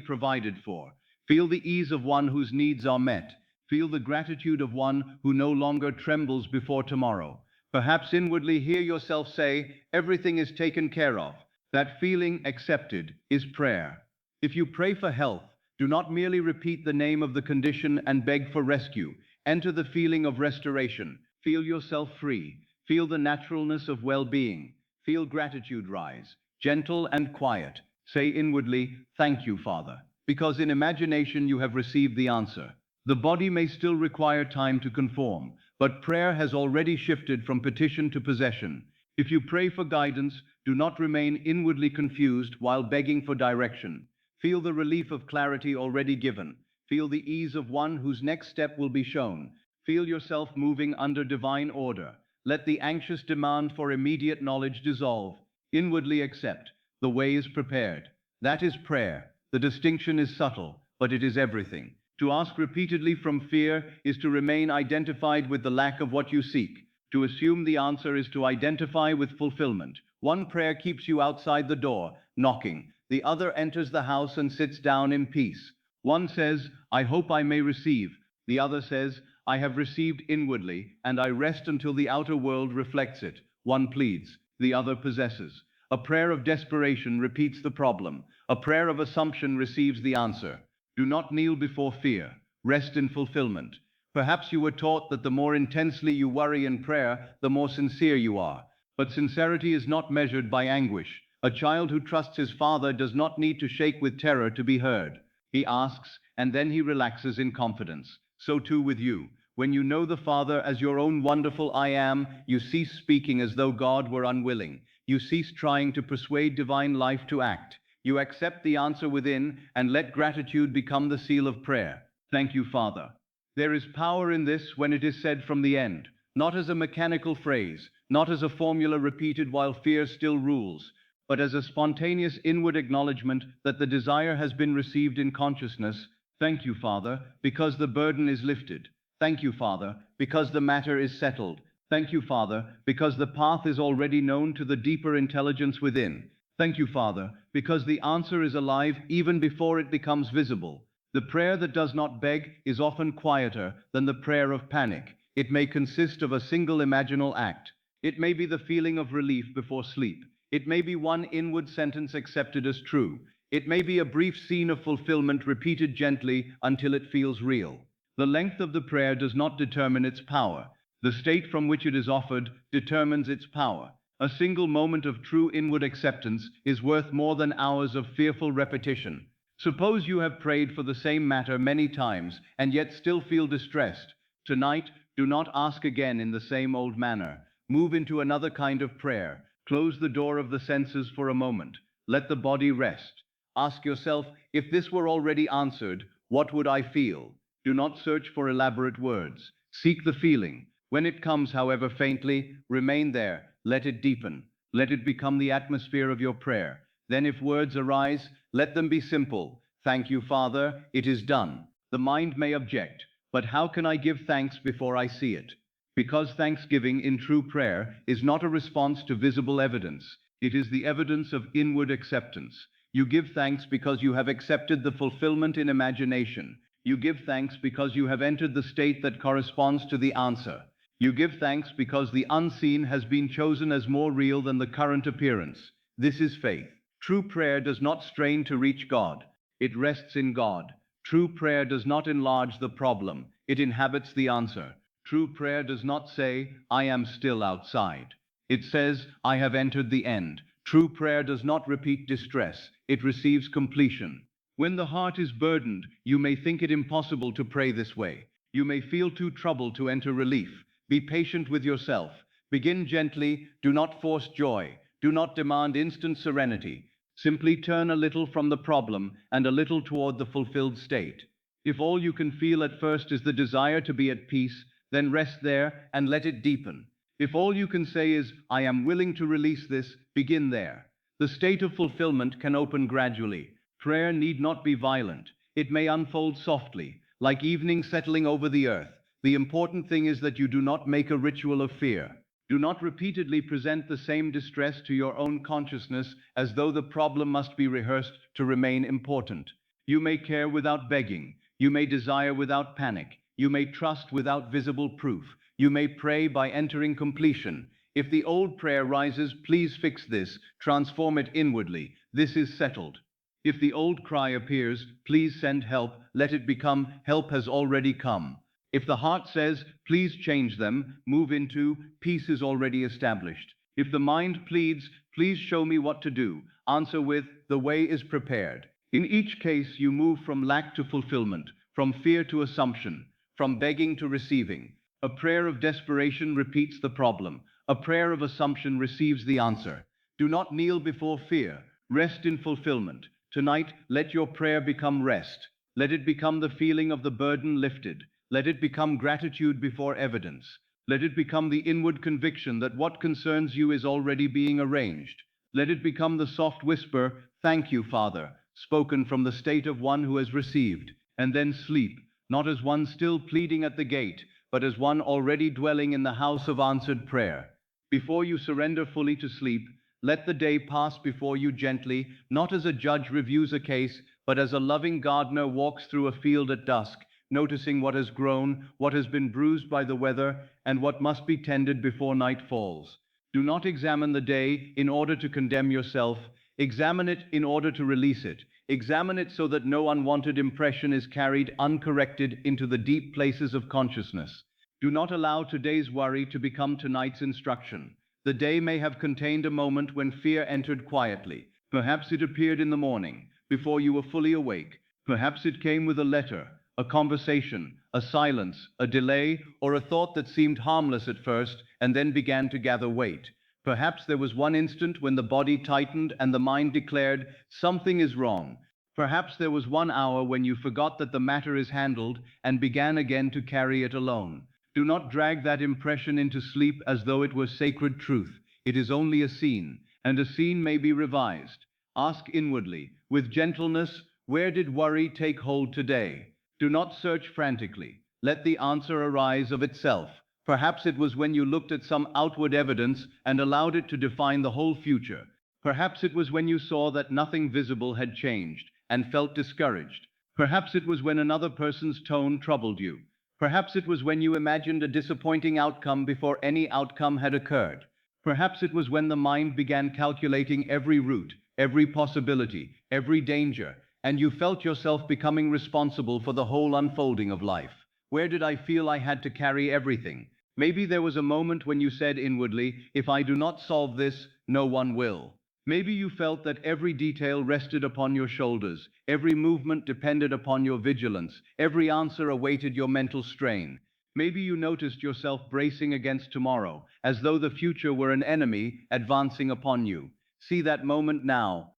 provided for. Feel the ease of one whose needs are met. Feel the gratitude of one who no longer trembles before tomorrow. Perhaps inwardly hear yourself say, "Everything is taken care of." That feeling, accepted, is prayer. If you pray for health, do not merely repeat the name of the condition and beg for rescue. Enter the feeling of restoration. Feel yourself free. Feel the naturalness of well-being. Feel gratitude rise. Gentle and quiet. Say inwardly, "Thank you, Father," because in imagination you have received the answer. The body may still require time to conform, but prayer has already shifted from petition to possession. If you pray for guidance, do not remain inwardly confused while begging for direction. Feel the relief of clarity already given. Feel the ease of one whose next step will be shown. Feel yourself moving under divine order. Let the anxious demand for immediate knowledge dissolve. Inwardly accept. The way is prepared. That is prayer. The distinction is subtle, but it is everything. To ask repeatedly from fear is to remain identified with the lack of what you seek. To assume the answer is to identify with fulfillment. One prayer keeps you outside the door, knocking. The other enters the house and sits down in peace. One says, "I hope I may receive." The other says, "I have received inwardly, and I rest until the outer world reflects it." One pleads, the other possesses. A prayer of desperation repeats the problem. A prayer of assumption receives the answer. Do not kneel before fear. Rest in fulfillment. Perhaps you were taught that the more intensely you worry in prayer, the more sincere you are. But sincerity is not measured by anguish. A child who trusts his father does not need to shake with terror to be heard. He asks, and then he relaxes in confidence. So too with you. When you know the Father as your own wonderful I am, you cease speaking as though God were unwilling. You cease trying to persuade divine life to act. You accept the answer within and let gratitude become the seal of prayer. Thank you, Father. There is power in this when it is said from the end, not as a mechanical phrase, not as a formula repeated while fear still rules, but as a spontaneous inward acknowledgement that the desire has been received in consciousness. Thank you, Father, because the burden is lifted. Thank you, Father, because the matter is settled. Thank you, Father, because the path is already known to the deeper intelligence within. Thank you, Father, because the answer is alive even before it becomes visible. The prayer that does not beg is often quieter than the prayer of panic. It may consist of a single imaginal act. It may be the feeling of relief before sleep. It may be one inward sentence accepted as true. It may be a brief scene of fulfillment repeated gently until it feels real. The length of the prayer does not determine its power. The state from which it is offered determines its power. A single moment of true inward acceptance is worth more than hours of fearful repetition. Suppose you have prayed for the same matter many times and yet still feel distressed. Tonight, do not ask again in the same old manner. Move into another kind of prayer. Close the door of the senses for a moment. Let the body rest. Ask yourself, if this were already answered, what would I feel? Do not search for elaborate words. Seek the feeling. When it comes, however faintly, remain there. Let it deepen. Let it become the atmosphere of your prayer. Then if words arise, let them be simple. Thank you, Father, it is done. The mind may object, but how can I give thanks before I see it? Because thanksgiving in true prayer is not a response to visible evidence. It is the evidence of inward acceptance. You give thanks because you have accepted the fulfillment in imagination. You give thanks because you have entered the state that corresponds to the answer. You give thanks because the unseen has been chosen as more real than the current appearance. This is faith. True prayer does not strain to reach God. It rests in God. True prayer does not enlarge the problem. It inhabits the answer. True prayer does not say, I am still outside. It says, I have entered the end. True prayer does not repeat distress. It receives completion. When the heart is burdened, you may think it impossible to pray this way. You may feel too troubled to enter relief. Be patient with yourself. Begin gently. Do not force joy. Do not demand instant serenity. Simply turn a little from the problem and a little toward the fulfilled state. If all you can feel at first is the desire to be at peace, then rest there and let it deepen. If all you can say is, I am willing to release this, begin there. The state of fulfillment can open gradually. Prayer need not be violent. It may unfold softly, like evening settling over the earth. The important thing is that you do not make a ritual of fear. Do not repeatedly present the same distress to your own consciousness as though the problem must be rehearsed to remain important. You may care without begging. You may desire without panic. You may trust without visible proof. You may pray by entering completion. If the old prayer rises, please fix this, transform it inwardly. This is settled. If the old cry appears, please send help, let it become, help has already come. If the heart says, please change them, move into, peace is already established. If the mind pleads, please show me what to do, answer with, the way is prepared. In each case, you move from lack to fulfillment, from fear to assumption, from begging to receiving. A prayer of desperation repeats the problem. A prayer of assumption receives the answer. Do not kneel before fear. Rest in fulfillment. Tonight, let your prayer become rest. Let it become the feeling of the burden lifted. Let it become gratitude before evidence. Let it become the inward conviction that what concerns you is already being arranged. Let it become the soft whisper, thank you, Father, spoken from the state of one who has received. And then sleep, not as one still pleading at the gate, but as one already dwelling in the house of answered prayer. Before you surrender fully to sleep, let the day pass before you gently, not as a judge reviews a case, but as a loving gardener walks through a field at dusk, noticing what has grown, what has been bruised by the weather, and what must be tended before night falls. Do not examine the day in order to condemn yourself. Examine it in order to release it. Examine it so that no unwanted impression is carried uncorrected into the deep places of consciousness. Do not allow today's worry to become tonight's instruction. The day may have contained a moment when fear entered quietly. Perhaps it appeared in the morning, before you were fully awake. Perhaps it came with a letter, a conversation, a silence, a delay, or a thought that seemed harmless at first and then began to gather weight. Perhaps there was one instant when the body tightened and the mind declared, something is wrong. Perhaps there was 1 hour when you forgot that the matter is handled and began again to carry it alone. Do not drag that impression into sleep as though it were sacred truth. It is only a scene, and a scene may be revised. Ask inwardly, with gentleness, where did worry take hold today? Do not search frantically. Let the answer arise of itself. Perhaps it was when you looked at some outward evidence and allowed it to define the whole future. Perhaps it was when you saw that nothing visible had changed and felt discouraged. Perhaps it was when another person's tone troubled you. Perhaps it was when you imagined a disappointing outcome before any outcome had occurred. Perhaps it was when the mind began calculating every route, every possibility, every danger, and you felt yourself becoming responsible for the whole unfolding of life. Where did I feel I had to carry everything? Maybe there was a moment when you said inwardly, if I do not solve this, no one will. Maybe you felt that every detail rested upon your shoulders, every movement depended upon your vigilance, every answer awaited your mental strain. Maybe you noticed yourself bracing against tomorrow, as though the future were an enemy advancing upon you. See that moment now,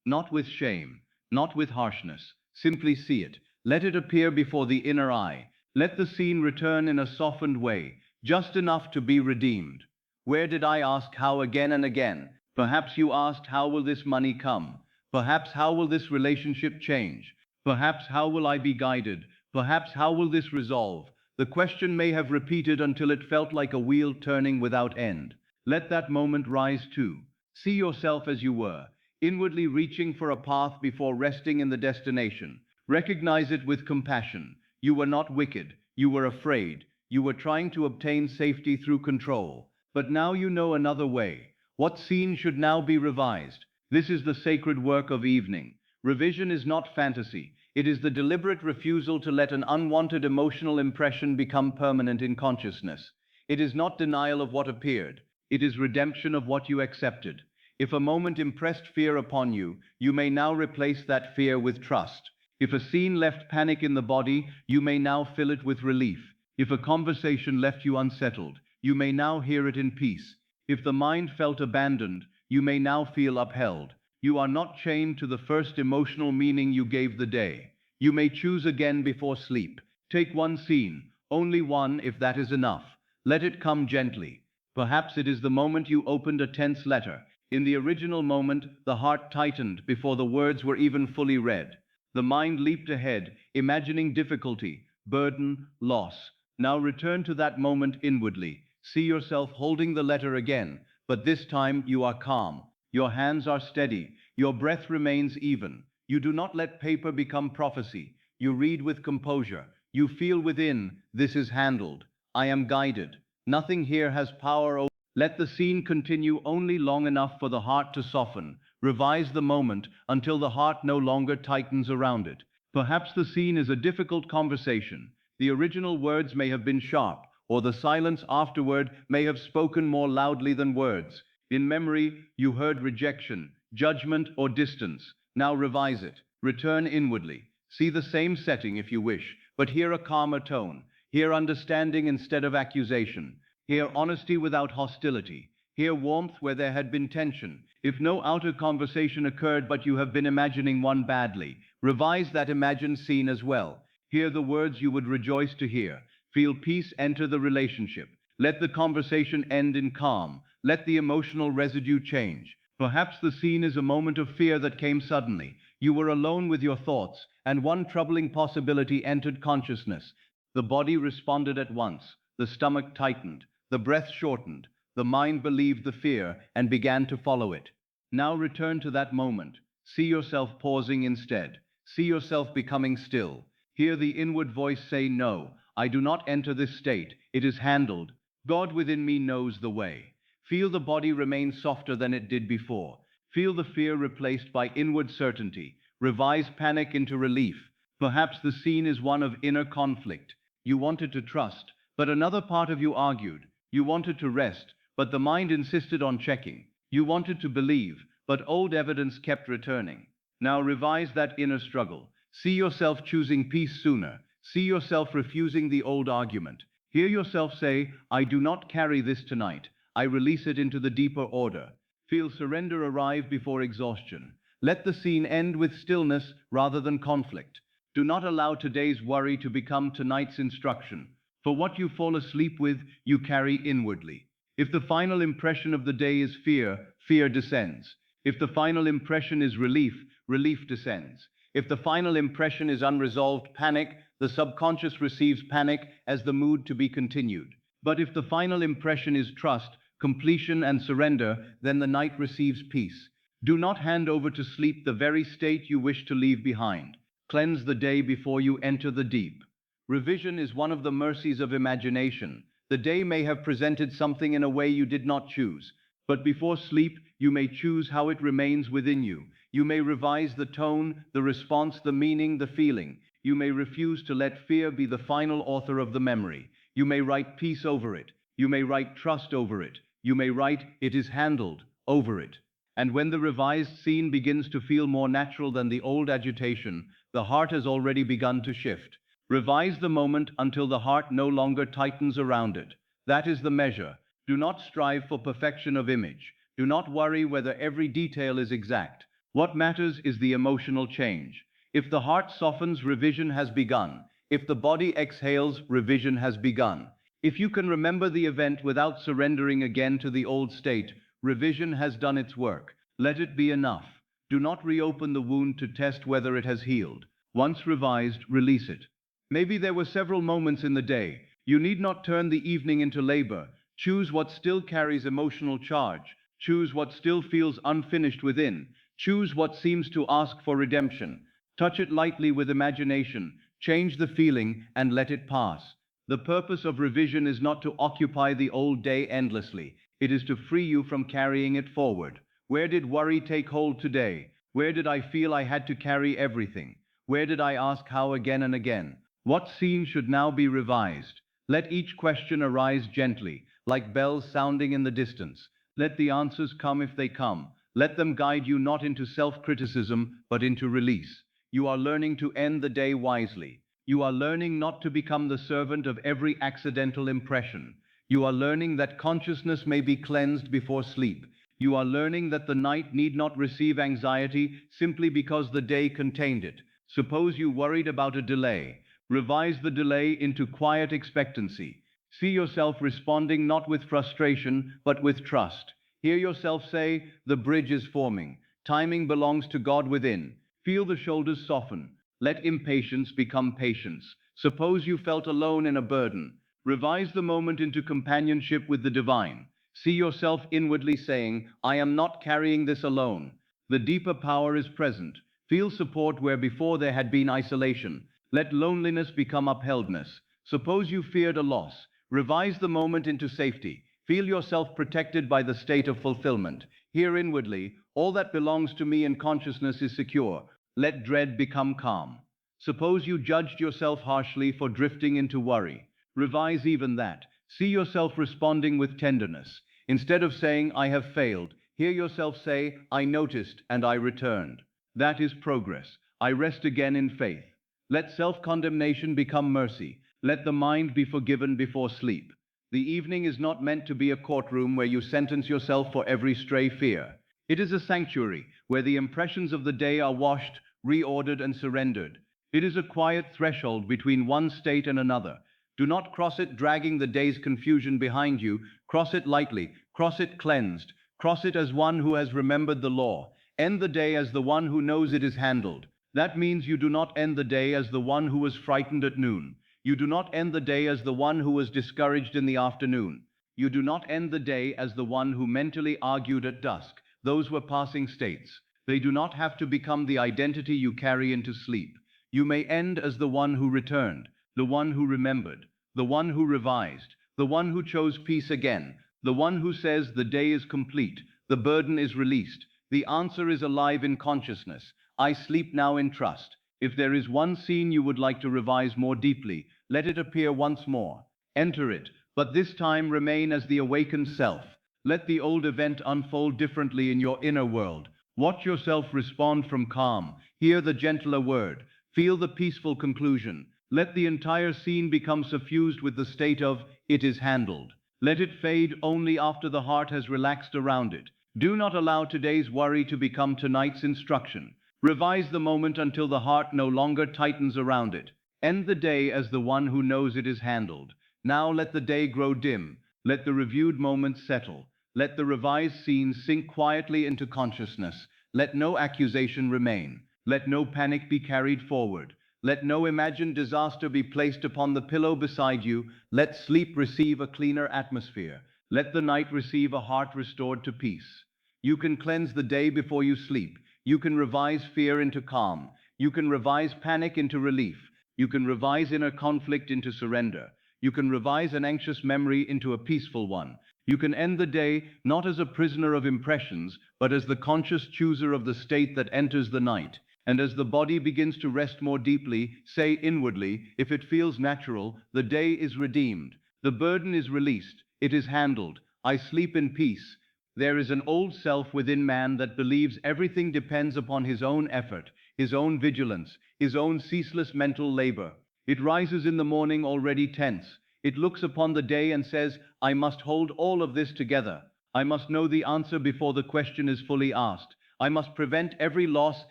not with shame, not with harshness. Simply see it. Let it appear before the inner eye. Let the scene return in a softened way, just enough to be redeemed. Where did I ask how again and again? Perhaps you asked, how will this money come? Perhaps, how will this relationship change? Perhaps, how will I be guided? Perhaps, how will this resolve? The question may have repeated until it felt like a wheel turning without end. Let that moment rise too. See yourself as you were, inwardly reaching for a path before resting in the destination. Recognize it with compassion. You were not wicked. You were afraid. You were trying to obtain safety through control. But now you know another way. What scene should now be revised? This is the sacred work of evening. Revision is not fantasy. It is the deliberate refusal to let an unwanted emotional impression become permanent in consciousness. It is not denial of what appeared. It is redemption of what you accepted. If a moment impressed fear upon you, you may now replace that fear with trust. If a scene left panic in the body, you may now fill it with relief. If a conversation left you unsettled, you may now hear it in peace. If the mind felt abandoned, you may now feel upheld. You are not chained to the first emotional meaning you gave the day. You may choose again before sleep. Take one scene, only one if that is enough. Let it come gently. Perhaps it is the moment you opened a tense letter. In the original moment, the heart tightened before the words were even fully read. The mind leaped ahead, imagining difficulty, burden, loss. Now return to that moment inwardly. See yourself holding the letter again, but this time you are calm. Your hands are steady. Your breath remains even. You do not let paper become prophecy. You read with composure. You feel within, this is handled. I am guided. Nothing here has power over. Let the scene continue only long enough for the heart to soften. Revise the moment until the heart no longer tightens around it. Perhaps the scene is a difficult conversation. The original words may have been sharp, or the silence afterward may have spoken more loudly than words. In memory, you heard rejection, judgment, or distance. Now revise it. Return inwardly. See the same setting if you wish, but hear a calmer tone. Hear understanding instead of accusation. Hear honesty without hostility. Hear warmth where there had been tension. If no outer conversation occurred but you have been imagining one badly, revise that imagined scene as well. Hear the words you would rejoice to hear. Feel peace enter the relationship. Let the conversation end in calm. Let the emotional residue change. Perhaps the scene is a moment of fear that came suddenly. You were alone with your thoughts, and one troubling possibility entered consciousness. The body responded at once. The stomach tightened. The breath shortened. The mind believed the fear and began to follow it. Now return to that moment. See yourself pausing instead. See yourself becoming still. Hear the inward voice say, no, I do not enter this state. It is handled. God within me knows the way. Feel the body remain softer than it did before. Feel the fear replaced by inward certainty. Revise panic into relief. Perhaps the scene is one of inner conflict. You wanted to trust, but another part of you argued. You wanted to rest, but the mind insisted on checking. You wanted to believe, but old evidence kept returning. Now revise that inner struggle. See yourself choosing peace sooner. See yourself refusing the old argument. Hear yourself say, I do not carry this tonight. I release it into the deeper order. Feel surrender arrive before exhaustion. Let the scene end with stillness rather than conflict. Do not allow today's worry to become tonight's instruction. For what you fall asleep with, you carry inwardly. If the final impression of the day is fear, fear descends. If the final impression is relief, relief descends. If the final impression is unresolved panic, the subconscious receives panic as the mood to be continued. But if the final impression is trust, completion, and surrender, then the night receives peace. Do not hand over to sleep the very state you wish to leave behind. Cleanse the day before you enter the deep. Revision is one of the mercies of imagination. The day may have presented something in a way you did not choose, but before sleep, you may choose how it remains within you. You may revise the tone, the response, the meaning, the feeling. You may refuse to let fear be the final author of the memory. You may write peace over it. You may write trust over it. You may write it is handled over it. And when the revised scene begins to feel more natural than the old agitation, the heart has already begun to shift. Revise the moment until the heart no longer tightens around it. That is the measure. Do not strive for perfection of image. Do not worry whether every detail is exact. What matters is the emotional change. If the heart softens, revision has begun. If the body exhales, revision has begun. If you can remember the event without surrendering again to the old state, revision has done its work. Let it be enough. Do not reopen the wound to test whether it has healed. Once revised, release it. Maybe there were several moments in the day. You need not turn the evening into labor. Choose what still carries emotional charge. Choose what still feels unfinished within. Choose what seems to ask for redemption. Touch it lightly with imagination. Change the feeling and let it pass. The purpose of revision is not to occupy the old day endlessly. It is to free you from carrying it forward. Where did worry take hold today? Where did I feel I had to carry everything? Where did I ask how again and again? What scene should now be revised? Let each question arise gently, like bells sounding in the distance. Let the answers come if they come. Let them guide you not into self-criticism, but into release. You are learning to end the day wisely. You are learning not to become the servant of every accidental impression. You are learning that consciousness may be cleansed before sleep. You are learning that the night need not receive anxiety simply because the day contained it. Suppose you worried about a delay. Revise the delay into quiet expectancy. See yourself responding not with frustration, but with trust. Hear yourself say, the bridge is forming. Timing belongs to God within. Feel the shoulders soften. Let impatience become patience. Suppose you felt alone in a burden. Revise the moment into companionship with the divine. See yourself inwardly saying, I am not carrying this alone. The deeper power is present. Feel support where before there had been isolation. Let loneliness become upheldness. Suppose you feared a loss. Revise the moment into safety. Feel yourself protected by the state of fulfillment. Hear inwardly, all that belongs to me in consciousness is secure. Let dread become calm. Suppose you judged yourself harshly for drifting into worry. Revise even that. See yourself responding with tenderness. Instead of saying, I have failed, hear yourself say, I noticed and I returned. That is progress. I rest again in faith. Let self-condemnation become mercy. Let the mind be forgiven before sleep. The evening is not meant to be a courtroom where you sentence yourself for every stray fear. It is a sanctuary where the impressions of the day are washed, reordered, and surrendered. It is a quiet threshold between one state and another. Do not cross it dragging the day's confusion behind you. Cross it lightly. Cross it cleansed. Cross it as one who has remembered the law. End the day as the one who knows it is handled. That means you do not end the day as the one who was frightened at noon. You do not end the day as the one who was discouraged in the afternoon. You do not end the day as the one who mentally argued at dusk. Those were passing states. They do not have to become the identity you carry into sleep. You may end as the one who returned, the one who remembered, the one who revised, the one who chose peace again, the one who says the day is complete, the burden is released, the answer is alive in consciousness. I sleep now in trust. If there is one scene you would like to revise more deeply, let it appear once more. Enter it, but this time remain as the awakened self. Let the old event unfold differently in your inner world. Watch yourself respond from calm. Hear the gentler word. Feel the peaceful conclusion. Let the entire scene become suffused with the state of, it is handled. Let it fade only after the heart has relaxed around it. Do not allow today's worry to become tonight's instruction. Revise the moment until the heart no longer tightens around it. End the day as the one who knows it is handled. Now let the day grow dim. Let the reviewed moments settle. Let the revised scenes sink quietly into consciousness. Let no accusation remain. Let no panic be carried forward. Let no imagined disaster be placed upon the pillow beside you. Let sleep receive a cleaner atmosphere. Let the night receive a heart restored to peace. You can cleanse the day before you sleep. You can revise fear into calm. You can revise panic into relief. You can revise inner conflict into surrender. You can revise an anxious memory into a peaceful one. You can end the day not as a prisoner of impressions, but as the conscious chooser of the state that enters the night. And as the body begins to rest more deeply, say inwardly, if it feels natural, the day is redeemed. The burden is released. It is handled. I sleep in peace. There is an old self within man that believes everything depends upon his own effort, his own vigilance, his own ceaseless mental labor. It rises in the morning already tense. It looks upon the day and says, I must hold all of this together. I must know the answer before the question is fully asked. I must prevent every loss,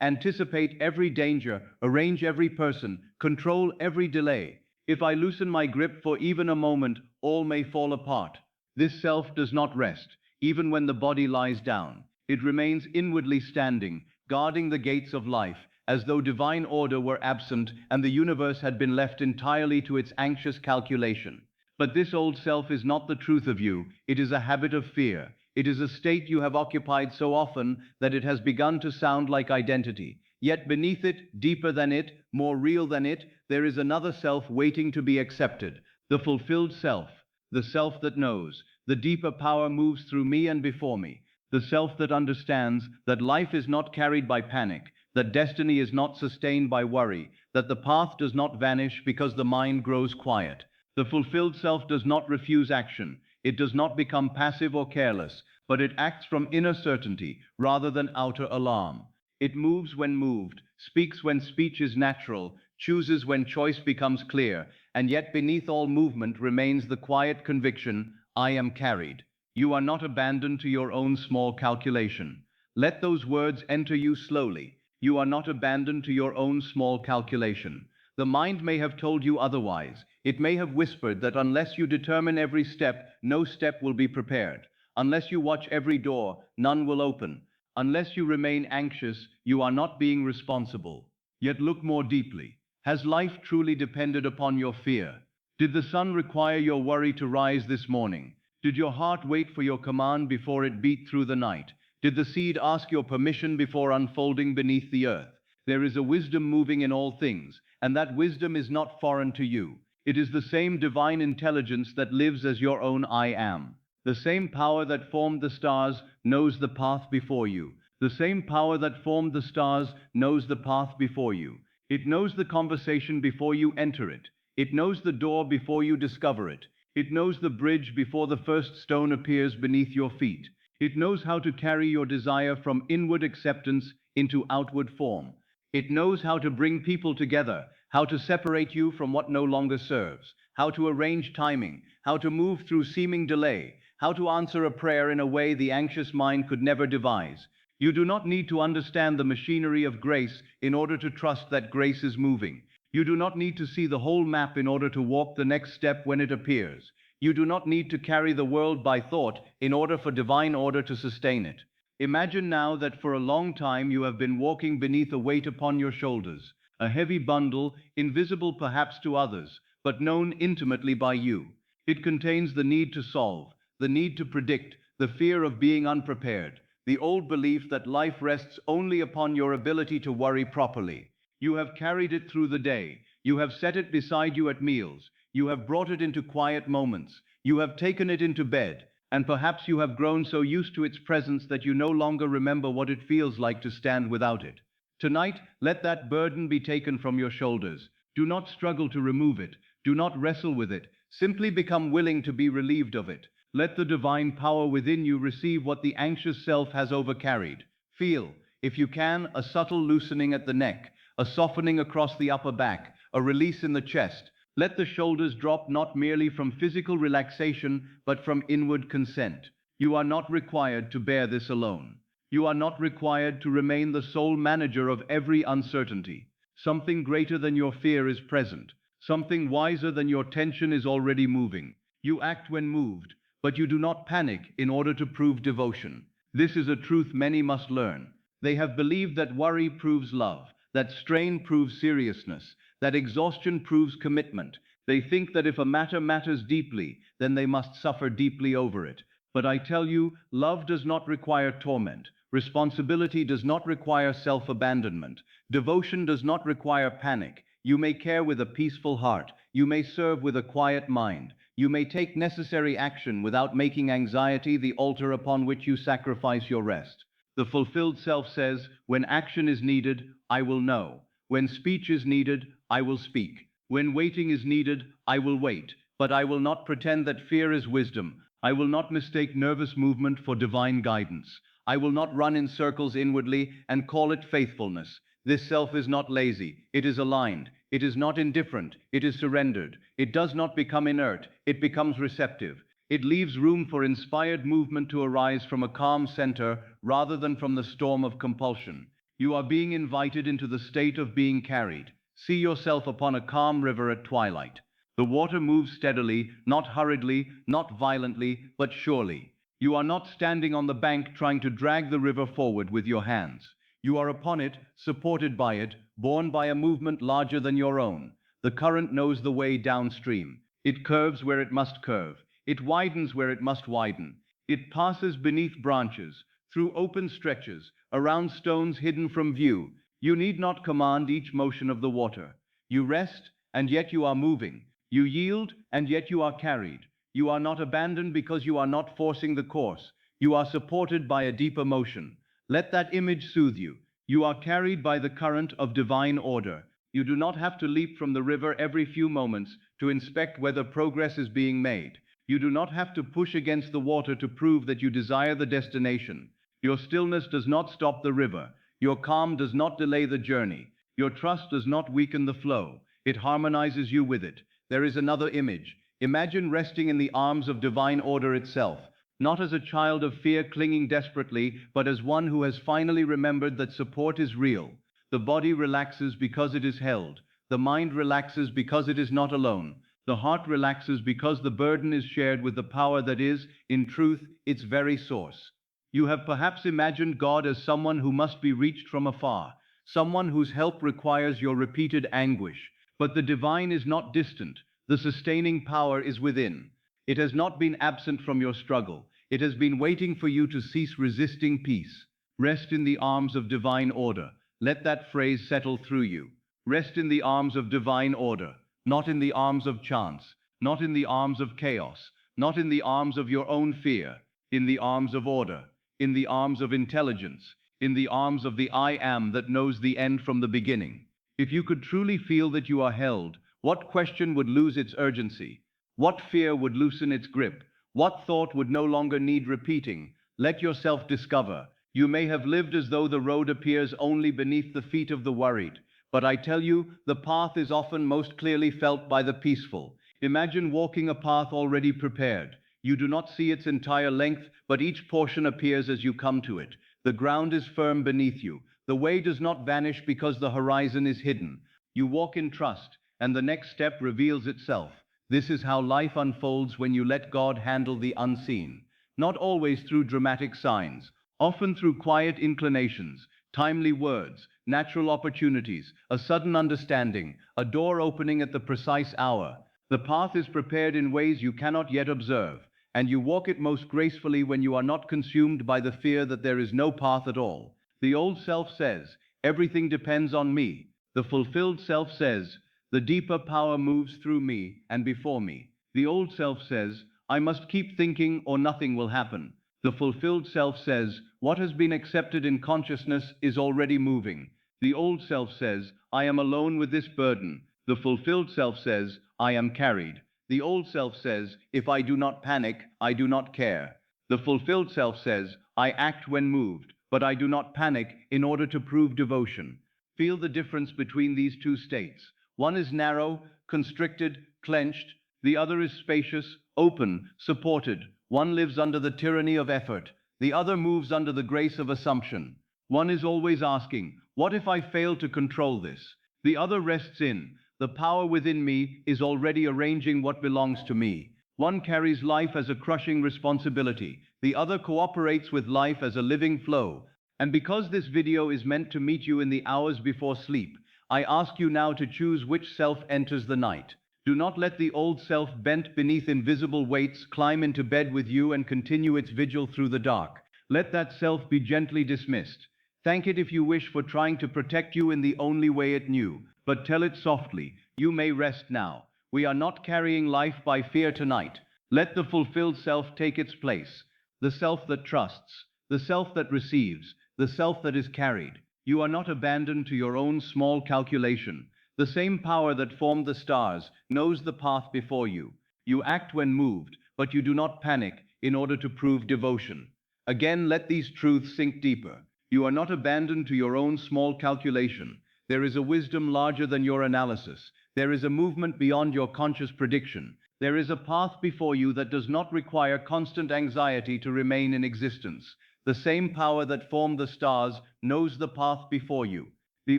anticipate every danger, arrange every person, control every delay. If I loosen my grip for even a moment, all may fall apart. This self does not rest, even when the body lies down. It remains inwardly standing, guarding the gates of life, as though divine order were absent and the universe had been left entirely to its anxious calculation. But this old self is not the truth of you, it is a habit of fear. It is a state you have occupied so often that it has begun to sound like identity. Yet beneath it, deeper than it, more real than it, there is another self waiting to be accepted. The fulfilled self, the self that knows, the deeper power moves through me and before me. The self that understands that life is not carried by panic, that destiny is not sustained by worry, that the path does not vanish because the mind grows quiet. The fulfilled self does not refuse action. It does not become passive or careless, but it acts from inner certainty rather than outer alarm. It moves when moved, speaks when speech is natural, chooses when choice becomes clear, and yet beneath all movement remains the quiet conviction, I am carried. You are not abandoned to your own small calculation. Let those words enter you slowly. You are not abandoned to your own small calculation. The mind may have told you otherwise. It may have whispered that unless you determine every step, no step will be prepared. Unless you watch every door, none will open. Unless you remain anxious, you are not being responsible. Yet look more deeply. Has life truly depended upon your fear? Did the sun require your worry to rise this morning? Did your heart wait for your command before it beat through the night? Did the seed ask your permission before unfolding beneath the earth? There is a wisdom moving in all things, and that wisdom is not foreign to you. It is the same divine intelligence that lives as your own I am. The same power that formed the stars knows the path before you. The same power that formed the stars knows the path before you. It knows the conversation before you enter it. It knows the door before you discover it. It knows the bridge before the first stone appears beneath your feet. It knows how to carry your desire from inward acceptance into outward form. It knows how to bring people together, how to separate you from what no longer serves, how to arrange timing, how to move through seeming delay, how to answer a prayer in a way the anxious mind could never devise. You do not need to understand the machinery of grace in order to trust that grace is moving. You do not need to see the whole map in order to walk the next step when it appears. You do not need to carry the world by thought in order for divine order to sustain it. Imagine now that for a long time you have been walking beneath a weight upon your shoulders, a heavy bundle, invisible perhaps to others, but known intimately by you. It contains the need to solve, the need to predict, the fear of being unprepared, the old belief that life rests only upon your ability to worry properly. You have carried it through the day. You have set it beside you at meals. You have brought it into quiet moments. You have taken it into bed. And perhaps you have grown so used to its presence that you no longer remember what it feels like to stand without it. Tonight, let that burden be taken from your shoulders. Do not struggle to remove it. Do not wrestle with it. Simply become willing to be relieved of it. Let the divine power within you receive what the anxious self has overcarried. Feel, if you can, a subtle loosening at the neck, a softening across the upper back, a release in the chest. Let the shoulders drop not merely from physical relaxation, but from inward consent. You are not required to bear this alone. You are not required to remain the sole manager of every uncertainty. Something greater than your fear is present. Something wiser than your tension is already moving. You act when moved, but you do not panic in order to prove devotion. This is a truth many must learn. They have believed that worry proves love, that strain proves seriousness, that exhaustion proves commitment. They think that if a matter matters deeply, then they must suffer deeply over it. But I tell you, love does not require torment. Responsibility does not require self-abandonment. Devotion does not require panic. You may care with a peaceful heart. You may serve with a quiet mind. You may take necessary action without making anxiety the altar upon which you sacrifice your rest. The fulfilled self says, when action is needed, I will know. When speech is needed, I will speak. When waiting is needed, I will wait. But I will not pretend that fear is wisdom. I will not mistake nervous movement for divine guidance. I will not run in circles inwardly and call it faithfulness. This self is not lazy, it is aligned. It is not indifferent, it is surrendered. It does not become inert, it becomes receptive. It leaves room for inspired movement to arise from a calm center rather than from the storm of compulsion. You are being invited into the state of being carried. See yourself upon a calm river at twilight. The water moves steadily, not hurriedly, not violently, but surely. You are not standing on the bank trying to drag the river forward with your hands. You are upon it, supported by it, borne by a movement larger than your own. The current knows the way downstream. It curves where it must curve. It widens where it must widen. It passes beneath branches, through open stretches, around stones hidden from view. You need not command each motion of the water. You rest, and yet you are moving. You yield, and yet you are carried. You are not abandoned because you are not forcing the course. You are supported by a deeper motion. Let that image soothe you. You are carried by the current of divine order. You do not have to leap from the river every few moments to inspect whether progress is being made. You do not have to push against the water to prove that you desire the destination. Your stillness does not stop the river. Your calm does not delay the journey. Your trust does not weaken the flow. It harmonizes you with it. There is another image. Imagine resting in the arms of divine order itself, not as a child of fear clinging desperately, but as one who has finally remembered that support is real. The body relaxes because it is held. The mind relaxes because it is not alone. The heart relaxes because the burden is shared with the power that is, in truth, its very source. You have perhaps imagined God as someone who must be reached from afar, someone whose help requires your repeated anguish. But the divine is not distant. The sustaining power is within. It has not been absent from your struggle. It has been waiting for you to cease resisting peace. Rest in the arms of divine order. Let that phrase settle through you. Rest in the arms of divine order, not in the arms of chance, not in the arms of chaos, not in the arms of your own fear, in the arms of order, in the arms of intelligence, in the arms of the I am that knows the end from the beginning. If you could truly feel that you are held, what question would lose its urgency? What fear would loosen its grip? What thought would no longer need repeating? Let yourself discover. You may have lived as though the road appears only beneath the feet of the worried, but I tell you, the path is often most clearly felt by the peaceful. Imagine walking a path already prepared. You do not see its entire length, but each portion appears as you come to it. The ground is firm beneath you. The way does not vanish because the horizon is hidden. You walk in trust, and the next step reveals itself. This is how life unfolds when you let God handle the unseen. Not always through dramatic signs, often through quiet inclinations, timely words, natural opportunities, a sudden understanding, a door opening at the precise hour. The path is prepared in ways you cannot yet observe, and you walk it most gracefully when you are not consumed by the fear that there is no path at all. The old self says, everything depends on me. The fulfilled self says, the deeper power moves through me and before me. The old self says, I must keep thinking or nothing will happen. The fulfilled self says, what has been accepted in consciousness is already moving. The old self says, I am alone with this burden. The fulfilled self says, I am carried. The old self says, if I do not panic, I do not care. The fulfilled self says, I act when moved, but I do not panic in order to prove devotion. Feel the difference between these two states. One is narrow, constricted, clenched. The other is spacious, open, supported, One lives under the tyranny of effort, the other moves under the grace of assumption. One is always asking, what if I fail to control this? The other rests in, the power within me is already arranging what belongs to me. One carries life as a crushing responsibility, the other cooperates with life as a living flow. And because this video is meant to meet you in the hours before sleep, I ask you now to choose which self enters the night. Do not let the old self bent beneath invisible weights climb into bed with you and continue its vigil through the dark. Let that self be gently dismissed. Thank it if you wish for trying to protect you in the only way it knew, but tell it softly, you may rest now. We are not carrying life by fear tonight. Let the fulfilled self take its place. The self that trusts, the self that receives, the self that is carried. You are not abandoned to your own small calculation. The same power that formed the stars knows the path before you. You act when moved, but you do not panic in order to prove devotion. Again, let these truths sink deeper. You are not abandoned to your own small calculation. There is a wisdom larger than your analysis. There is a movement beyond your conscious prediction. There is a path before you that does not require constant anxiety to remain in existence. The same power that formed the stars knows the path before you. The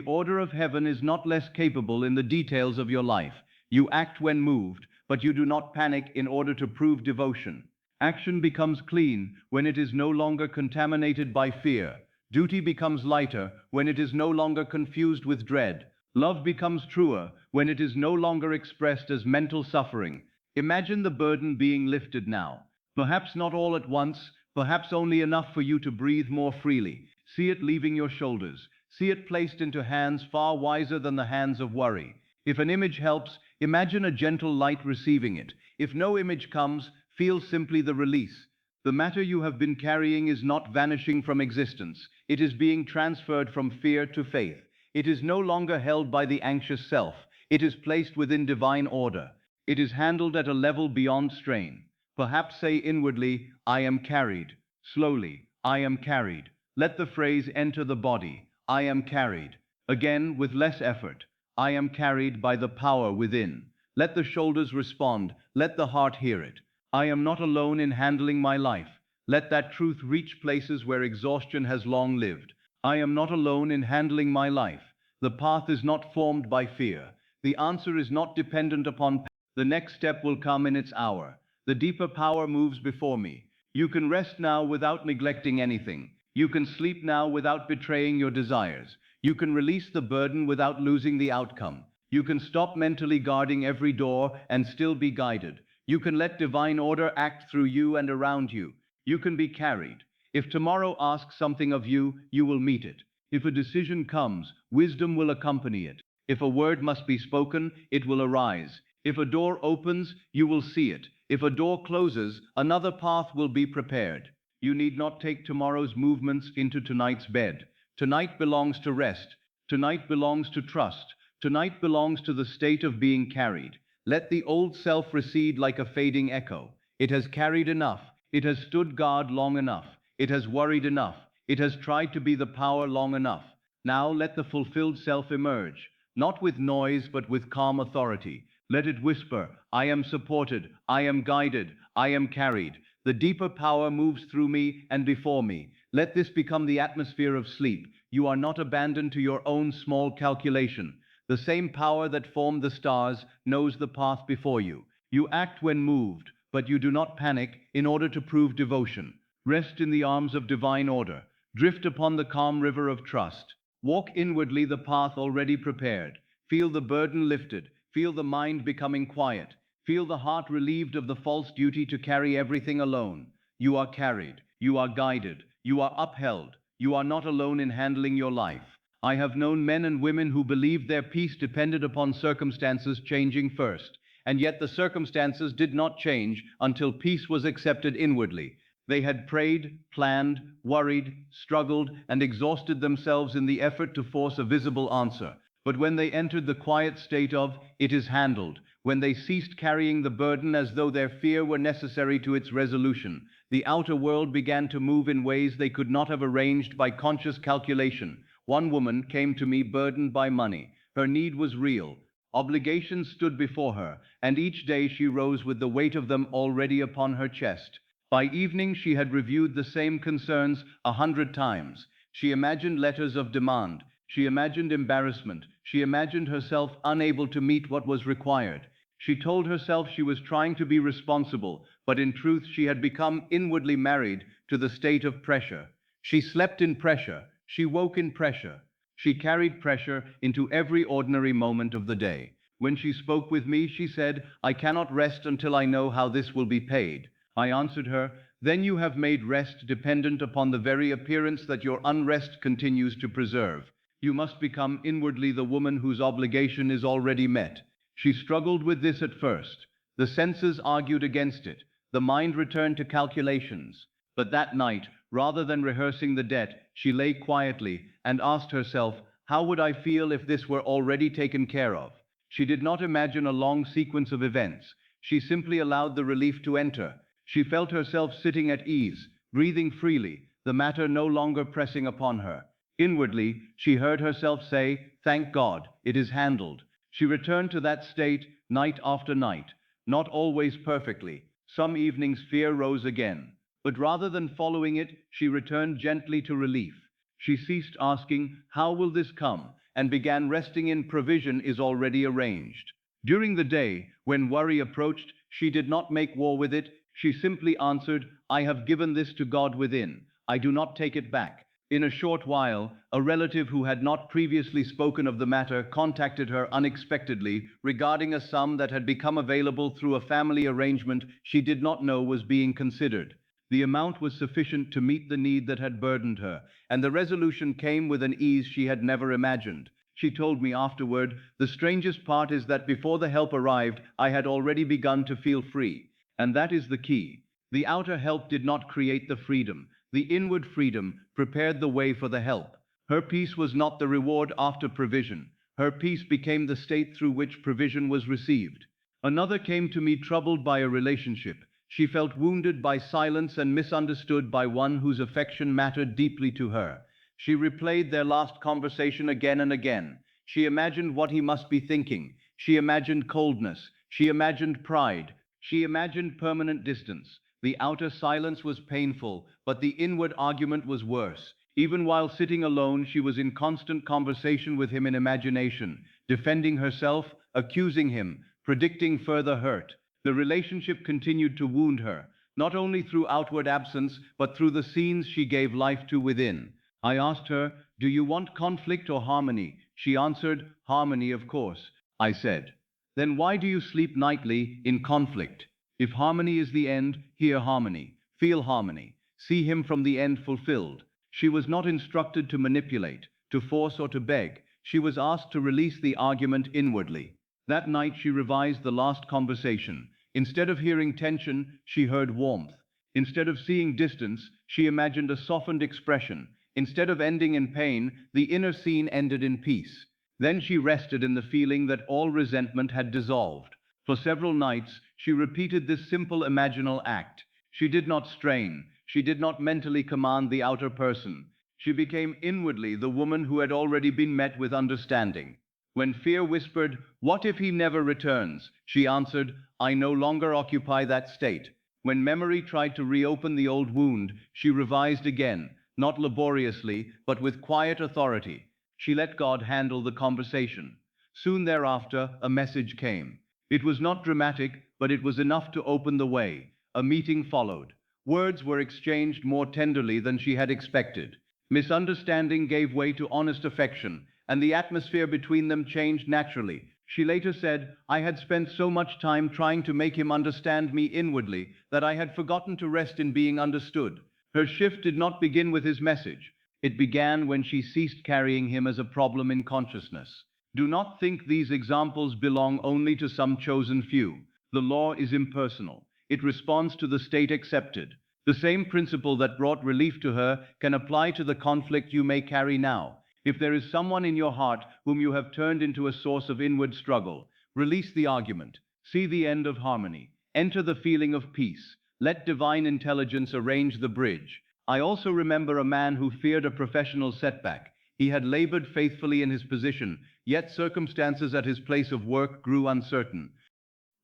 order of heaven is not less capable in the details of your life. You act when moved, but you do not panic in order to prove devotion. Action becomes clean when it is no longer contaminated by fear. Duty becomes lighter when it is no longer confused with dread. Love becomes truer when it is no longer expressed as mental suffering. Imagine the burden being lifted now. Perhaps not all at once, perhaps only enough for you to breathe more freely. See it leaving your shoulders. See it placed into hands far wiser than the hands of worry. If an image helps, imagine a gentle light receiving it. If no image comes, feel simply the release. The matter you have been carrying is not vanishing from existence. It is being transferred from fear to faith. It is no longer held by the anxious self. It is placed within divine order. It is handled at a level beyond strain. Perhaps say inwardly, I am carried. Slowly, I am carried. Let the phrase enter the body. I am carried. Again, with less effort. I am carried by the power within. Let the shoulders respond. Let the heart hear it. I am not alone in handling my life. Let that truth reach places where exhaustion has long lived. I am not alone in handling my life. The path is not formed by fear. The answer is not dependent upon. The next step will come in its hour. The deeper power moves before me. You can rest now without neglecting anything. You can sleep now without betraying your desires. You can release the burden without losing the outcome. You can stop mentally guarding every door and still be guided. You can let divine order act through you and around you. You can be carried. If tomorrow asks something of you, you will meet it. If a decision comes, wisdom will accompany it. If a word must be spoken, it will arise. If a door opens, you will see it. If a door closes, another path will be prepared. You need not take tomorrow's movements into tonight's bed. Tonight belongs to rest. Tonight belongs to trust. Tonight belongs to the state of being carried. Let the old self recede like a fading echo. It has carried enough. It has stood guard long enough. It has worried enough. It has tried to be the power long enough. Now let the fulfilled self emerge, not with noise but with calm authority. Let it whisper, I am supported, I am guided, I am carried. The deeper power moves through me and before me. Let this become the atmosphere of sleep. You are not abandoned to your own small calculation. The same power that formed the stars knows the path before you. You act when moved, but you do not panic in order to prove devotion. Rest in the arms of divine order. Drift upon the calm river of trust. Walk inwardly the path already prepared. Feel the burden lifted. Feel the mind becoming quiet. Feel the heart relieved of the false duty to carry everything alone. You are carried. You are guided. You are upheld. You are not alone in handling your life. I have known men and women who believed their peace depended upon circumstances changing first, and yet the circumstances did not change until peace was accepted inwardly. They had prayed, planned, worried, struggled, and exhausted themselves in the effort to force a visible answer. But when they entered the quiet state of, it is handled, when they ceased carrying the burden as though their fear were necessary to its resolution, the outer world began to move in ways they could not have arranged by conscious calculation. One woman came to me burdened by money. Her need was real. Obligations stood before her, and each day she rose with the weight of them already upon her chest. By evening, she had reviewed the same concerns 100 times. She imagined letters of demand. She imagined embarrassment. She imagined herself unable to meet what was required. She told herself she was trying to be responsible, but in truth she had become inwardly married to the state of pressure. She slept in pressure. She woke in pressure. She carried pressure into every ordinary moment of the day. When she spoke with me, she said, "I cannot rest until I know how this will be paid." I answered her, "Then you have made rest dependent upon the very appearance that your unrest continues to preserve. You must become inwardly the woman whose obligation is already met." She struggled with this at first. The senses argued against it. The mind returned to calculations. But that night, rather than rehearsing the debt, she lay quietly and asked herself, "How would I feel if this were already taken care of?" She did not imagine a long sequence of events. She simply allowed the relief to enter. She felt herself sitting at ease, breathing freely, the matter no longer pressing upon her. Inwardly, she heard herself say, "Thank God, it is handled." She returned to that state night after night, not always perfectly. Some evenings fear rose again. But rather than following it, she returned gently to relief. She ceased asking, "How will this come?" and began resting in provision is already arranged. During the day, when worry approached, she did not make war with it. She simply answered, "I have given this to God within. I do not take it back." In a short while, a relative who had not previously spoken of the matter contacted her unexpectedly regarding a sum that had become available through a family arrangement she did not know was being considered. The amount was sufficient to meet the need that had burdened her, and the resolution came with an ease she had never imagined. She told me afterward, "The strangest part is that before the help arrived, I had already begun to feel free." And that is the key. The outer help did not create the freedom. The inward freedom prepared the way for the help. Her peace was not the reward after provision. Her peace became the state through which provision was received. Another came to me troubled by a relationship. She felt wounded by silence and misunderstood by one whose affection mattered deeply to her. She replayed their last conversation again and again. She imagined what he must be thinking. She imagined coldness. She imagined pride. She imagined permanent distance. The outer silence was painful, but the inward argument was worse. Even while sitting alone, she was in constant conversation with him in imagination, defending herself, accusing him, predicting further hurt. The relationship continued to wound her, not only through outward absence, but through the scenes she gave life to within. I asked her, "Do you want conflict or harmony?" She answered, "Harmony, of course." I said, "Then why do you sleep nightly in conflict? If harmony is the end, hear harmony, feel harmony, see him from the end fulfilled." She was not instructed to manipulate, to force or to beg. She was asked to release the argument inwardly. That night she revised the last conversation. Instead of hearing tension, she heard warmth. Instead of seeing distance, she imagined a softened expression. Instead of ending in pain, the inner scene ended in peace. Then she rested in the feeling that all resentment had dissolved. For several nights, she repeated this simple imaginal act. She did not strain. She did not mentally command the outer person. She became inwardly the woman who had already been met with understanding. When fear whispered, "What if he never returns?" she answered, "I no longer occupy that state." When memory tried to reopen the old wound, she revised again, not laboriously, but with quiet authority. She let God handle the conversation. Soon thereafter, a message came. It was not dramatic, but it was enough to open the way. A meeting followed. Words were exchanged more tenderly than she had expected. Misunderstanding gave way to honest affection, and the atmosphere between them changed naturally. She later said, "I had spent so much time trying to make him understand me inwardly that I had forgotten to rest in being understood." Her shift did not begin with his message. It began when she ceased carrying him as a problem in consciousness. Do not think these examples belong only to some chosen few. The law is impersonal. It responds to the state accepted. The same principle that brought relief to her can apply to the conflict you may carry now. If there is someone in your heart whom you have turned into a source of inward struggle, release the argument. See the end of harmony. Enter the feeling of peace. Let divine intelligence arrange the bridge. I also remember a man who feared a professional setback. He had labored faithfully in his position, yet circumstances at his place of work grew uncertain.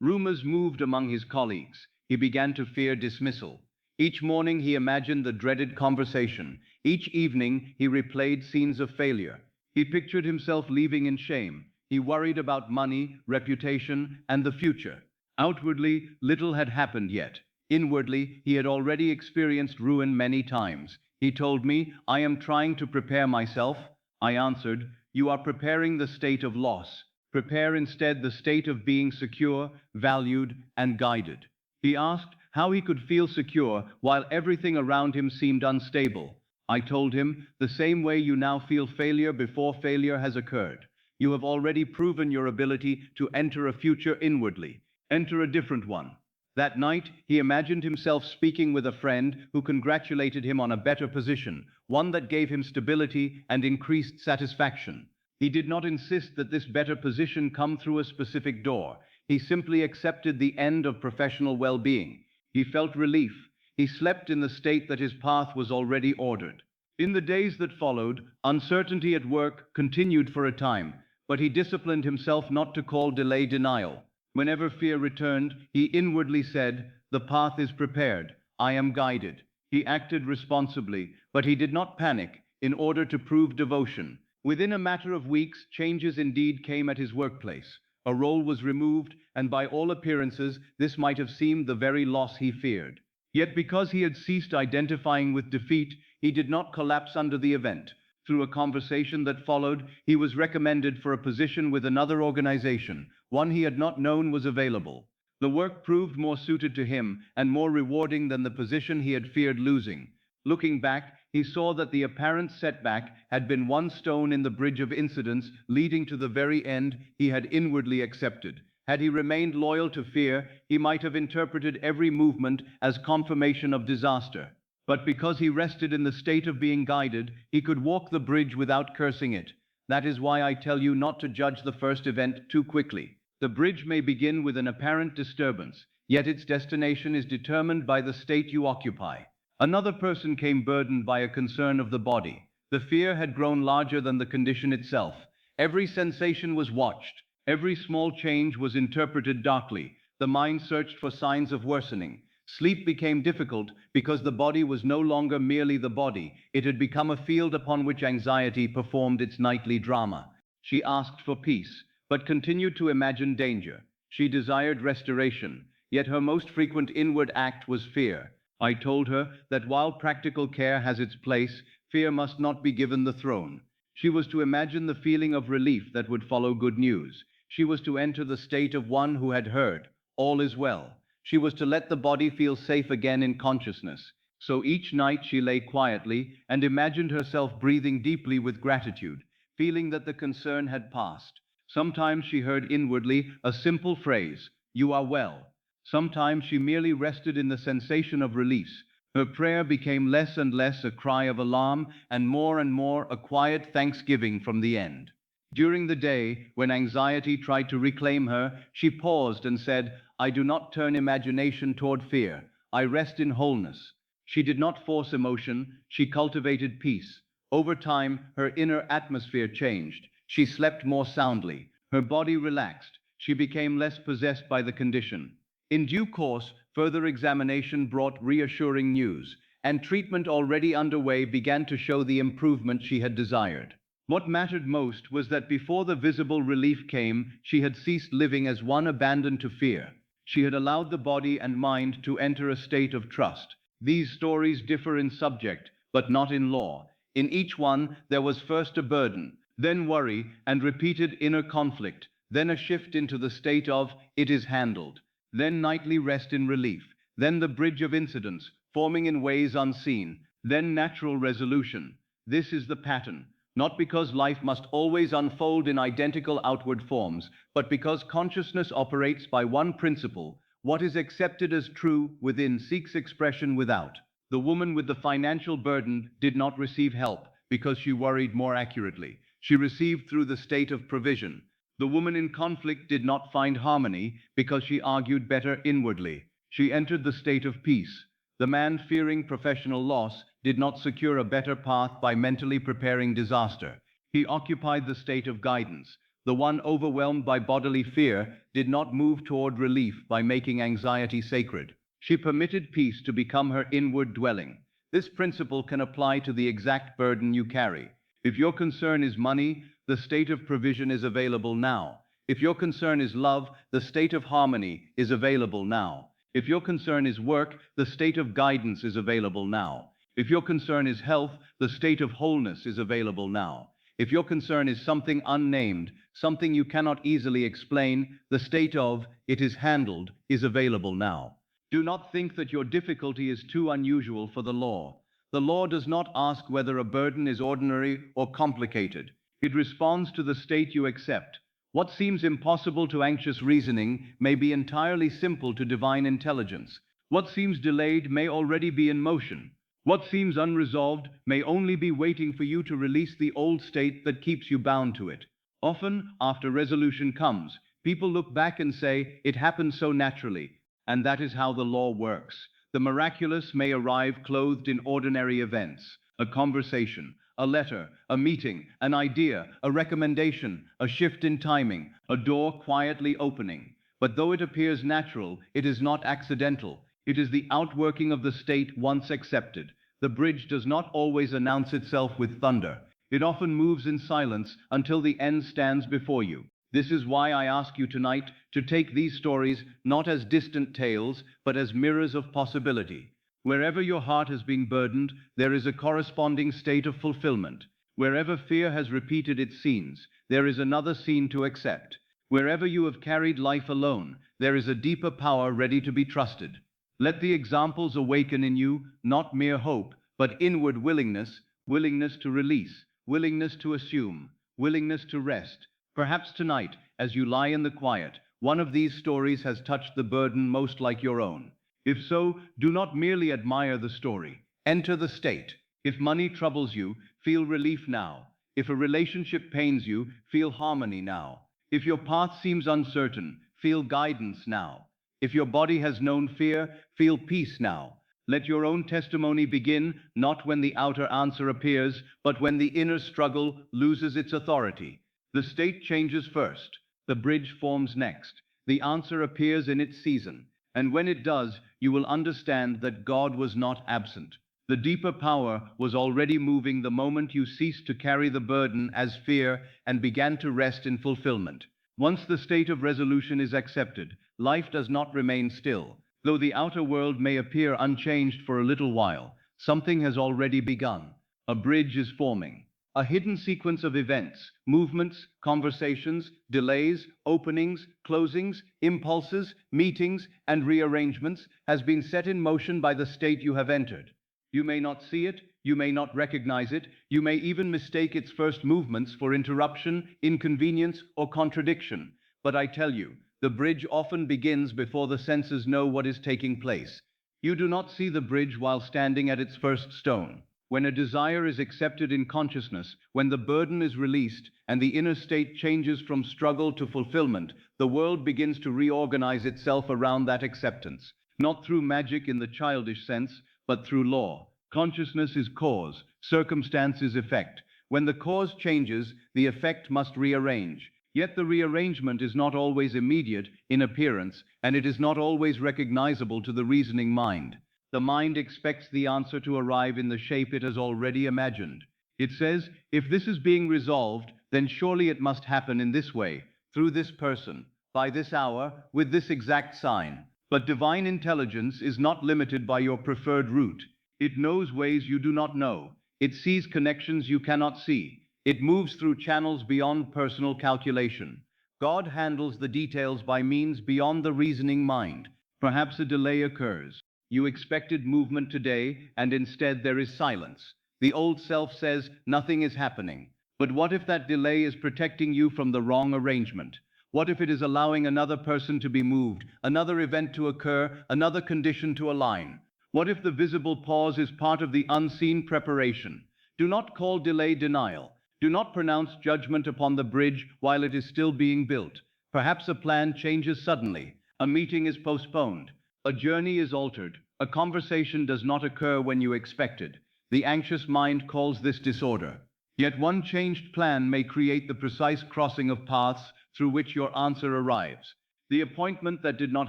Rumors moved among his colleagues. He began to fear dismissal. Each morning he imagined the dreaded conversation. Each evening he replayed scenes of failure. He pictured himself leaving in shame. He worried about money, reputation, and the future. Outwardly, little had happened yet. Inwardly, he had already experienced ruin many times. He told me, "I am trying to prepare myself." I answered, "You are preparing the state of loss. Prepare instead the state of being secure, valued, and guided." He asked how he could feel secure while everything around him seemed unstable. I told him, "The same way you now feel failure before failure has occurred. You have already proven your ability to enter a future inwardly. Enter a different one." That night, he imagined himself speaking with a friend who congratulated him on a better position, one that gave him stability and increased satisfaction. He did not insist that this better position come through a specific door. He simply accepted the end of professional well-being. He felt relief. He slept in the state that his path was already ordered. In the days that followed, uncertainty at work continued for a time, but he disciplined himself not to call delay denial. Whenever fear returned, he inwardly said, "The path is prepared. I am guided." He acted responsibly, but he did not panic in order to prove devotion. Within a matter of weeks, changes indeed came at his workplace. A role was removed, and by all appearances, this might have seemed the very loss he feared. Yet because he had ceased identifying with defeat, he did not collapse under the event. Through a conversation that followed, he was recommended for a position with another organization, one he had not known was available. The work proved more suited to him and more rewarding than the position he had feared losing. Looking back, he saw that the apparent setback had been one stone in the bridge of incidents leading to the very end he had inwardly accepted. Had he remained loyal to fear, he might have interpreted every movement as confirmation of disaster. But because he rested in the state of being guided, he could walk the bridge without cursing it. That is why I tell you not to judge the first event too quickly. The bridge may begin with an apparent disturbance, yet its destination is determined by the state you occupy. Another person came burdened by a concern of the body. The fear had grown larger than the condition itself. Every sensation was watched. Every small change was interpreted darkly. The mind searched for signs of worsening. Sleep became difficult because the body was no longer merely the body. It had become a field upon which anxiety performed its nightly drama. She asked for peace, but continued to imagine danger. She desired restoration, yet her most frequent inward act was fear. I told her that while practical care has its place, fear must not be given the throne. She was to imagine the feeling of relief that would follow good news. She was to enter the state of one who had heard, "All is well." She was to let the body feel safe again in consciousness. So each night she lay quietly and imagined herself breathing deeply with gratitude, feeling that the concern had passed. Sometimes she heard inwardly a simple phrase, "You are well." Sometimes she merely rested in the sensation of release. Her prayer became less and less a cry of alarm and more a quiet thanksgiving from the end. During the day, when anxiety tried to reclaim her, she paused and said, "I do not turn imagination toward fear. I rest in wholeness." She did not force emotion, she cultivated peace. Over time, her inner atmosphere changed. She slept more soundly. Her body relaxed. She became less possessed by the condition. In due course, further examination brought reassuring news, and treatment already underway began to show the improvement she had desired. What mattered most was that before the visible relief came, she had ceased living as one abandoned to fear. She had allowed the body and mind to enter a state of trust. These stories differ in subject, but not in law. In each one, there was first a burden, then worry and repeated inner conflict, then a shift into the state of "it is handled," then nightly rest in relief, then the bridge of incidents, forming in ways unseen, then natural resolution. This is the pattern. Not because life must always unfold in identical outward forms, but because consciousness operates by one principle: what is accepted as true within seeks expression without. The woman with the financial burden did not receive help because she worried more accurately. She received through the state of provision. The woman in conflict did not find harmony because she argued better inwardly. She entered the state of peace. The man fearing professional loss did not secure a better path by mentally preparing disaster. He occupied the state of guidance. The one overwhelmed by bodily fear did not move toward relief by making anxiety sacred. She permitted peace to become her inward dwelling. This principle can apply to the exact burden you carry. If your concern is money, the state of provision is available now. If your concern is love, the state of harmony is available now. If your concern is work, the state of guidance is available now. If your concern is health, the state of wholeness is available now. If your concern is something unnamed, something you cannot easily explain, the state of it is handled is available now. Do not think that your difficulty is too unusual for the law. The law does not ask whether a burden is ordinary or complicated. It responds to the state you accept. What seems impossible to anxious reasoning may be entirely simple to divine intelligence. What seems delayed may already be in motion. What seems unresolved may only be waiting for you to release the old state that keeps you bound to it. Often, after resolution comes, people look back and say, it happened so naturally, and that is how the law works. The miraculous may arrive clothed in ordinary events, a conversation, a letter, a meeting, an idea, a recommendation, a shift in timing, a door quietly opening. But though it appears natural, it is not accidental. It is the outworking of the state once accepted. The bridge does not always announce itself with thunder. It often moves in silence until the end stands before you. This is why I ask you tonight to take these stories not as distant tales, but as mirrors of possibility. Wherever your heart has been burdened, there is a corresponding state of fulfillment. Wherever fear has repeated its scenes, there is another scene to accept. Wherever you have carried life alone, there is a deeper power ready to be trusted. Let the examples awaken in you not mere hope, but inward willingness, willingness to release, willingness to assume, willingness to rest. Perhaps tonight, as you lie in the quiet, one of these stories has touched the burden most like your own. If so, do not merely admire the story. Enter the state. If money troubles you, feel relief now. If a relationship pains you, feel harmony now. If your path seems uncertain, feel guidance now. If your body has known fear, feel peace now. Let your own testimony begin, not when the outer answer appears, but when the inner struggle loses its authority. The state changes first. The bridge forms next. The answer appears in its season. And when it does, you will understand that God was not absent. The deeper power was already moving the moment you ceased to carry the burden as fear and began to rest in fulfillment. Once the state of resolution is accepted, life does not remain still. Though the outer world may appear unchanged for a little while, something has already begun. A bridge is forming. A hidden sequence of events, movements, conversations, delays, openings, closings, impulses, meetings, and rearrangements has been set in motion by the state you have entered. You may not see it, you may not recognize it, you may even mistake its first movements for interruption, inconvenience, or contradiction. But I tell you, the bridge often begins before the senses know what is taking place. You do not see the bridge while standing at its first stone. When a desire is accepted in consciousness, when the burden is released, and the inner state changes from struggle to fulfillment, the world begins to reorganize itself around that acceptance. Not through magic in the childish sense, but through law. Consciousness is cause, circumstance is effect. When the cause changes, the effect must rearrange. Yet the rearrangement is not always immediate in appearance, and it is not always recognizable to the reasoning mind. The mind expects the answer to arrive in the shape it has already imagined. It says, if this is being resolved, then surely it must happen in this way, through this person, by this hour, with this exact sign. But divine intelligence is not limited by your preferred route. It knows ways you do not know. It sees connections you cannot see. It moves through channels beyond personal calculation. God handles the details by means beyond the reasoning mind. Perhaps a delay occurs. You expected movement today, and instead there is silence. The old self says, nothing is happening. But what if that delay is protecting you from the wrong arrangement? What if it is allowing another person to be moved, another event to occur, another condition to align? What if the visible pause is part of the unseen preparation? Do not call delay denial. Do not pronounce judgment upon the bridge while it is still being built. Perhaps a plan changes suddenly. A meeting is postponed. A journey is altered. A conversation does not occur when you expected. The anxious mind calls this disorder. Yet one changed plan may create the precise crossing of paths through which your answer arrives. The appointment that did not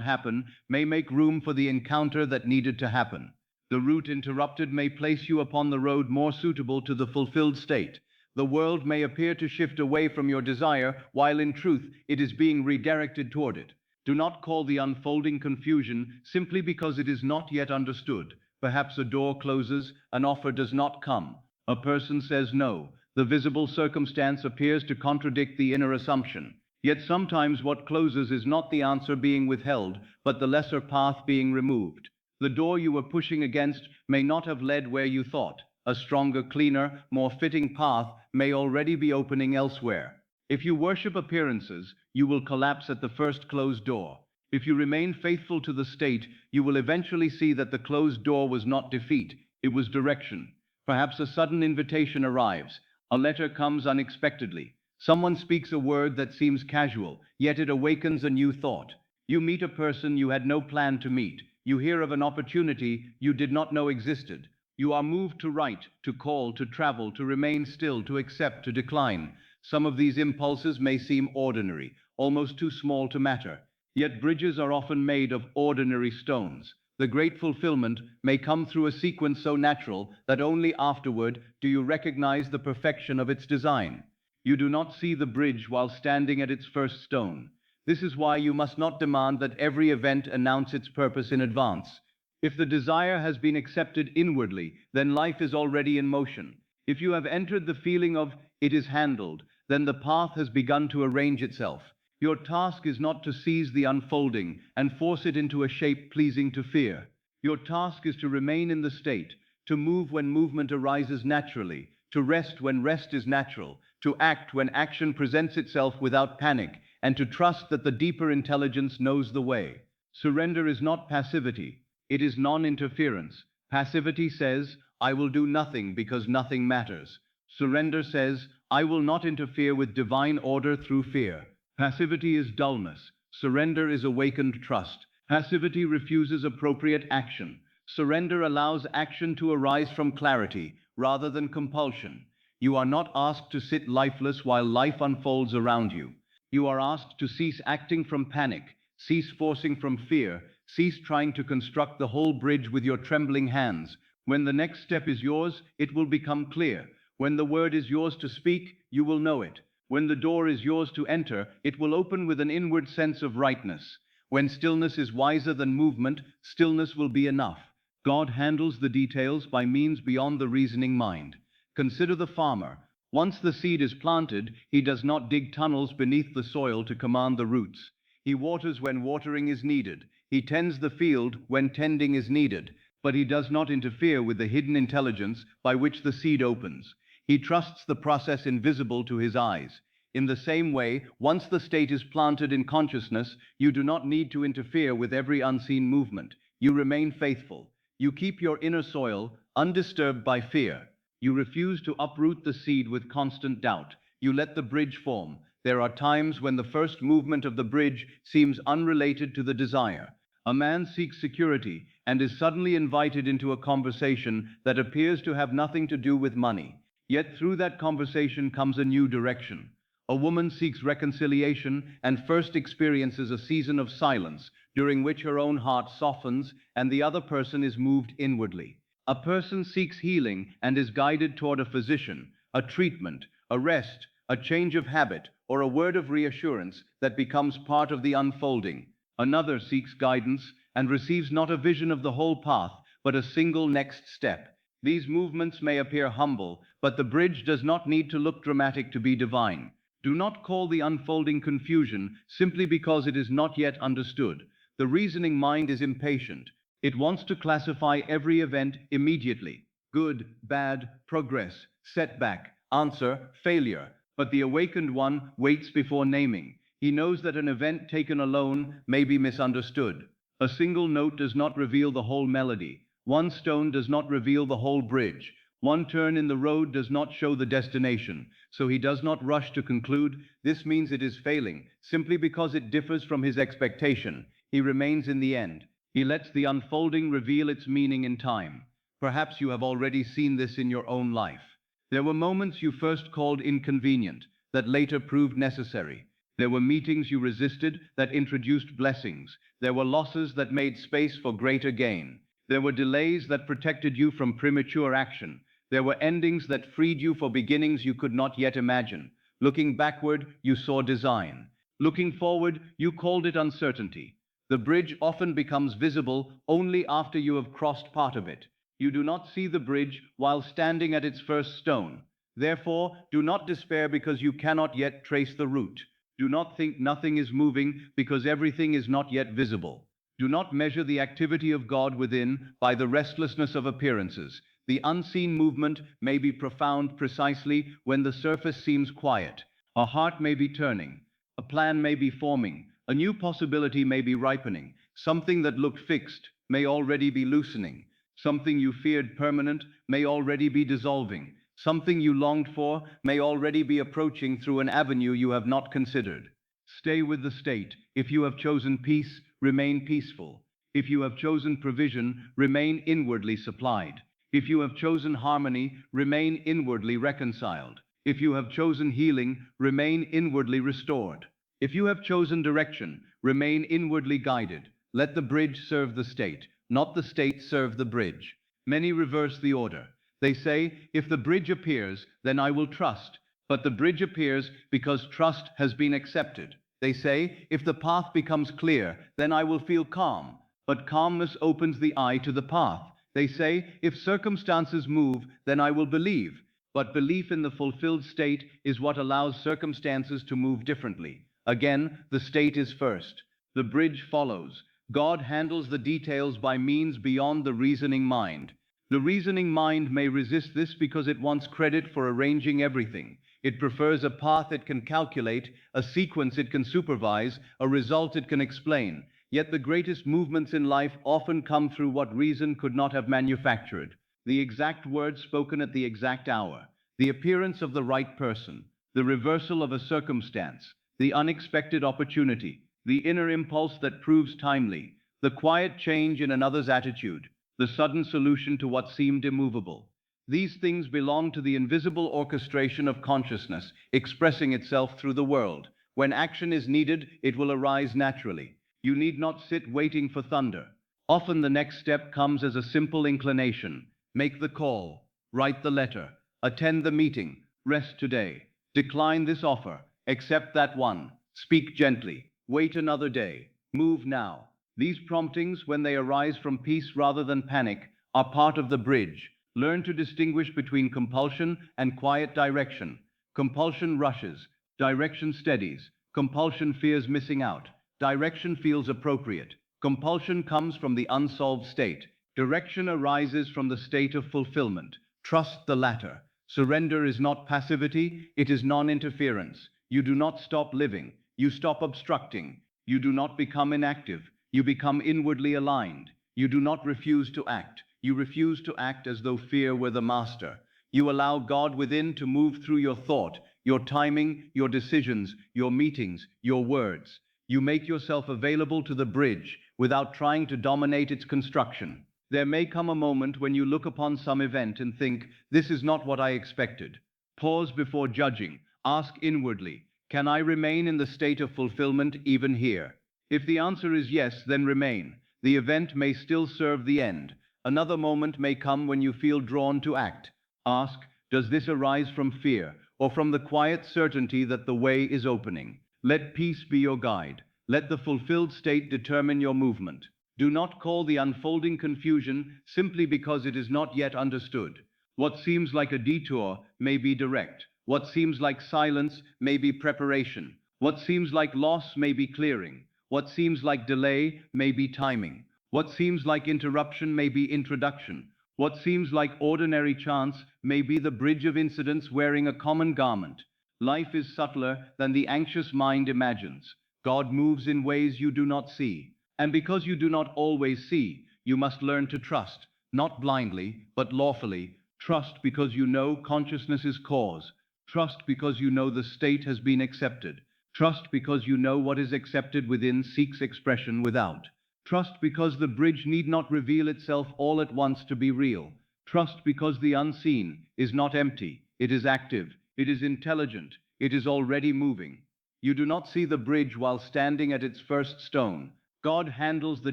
happen may make room for the encounter that needed to happen. The route interrupted may place you upon the road more suitable to the fulfilled state. The world may appear to shift away from your desire, while in truth it is being redirected toward it. Do not call the unfolding confusion simply because it is not yet understood. Perhaps a door closes, an offer does not come, a person says no. The visible circumstance appears to contradict the inner assumption. Yet sometimes what closes is not the answer being withheld, but the lesser path being removed. The door you were pushing against may not have led where you thought. A stronger, cleaner, more fitting path may already be opening elsewhere. If you worship appearances, you will collapse at the first closed door. If you remain faithful to the state, you will eventually see that the closed door was not defeat, it was direction. Perhaps a sudden invitation arrives. A letter comes unexpectedly. Someone speaks a word that seems casual, yet it awakens a new thought. You meet a person you had no plan to meet. You hear of an opportunity you did not know existed. You are moved to write, to call, to travel, to remain still, to accept, to decline. Some of these impulses may seem ordinary, almost too small to matter. Yet bridges are often made of ordinary stones. The great fulfillment may come through a sequence so natural that only afterward do you recognize the perfection of its design. You do not see the bridge while standing at its first stone. This is why you must not demand that every event announce its purpose in advance. If the desire has been accepted inwardly, then life is already in motion. If you have entered the feeling of "it is handled," then the path has begun to arrange itself. Your task is not to seize the unfolding and force it into a shape pleasing to fear. Your task is to remain in the state, to move when movement arises naturally, to rest when rest is natural, to act when action presents itself without panic, and to trust that the deeper intelligence knows the way. Surrender is not passivity, it is non-interference. Passivity says, "I will do nothing because nothing matters." Surrender says, "I will not interfere with divine order through fear." Passivity is dullness. Surrender is awakened trust. Passivity refuses appropriate action. Surrender allows action to arise from clarity rather than compulsion. You are not asked to sit lifeless while life unfolds around you. You are asked to cease acting from panic, cease forcing from fear, cease trying to construct the whole bridge with your trembling hands. When the next step is yours, it will become clear. When the word is yours to speak, you will know it. When the door is yours to enter, it will open with an inward sense of rightness. When stillness is wiser than movement, stillness will be enough. God handles the details by means beyond the reasoning mind. Consider the farmer. Once the seed is planted, he does not dig tunnels beneath the soil to command the roots. He waters when watering is needed. He tends the field when tending is needed. But he does not interfere with the hidden intelligence by which the seed opens. He trusts the process invisible to his eyes. In the same way, once the state is planted in consciousness, you do not need to interfere with every unseen movement. You remain faithful. You keep your inner soil undisturbed by fear. You refuse to uproot the seed with constant doubt. You let the bridge form. There are times when the first movement of the bridge seems unrelated to the desire. A man seeks security and is suddenly invited into a conversation that appears to have nothing to do with money. Yet through that conversation comes a new direction. A woman seeks reconciliation and first experiences a season of silence, during which her own heart softens and the other person is moved inwardly. A person seeks healing and is guided toward a physician, a treatment, a rest, a change of habit, or a word of reassurance that becomes part of the unfolding. Another seeks guidance and receives not a vision of the whole path, but a single next step. These movements may appear humble, but the bridge does not need to look dramatic to be divine. Do not call the unfolding confusion simply because it is not yet understood. The reasoning mind is impatient. It wants to classify every event immediately. Good, bad, progress, setback, answer, failure. But the awakened one waits before naming. He knows that an event taken alone may be misunderstood. A single note does not reveal the whole melody. One stone does not reveal the whole bridge. One turn in the road does not show the destination. So he does not rush to conclude, "This means it is failing," simply because it differs from his expectation. He remains in the end. He lets the unfolding reveal its meaning in time. Perhaps you have already seen this in your own life. There were moments you first called inconvenient, that later proved necessary. There were meetings you resisted that introduced blessings. There were losses that made space for greater gain. There were delays that protected you from premature action. There were endings that freed you for beginnings you could not yet imagine. Looking backward, you saw design. Looking forward, you called it uncertainty. The bridge often becomes visible only after you have crossed part of it. You do not see the bridge while standing at its first stone. Therefore, do not despair because you cannot yet trace the route. Do not think nothing is moving because everything is not yet visible. Do not measure the activity of God within by the restlessness of appearances. The unseen movement may be profound precisely when the surface seems quiet. A heart may be turning. A plan may be forming. A new possibility may be ripening. Something that looked fixed may already be loosening. Something you feared permanent may already be dissolving. Something you longed for may already be approaching through an avenue you have not considered. Stay with the state. If you have chosen peace, remain peaceful. If you have chosen provision, remain inwardly supplied. If you have chosen harmony, remain inwardly reconciled. If you have chosen healing, remain inwardly restored. If you have chosen direction, remain inwardly guided. Let the bridge serve the state, not the state serve the bridge. Many reverse the order. They say, if the bridge appears, then I will trust. But the bridge appears because trust has been accepted. They say, if the path becomes clear, then I will feel calm. But calmness opens the eye to the path. They say, if circumstances move, then I will believe. But belief in the fulfilled state is what allows circumstances to move differently. Again, the state is first. The bridge follows. God handles the details by means beyond the reasoning mind. The reasoning mind may resist this because it wants credit for arranging everything. It prefers a path it can calculate, a sequence it can supervise, a result it can explain. Yet the greatest movements in life often come through what reason could not have manufactured. The exact words spoken at the exact hour, the appearance of the right person, the reversal of a circumstance, the unexpected opportunity, the inner impulse that proves timely, the quiet change in another's attitude, the sudden solution to what seemed immovable. These things belong to the invisible orchestration of consciousness, expressing itself through the world. When action is needed, it will arise naturally. You need not sit waiting for thunder. Often the next step comes as a simple inclination. Make the call, write the letter, attend the meeting, rest today, decline this offer, accept that one, speak gently, wait another day, move now. These promptings, when they arise from peace rather than panic, are part of the bridge. Learn to distinguish between compulsion and quiet direction. Compulsion rushes, direction steadies. Compulsion fears missing out. Direction feels appropriate. Compulsion comes from the unsolved state. Direction arises from the state of fulfillment. Trust the latter. Surrender is not passivity, it is non-interference. You do not stop living. You stop obstructing. You do not become inactive. You become inwardly aligned. You do not refuse to act. You refuse to act as though fear were the master. You allow God within to move through your thought, your timing, your decisions, your meetings, your words. You make yourself available to the bridge without trying to dominate its construction. There may come a moment when you look upon some event and think, this is not what I expected. Pause before judging. Ask inwardly, can I remain in the state of fulfillment even here? If the answer is yes, then remain. The event may still serve the end. Another moment may come when you feel drawn to act. Ask, does this arise from fear or from the quiet certainty that the way is opening? Let peace be your guide. Let the fulfilled state determine your movement. Do not call the unfolding confusion simply because it is not yet understood. What seems like a detour may be direct. What seems like silence may be preparation. What seems like loss may be clearing. What seems like delay may be timing. What seems like interruption may be introduction. What seems like ordinary chance may be the bridge of incidents wearing a common garment. Life is subtler than the anxious mind imagines. God moves in ways you do not see. And because you do not always see, you must learn to trust, not blindly, but lawfully. Trust because you know consciousness is cause. Trust because you know the state has been accepted. Trust because you know what is accepted within seeks expression without. Trust because the bridge need not reveal itself all at once to be real. Trust because the unseen is not empty, it is active, it is intelligent, it is already moving. You do not see the bridge while standing at its first stone. God handles the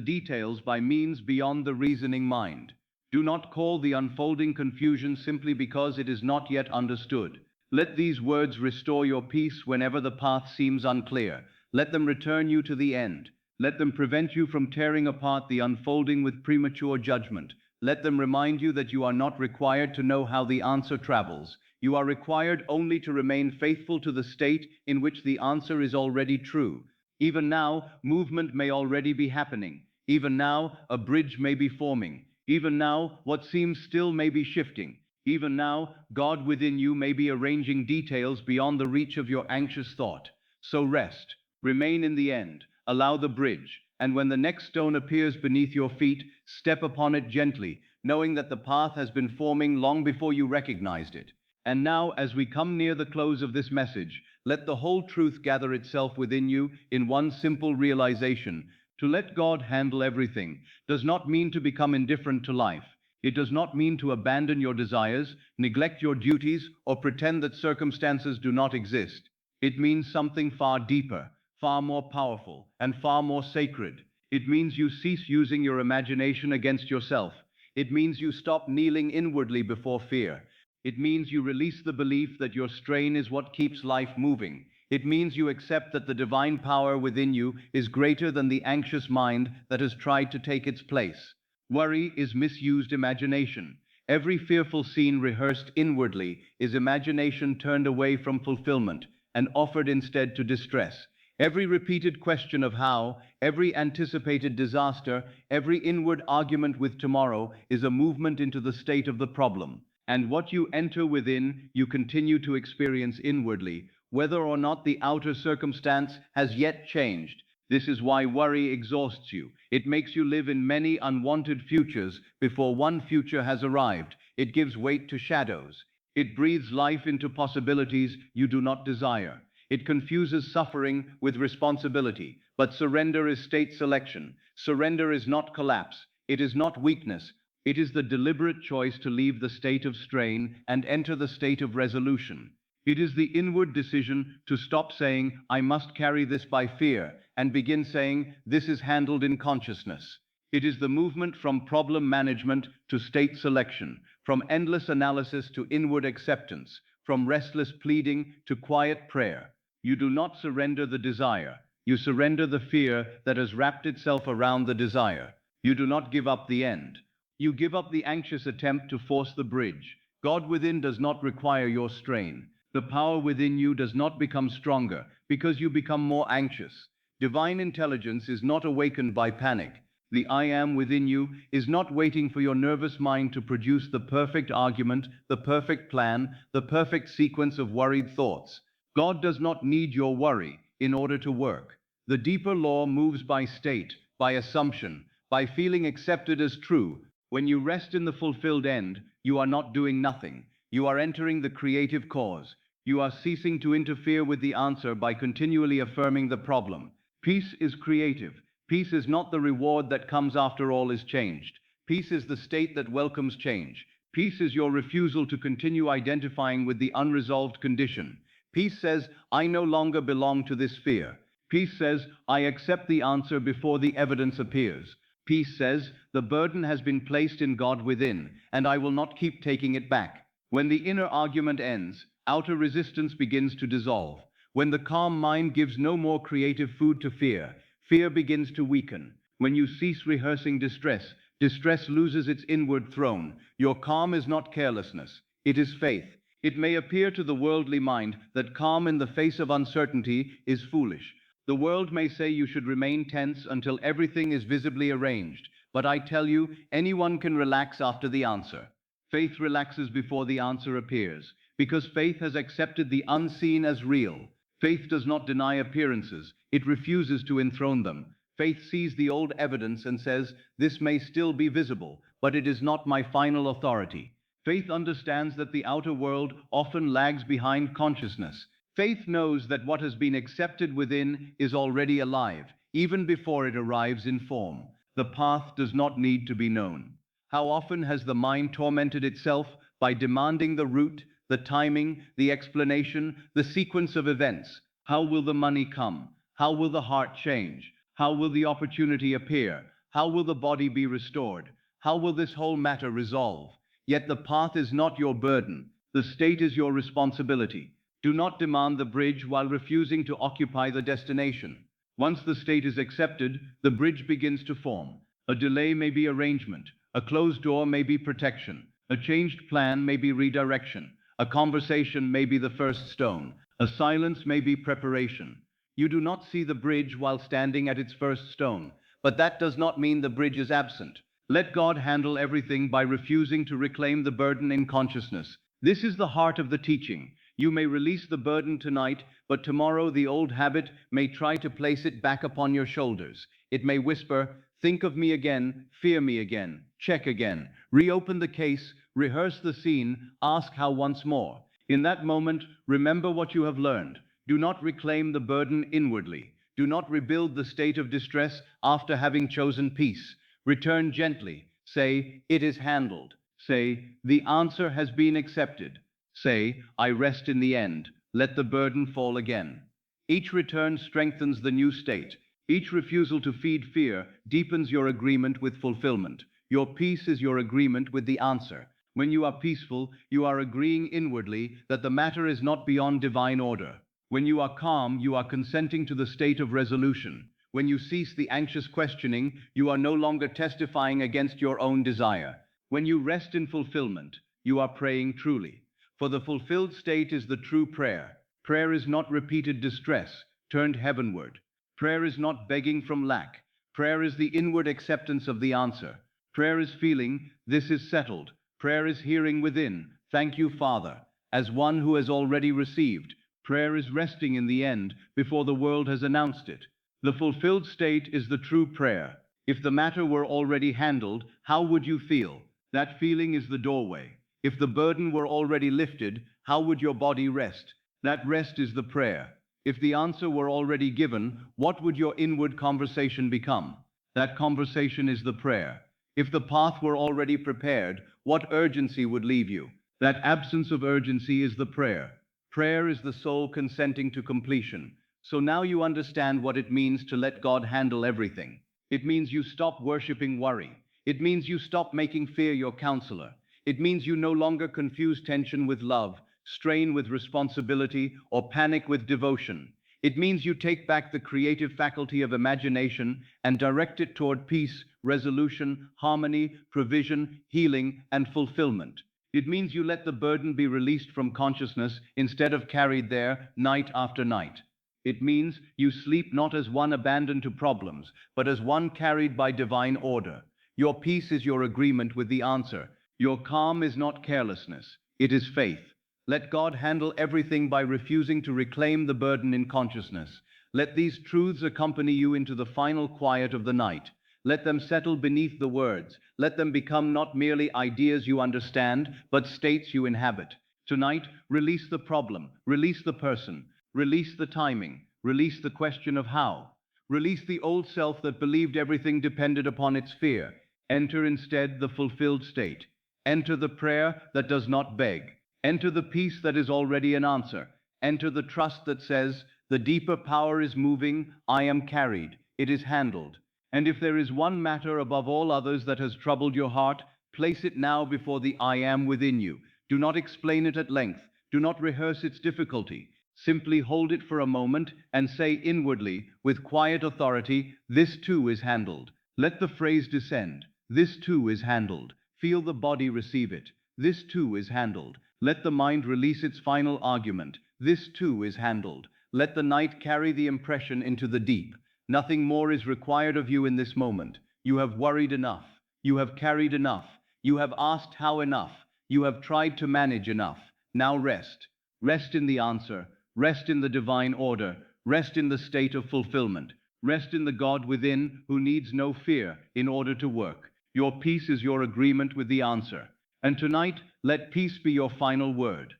details by means beyond the reasoning mind. Do not call the unfolding confusion simply because it is not yet understood. Let these words restore your peace whenever the path seems unclear. Let them return you to the end. Let them prevent you from tearing apart the unfolding with premature judgment. Let them remind you that you are not required to know how the answer travels. You are required only to remain faithful to the state in which the answer is already true. Even now, movement may already be happening. Even now, a bridge may be forming. Even now, what seems still may be shifting. Even now, God within you may be arranging details beyond the reach of your anxious thought. So rest, remain in the end, allow the bridge, and when the next stone appears beneath your feet, step upon it gently, knowing that the path has been forming long before you recognized it. And now, as we come near the close of this message, let the whole truth gather itself within you in one simple realization. To let God handle everything does not mean to become indifferent to life. It does not mean to abandon your desires, neglect your duties, or pretend that circumstances do not exist. It means something far deeper, far more powerful, and far more sacred. It means you cease using your imagination against yourself. It means you stop kneeling inwardly before fear. It means you release the belief that your strain is what keeps life moving. It means you accept that the divine power within you is greater than the anxious mind that has tried to take its place. Worry is misused imagination. Every fearful scene rehearsed inwardly is imagination turned away from fulfillment and offered instead to distress. Every repeated question of how, every anticipated disaster, every inward argument with tomorrow is a movement into the state of the problem. And what you enter within, you continue to experience inwardly, whether or not the outer circumstance has yet changed. This is why worry exhausts you. It makes you live in many unwanted futures before one future has arrived. It gives weight to shadows. It breathes life into possibilities you do not desire. It confuses suffering with responsibility. But surrender is state selection. Surrender is not collapse. It is not weakness. It is the deliberate choice to leave the state of strain and enter the state of resolution. It is the inward decision to stop saying, I must carry this by fear, and begin saying, this is handled in consciousness. It is the movement from problem management to state selection, from endless analysis to inward acceptance, from restless pleading to quiet prayer. You do not surrender the desire. You surrender the fear that has wrapped itself around the desire. You do not give up the end. You give up the anxious attempt to force the bridge. God within does not require your strain. The power within you does not become stronger because you become more anxious. Divine intelligence is not awakened by panic. The I am within you is not waiting for your nervous mind to produce the perfect argument, the perfect plan, the perfect sequence of worried thoughts. God does not need your worry in order to work. The deeper law moves by state, by assumption, by feeling accepted as true. When you rest in the fulfilled end, you are not doing nothing. You are entering the creative cause. You are ceasing to interfere with the answer by continually affirming the problem. Peace is creative. Peace is not the reward that comes after all is changed. Peace is the state that welcomes change. Peace is your refusal to continue identifying with the unresolved condition. Peace says, I no longer belong to this fear. Peace says, I accept the answer before the evidence appears. Peace says, the burden has been placed in God within, and I will not keep taking it back. When the inner argument ends, outer resistance begins to dissolve. When the calm mind gives no more creative food to fear, fear begins to weaken. When you cease rehearsing distress, distress loses its inward throne. Your calm is not carelessness, it is faith. It may appear to the worldly mind that calm in the face of uncertainty is foolish. The world may say you should remain tense until everything is visibly arranged, but I tell you, anyone can relax after the answer. Faith relaxes before the answer appears, because faith has accepted the unseen as real. Faith does not deny appearances, it refuses to enthrone them. Faith sees the old evidence and says, this may still be visible, but it is not my final authority. Faith understands that the outer world often lags behind consciousness. Faith knows that what has been accepted within is already alive, even before it arrives in form. The path does not need to be known. How often has the mind tormented itself by demanding the route, the timing, the explanation, the sequence of events? How will the money come? How will the heart change? How will the opportunity appear? How will the body be restored? How will this whole matter resolve? Yet the path is not your burden. The state is your responsibility. Do not demand the bridge while refusing to occupy the destination. Once the state is accepted, the bridge begins to form. A delay may be arrangement. A closed door may be protection. A changed plan may be redirection. A conversation may be the first stone. A silence may be preparation. You do not see the bridge while standing at its first stone, but that does not mean the bridge is absent. Let God handle everything by refusing to reclaim the burden in consciousness. This is the heart of the teaching. You may release the burden tonight, but tomorrow the old habit may try to place it back upon your shoulders. It may whisper, think of me again, fear me again, check again, reopen the case, rehearse the scene, ask how once more. In that moment, remember what you have learned. Do not reclaim the burden inwardly. Do not rebuild the state of distress after having chosen peace. Return gently. Say, it is handled. Say, the answer has been accepted. Say, I rest in the end. Let the burden fall again. Each return strengthens the new state. Each refusal to feed fear deepens your agreement with fulfillment. Your peace is your agreement with the answer. When you are peaceful, you are agreeing inwardly that the matter is not beyond divine order. When you are calm, you are consenting to the state of resolution. When you cease the anxious questioning, you are no longer testifying against your own desire. When you rest in fulfillment, you are praying truly. For the fulfilled state is the true prayer. Prayer is not repeated distress, turned heavenward. Prayer is not begging from lack. Prayer is the inward acceptance of the answer. Prayer is feeling, this is settled. Prayer is hearing within, thank you, Father, as one who has already received. Prayer is resting in the end before the world has announced it. The fulfilled state is the true prayer. If the matter were already handled, how would you feel? That feeling is the doorway. If the burden were already lifted, how would your body rest? That rest is the prayer. If the answer were already given, what would your inward conversation become? That conversation is the prayer. If the path were already prepared, what urgency would leave you? That absence of urgency is the prayer. Prayer is the soul consenting to completion. So now you understand what it means to let God handle everything. It means you stop worshiping worry. It means you stop making fear your counselor. It means you no longer confuse tension with love, strain with responsibility, or panic with devotion. It means you take back the creative faculty of imagination and direct it toward peace, resolution, harmony, provision, healing, and fulfillment. It means you let the burden be released from consciousness instead of carried there night after night. It means you sleep not as one abandoned to problems, but as one carried by divine order. Your peace is your agreement with the answer. Your calm is not carelessness, it is faith. Let God handle everything by refusing to reclaim the burden in consciousness. Let these truths accompany you into the final quiet of the night. Let them settle beneath the words. Let them become not merely ideas you understand, but states you inhabit. Tonight, release the problem, release the person, release the timing, release the question of how. Release the old self that believed everything depended upon its fear. Enter instead the fulfilled state. Enter the prayer that does not beg. Enter the peace that is already an answer. Enter the trust that says, the deeper power is moving, I am carried, it is handled. And if there is one matter above all others that has troubled your heart, place it now before the I am within you. Do not explain it at length. Do not rehearse its difficulty. Simply hold it for a moment and say inwardly, with quiet authority, this too is handled. Let the phrase descend. This too is handled. Feel the body receive it. This too is handled. Let the mind release its final argument. This too is handled. Let the night carry the impression into the deep. Nothing more is required of you in this moment. You have worried enough. You have carried enough. You have asked how enough. You have tried to manage enough. Now rest. Rest in the answer. Rest in the divine order. Rest in the state of fulfillment. Rest in the God within who needs no fear in order to work. Your peace is your agreement with the answer. And tonight, let peace be your final word.